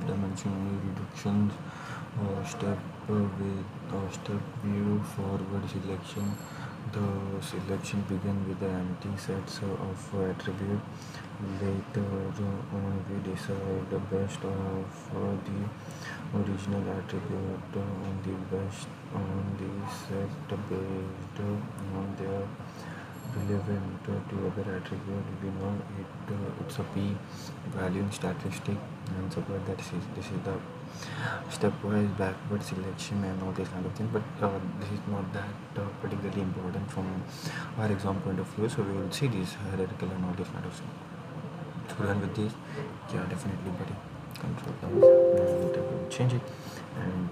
dimension reductions, step view forward selection. The selection begins with the empty sets of attribute. Later we decide the best of the original attribute on the set based on their relevant to other attribute. We know it's a p value in statistic, and suppose that this is the stepwise backward selection and all this kind of thing. But this is not that particularly important from our exam point of view. So we will see this hierarchical and all this kind of thing. So done with this, yeah, definitely, buddy. Control and change it and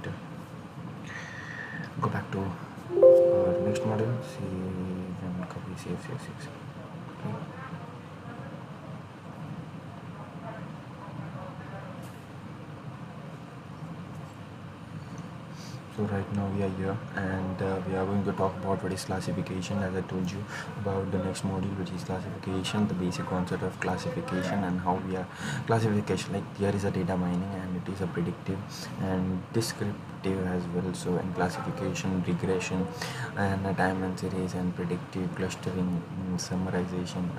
go back to our next model. Save and copy. Save. Okay. So right now we are here, and we are going to talk about what is classification. As I told you about the next module, which is classification, the basic concept of classification and how we are classification. Like here is a data mining, and it is a predictive and descriptive as well. So in classification, regression, and time and series, and predictive clustering, summarization.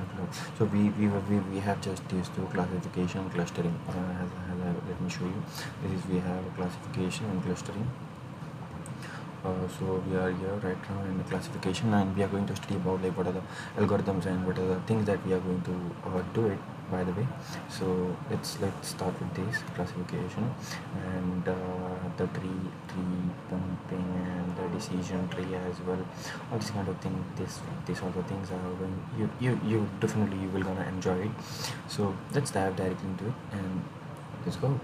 So we have just these two: classification, clustering. Let me show you. This is we have classification and clustering. So we are here right now in the classification, and we are going to study about like what are the algorithms and what are the things that we are going to do it, by the way. So let's start with this classification, and the tree pumping and the decision tree as well, all this kind of thing. This all the things are going, you definitely you will gonna enjoy it. So let's dive directly into it, and let's go.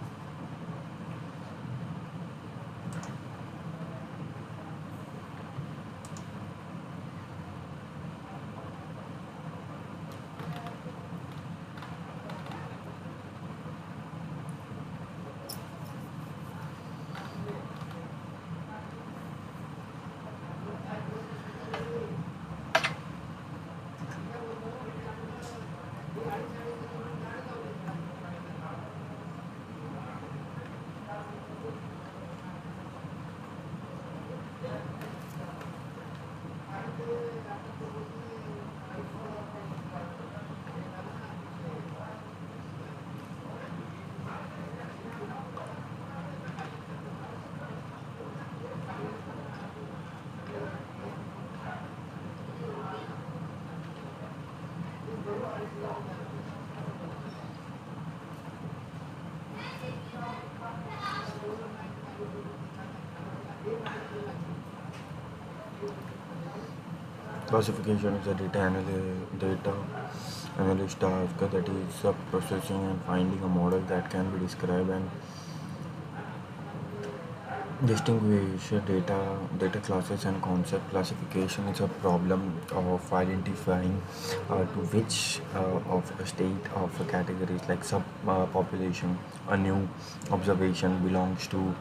Classification is a data analyst task that is processing and finding a model that can be described and distinguish data classes and concept. Classification is a problem of identifying to which of a state of a categories like sub population a new observation belongs to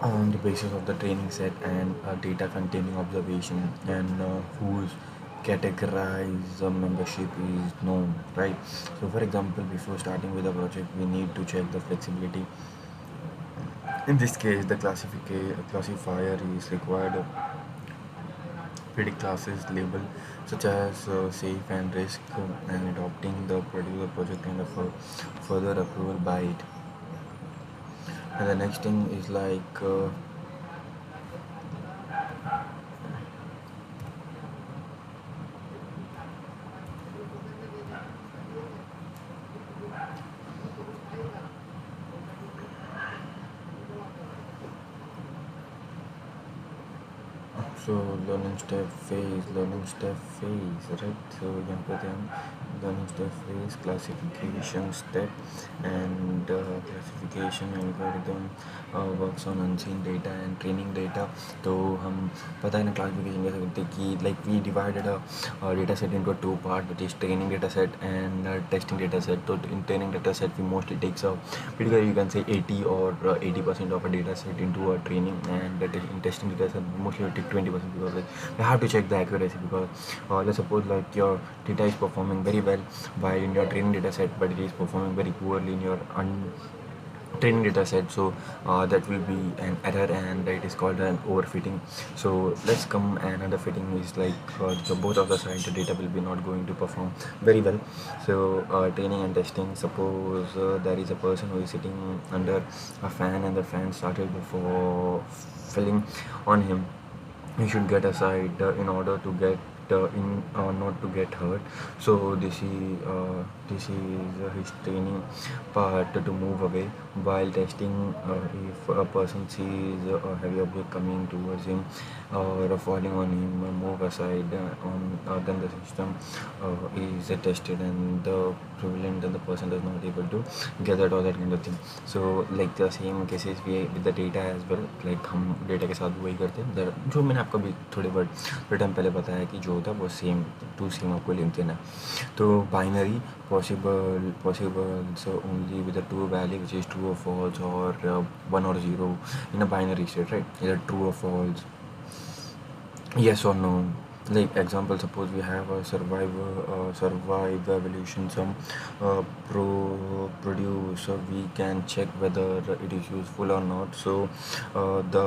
on the basis of the training set and data containing observation, and whose categorized membership is known, right? So for example, before starting with a project, we need to check the flexibility. In this case, the classifier is required to predict classes label such as safe and risk, and adopting the particular project kind of further approval by it. And the next thing is like so learning step phase, right? So यहाँ पे थे हम learning step phase, classification step, and classification algorithm works on unseen data and training data. तो हम पता है ना classification कैसे करते हैं कि like we divided a data set into two part, that is training data set and testing data set. So in training data set we mostly takes a particularly you can say 80 or 80% of a data set into a training, and in testing data set mostly we take 20% because like you have to check the accuracy, because let's suppose like your data is performing very well while in your training data set, but it is performing very poorly in your training data set. So that will be an error, and it is called an overfitting. So let's come, and underfitting is like the both of the sides the data will be not going to perform very well. So training and testing, suppose there is a person who is sitting under a fan and the fan started before filling on him. He should get aside in order to get in not to get hurt. So this is his training part to move away. While testing, if a person sees a heavy object coming towards him or falling on him, move aside on then the system is tested, and the prevalent and the person does not able to get that or that kind of thing. So like the same cases we with the data as well, like हम data के साथ वही करते हैं जो मैंने आपको भी थोड़े टाइम पहले बताया कि जो होता है वो सेम टू सेम आपको लिंक देना है। तो binary possibles only with a true value which is true और फॉल्स और 1 or 0 in a binary state, right? Either true or false, yes or no. Like example, suppose we have a survive evolution, some produce, we can check whether it is useful or not. So the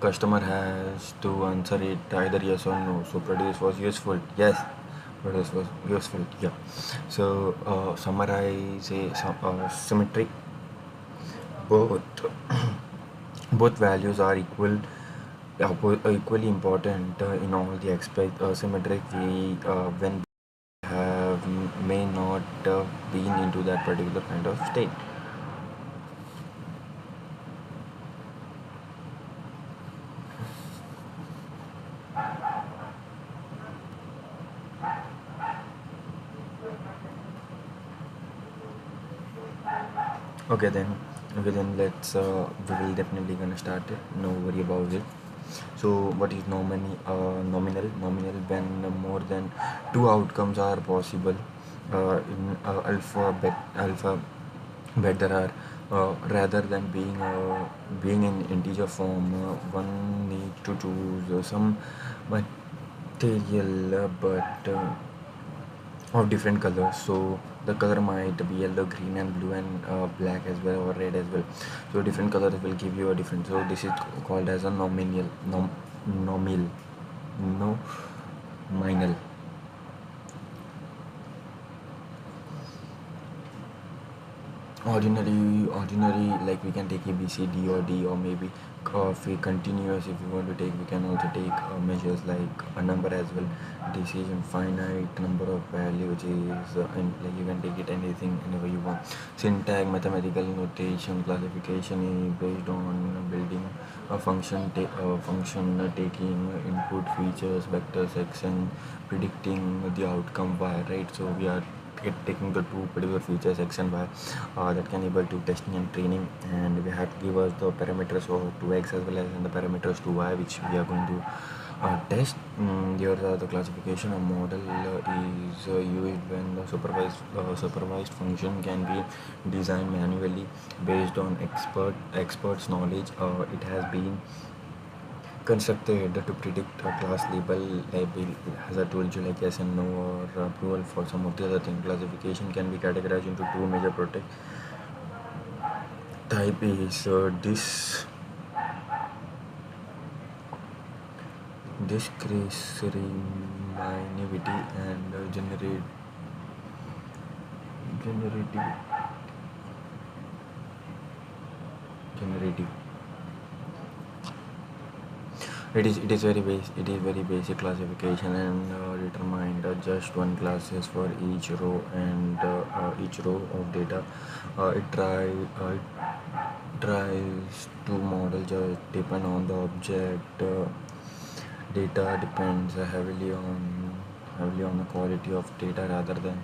customer has to answer it either yes or no. So produce was useful, yes. Produce was useful, yeah. So summarize a symmetry. Both both values are equally important in all the aspects. Symmetric we when have may not been into that particular kind of state. Okay then, let's we will definitely gonna start it. No worry about it. So what is nominal? Nominal when more than two outcomes are possible. In alphabet there are rather than being in integer form, one needs to choose some material but of different colors. So the color might be yellow, green and blue and black as well, or red as well. So different colors will give you a different, so this is called as a nominal no nominal. Ordinary, like we can take a B, C, D or D, or maybe if we continuous, if you want to take, we can also take measures like a number as well. This is infinite number of value, which is like you can take it anything whenever you want. Syntax, mathematical notation, classification is based on building a function taking input features, vector section, predicting the outcome y, right? So we are taking the two particular features x and y that can able to testing and training, and we have to give us the parameters of 2x as well as the parameters to y, which we are going to test. Here the classification of model is used when the supervised function can be designed manually based on experts knowledge. It has been constructed to predict a class label, as I told you, like yes and no, or approval for some of the other things. Classification can be categorized into two major protect type is discriminativity and generative generative. It is very basic classification and determined just one classes for each row and each row of data. It tries to model just depend on the object. Data depends heavily on the quality of data rather than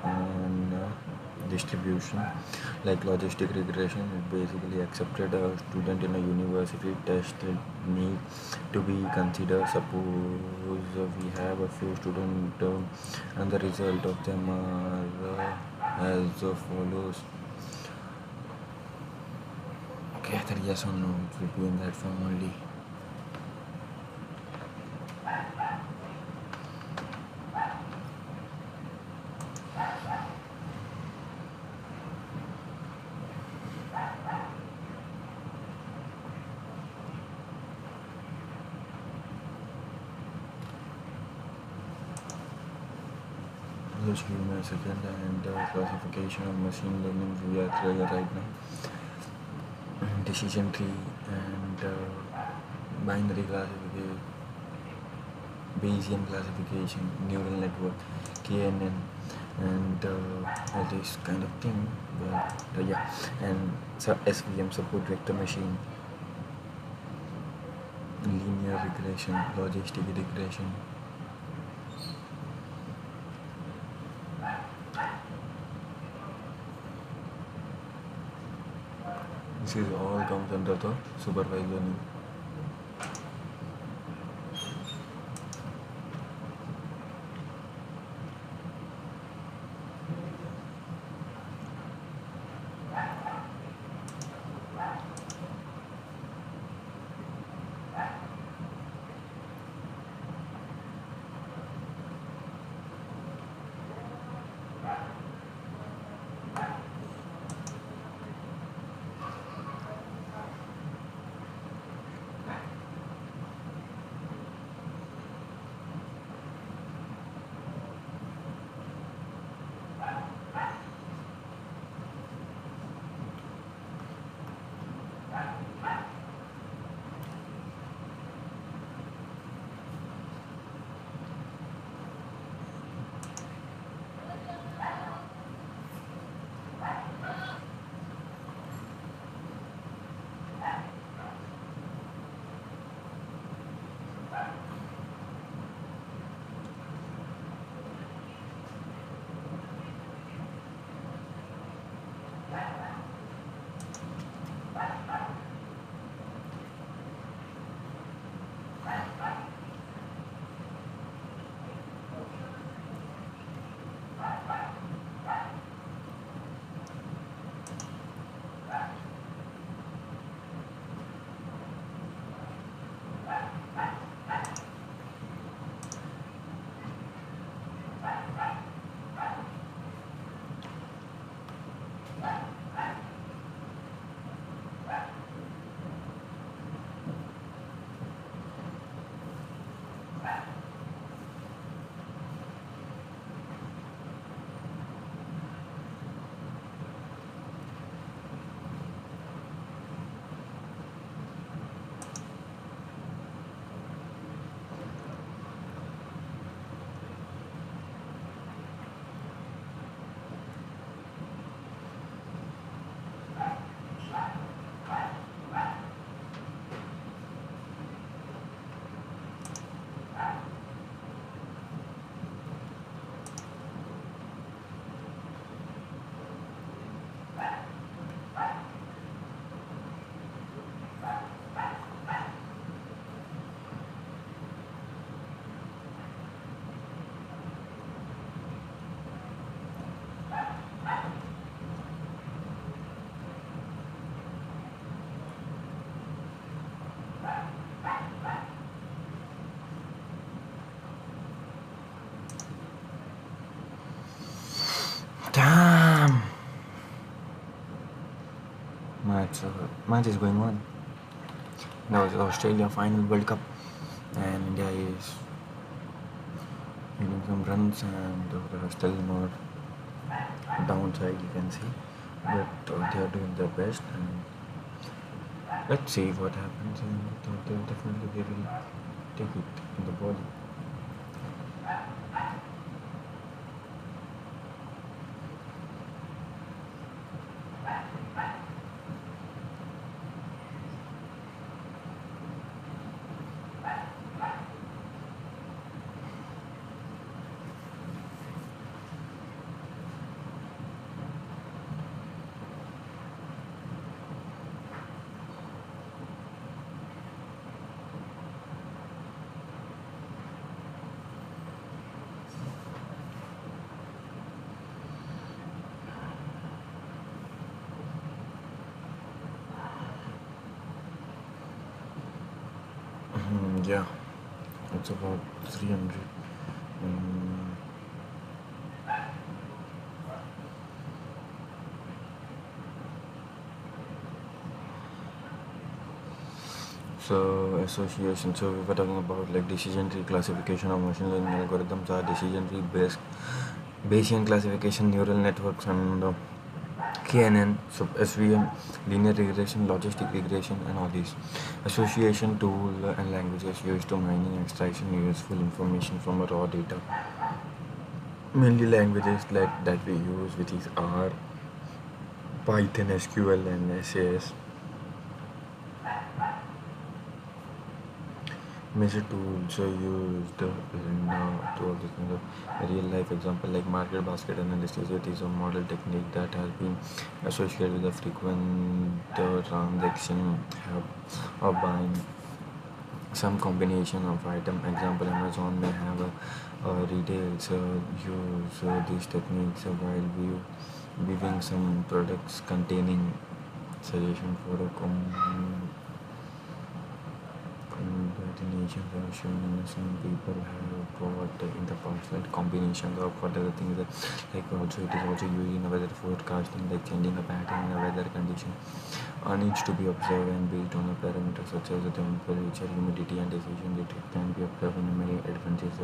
on distribution. Like logistic regression, it basically accepted a student in a university test need to be considered. Suppose we have a few students and the result of them are as follows. Okay, that yes or no, it will be in that form only. Just give me a second. And classification of machine learning we are clear right now. Decision tree and binary classification, Bayesian classification, neural network, KNN, and all this kind of thing. But yeah, and so SVM, support vector machine, linear regression, logistic regression. This is all comes under the supervised learning. match is going on. Now it's Australia final World Cup, and India is getting some runs, and there are still more downside you can see, but they are doing their best, and let's see what happens, and definitely they will take it in the body. Yeah, it's about 300. Um, so association. So we were talking about like decision tree classification of machine learning algorithms are decision tree based Bayesian classification, neural networks, and KNN, so SVM, linear regression, logistic regression, and all these. Association tool and languages used to mining extraction useful information from raw data. Mainly languages like that we use, which is R, Python, SQL, and SAS. Major tools are used in to all these kind of real life example like market basket analysis. It is a model technique that has been associated with the frequent transaction of buying some combination of item. Example, Amazon may have a retails use these techniques while viewing some products containing suggestion for a combinations are shown in some people have bought in the past, like combinations of what other things that, like also it is also used in weather forecasting, like changing a pattern in a weather condition needs to be observed, and based on a parameter such as the temperature, humidity, and decision, it can be observed in many advantages.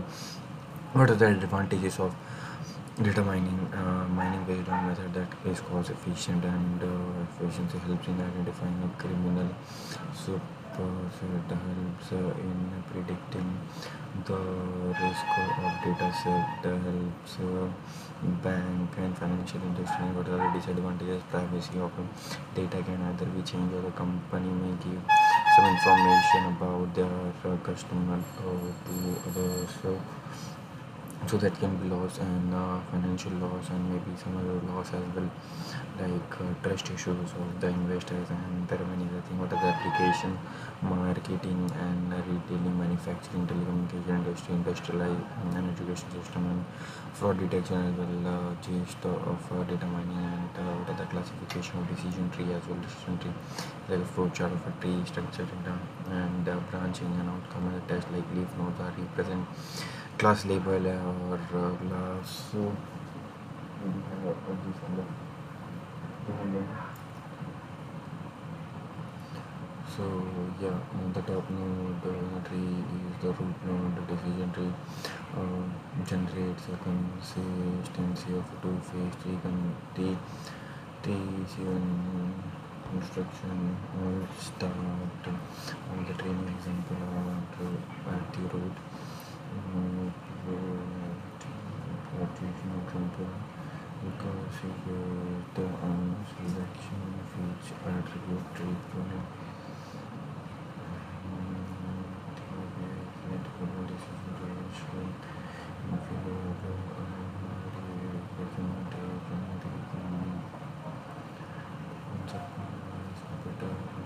What are the advantages of data mining? Mining based on method that is cost efficient, and efficiency helps in identifying a criminal. So it helps in predicting the risk of data set, helps bank and financial industry. What are the disadvantages? Privacy of data can either be changed, or the company may give some information about their customer to others. So that can be loss, and financial loss, and maybe some other loss as well, like trust issues of the investors, and there are many other things. What are the application? Marketing and retailing, manufacturing, telecommunication industry, industrial and education system, and fraud detection as well. Gist of data mining, and what are the classification of decision tree as well. Decision tree like a flow chart of a tree structure data, and branching and outcome and test like leaf nodes are represent class label or class. So we have all these kind of dependent. So yeah, the top node tree is the root node. The decision tree generates a consistency of a two-phase tree. T is even instruction or start on the training example at the root. Example, because the selection of each attribute tree from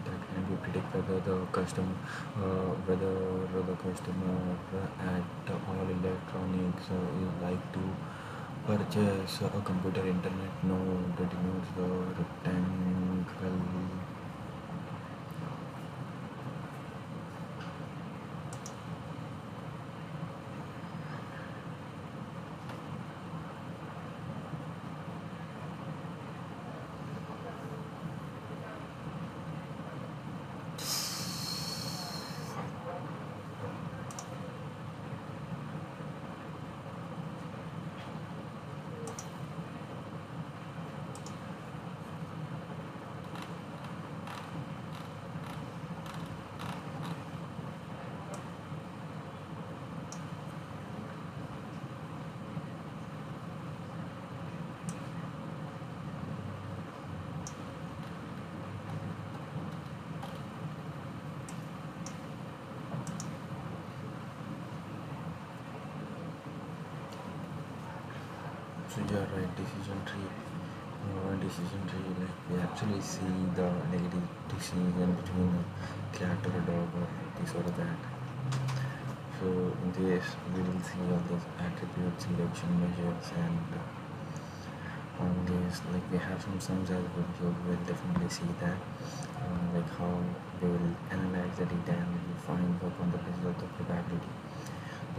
that can be predict whether the customer at all electronics is like to purchase a computer internet node that denotes the rectangle. So you're right, decision tree, like we actually see the negative decision between a cat or a dog or this or that. So in this, we will see all these attribute selection measures, and on this, like we have some sums as well, so we'll definitely see that, like how we will analyze the data and we will find work on the basis of the probability,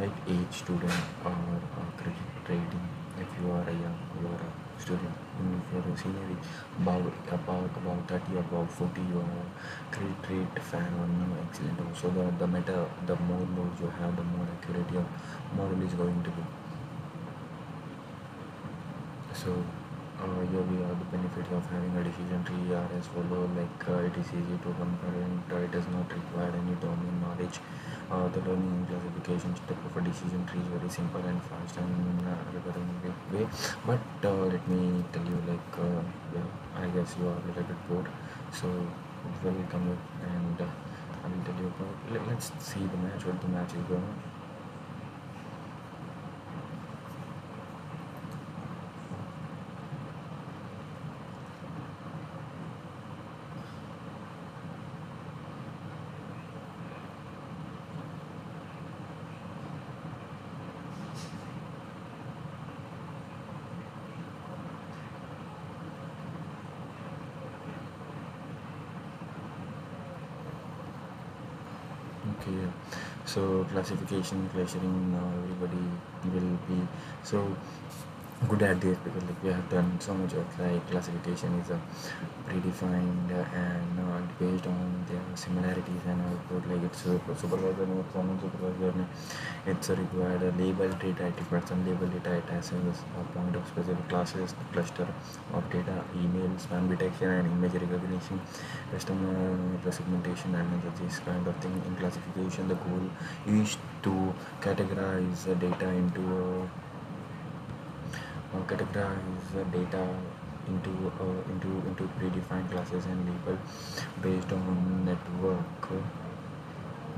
like age, student, or credit rating. If you are a young, you are a student, and if you are a senior, about 30 or about 40, you are a credit rate fan or no excellent. So the more nodes you have, the more accurate your model is going to be. So here we have the benefits of having a decision tree are as follow, like it is easy to compare, it does not require any domain knowledge. The learning and classification step of a decision tree is very simple and fast and recurring way. But let me tell you, like yeah, I guess you are a little bit bored, so welcome it, and I will tell you about, let's see the match, what the match is going on. Okay, yeah. So classification, clustering, everybody will be so good at this, because like we have done so much of, like classification is a predefined and based on their similarities and output, like it's a supervisor notes on supervisor name. It's a required label data, 80% label data, it has a point of specific classes, cluster of data, email, spam detection and image recognition, customer segmentation, and this kind of thing. In classification, the goal is to categorize the data into predefined classes and label based on network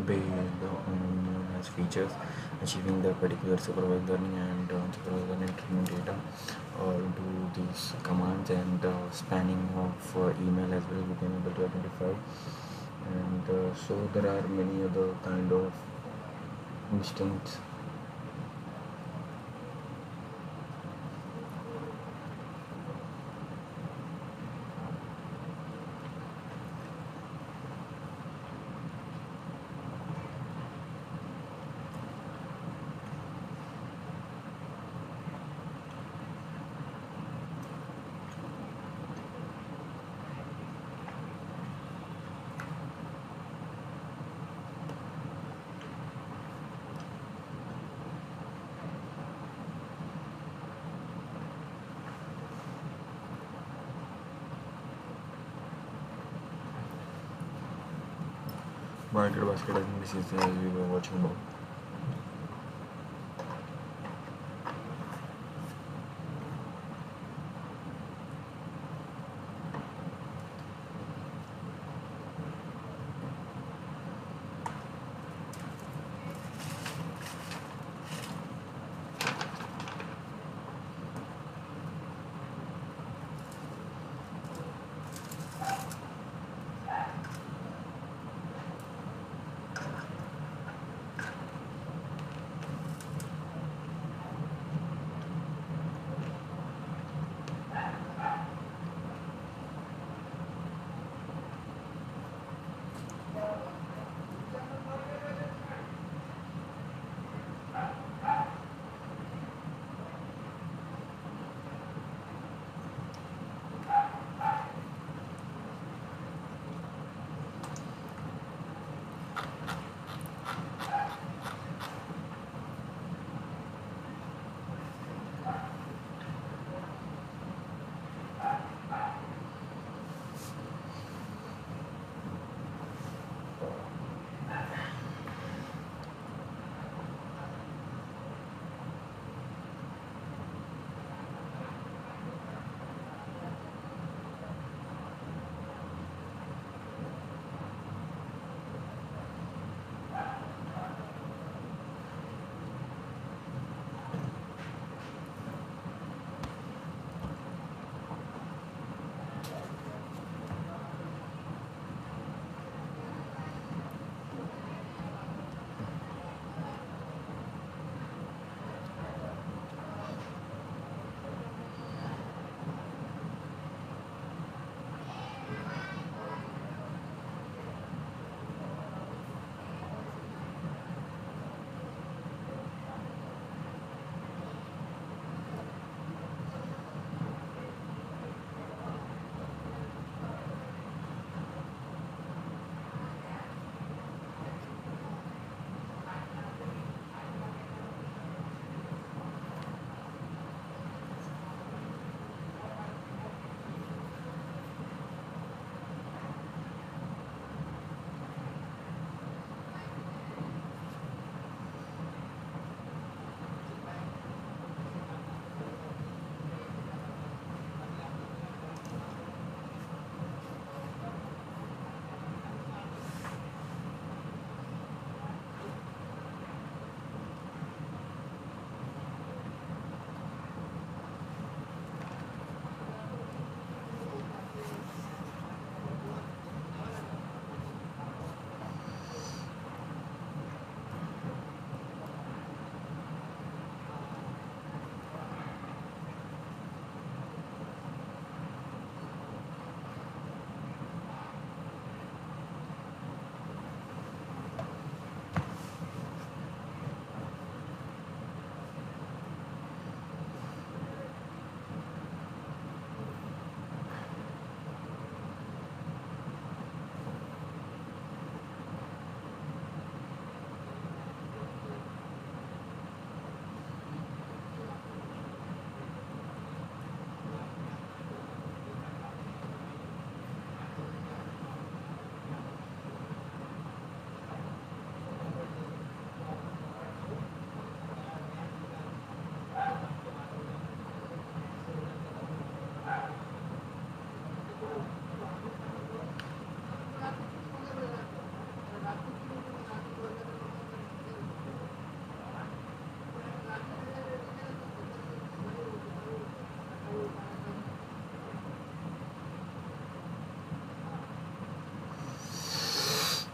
based on as features, achieving the particular supervised learning and unsupervised learning training data into these commands, and spanning of email as well we can able to identify. And so there are many other kind of instance. Market basket analysis as we were watching about.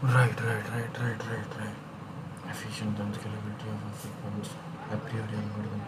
Right. Efficient and scalability of a sequence a priori algorithm.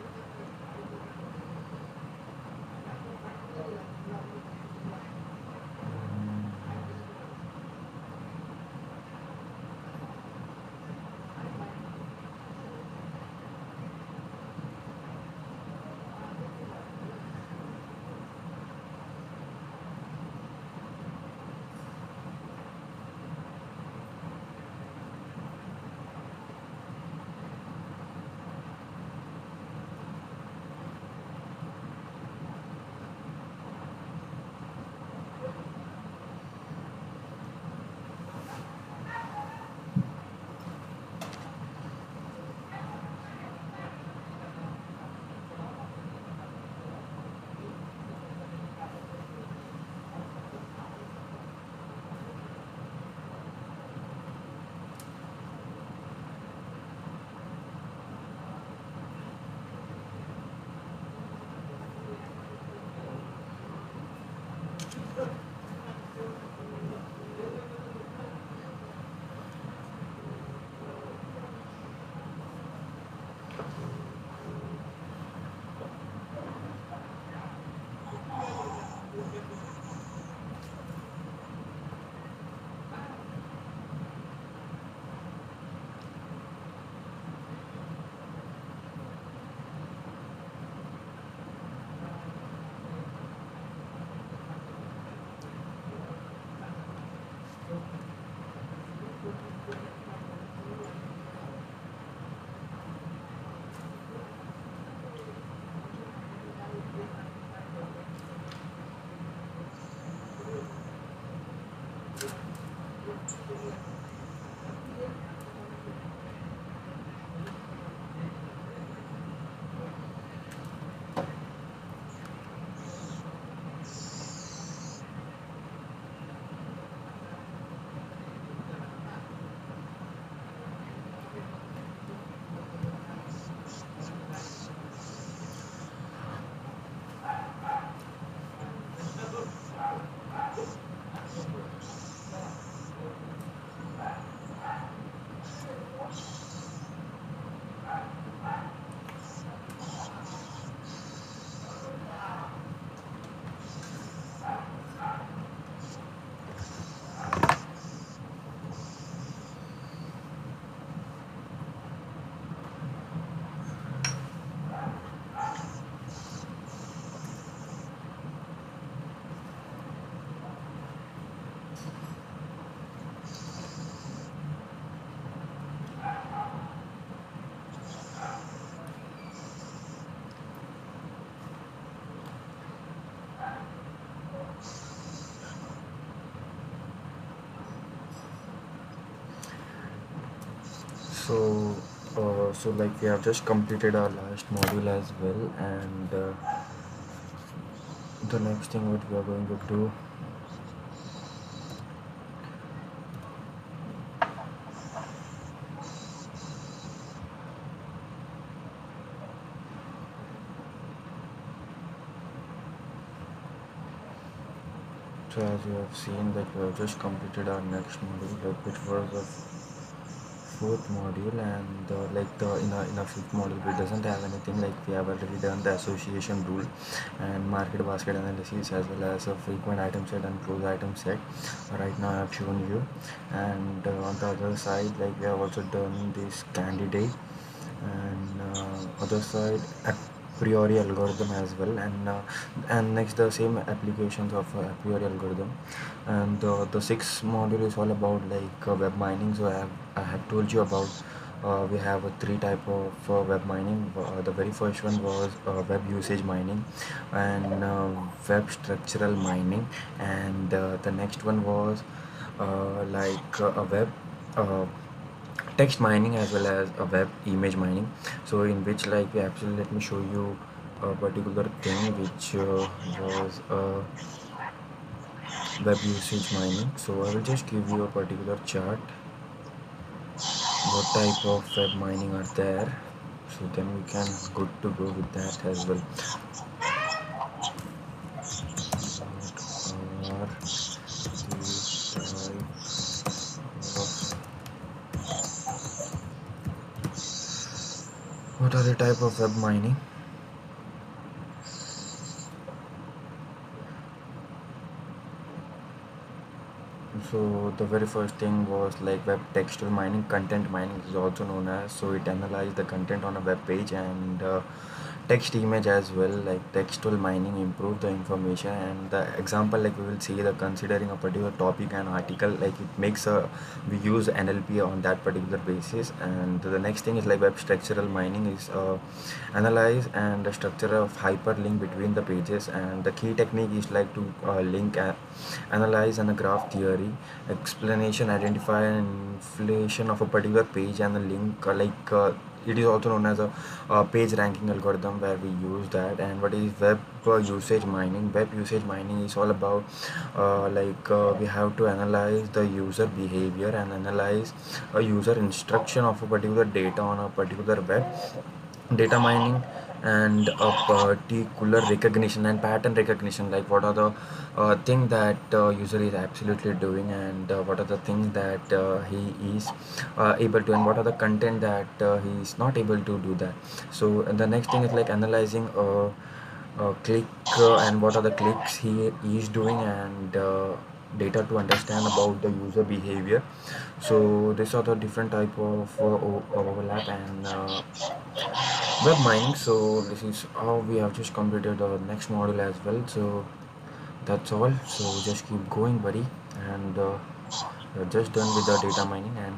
So, so like we have just completed our last module as well, and the next thing what we are going to do. So as you have seen that we have just completed our next module, like which was the fourth module, and like the in a fifth module we doesn't have anything, like we have already done the association rule and market basket analysis as well as a frequent item set and close item set. Right now I have shown you, and on the other side like we have also done this candidate, and other side a priori algorithm as well, and next the same applications of a priori algorithm, and the sixth module is all about like web mining. So I have told you about we have three type of web mining. The very first one was web usage mining, and web structural mining, and the next one was like a web uh, text mining as well as a web image mining. So in which like we actually, let me show you a particular thing which was web usage mining. So I will just give you a particular chart what type of web mining are there, so then we can good to go with that as well. What are the type of What are the type of web mining? So the very first thing was like web textual mining. Content mining is also known as. So it analyzes the content on a web page and text image as well. Like textual mining improve the information, and the example like we will see the considering a particular topic and article, like it makes a we use NLP on that particular basis. And the next thing is like web structural mining is analyze and the structure of hyperlink between the pages, and the key technique is like to link analyze and a graph theory explanation, identify an inflation of a particular page and the link it is also known as a page ranking algorithm where we use that. And what is web usage mining? Web usage mining is all about we have to analyze the user behavior and analyze a user instruction of a particular data on a particular web. Data mining and a particular recognition and pattern recognition, like what are the thing that user is absolutely doing, and what are the things that he is able to, and what are the content that he is not able to do that. So and the next thing is like analyzing click and what are the clicks he is doing, and data to understand about the user behavior. So these are the different type of overlap and web mining. So this is how we have just completed the next module as well. So that's all. So just keep going, buddy, and you're just done with the data mining, and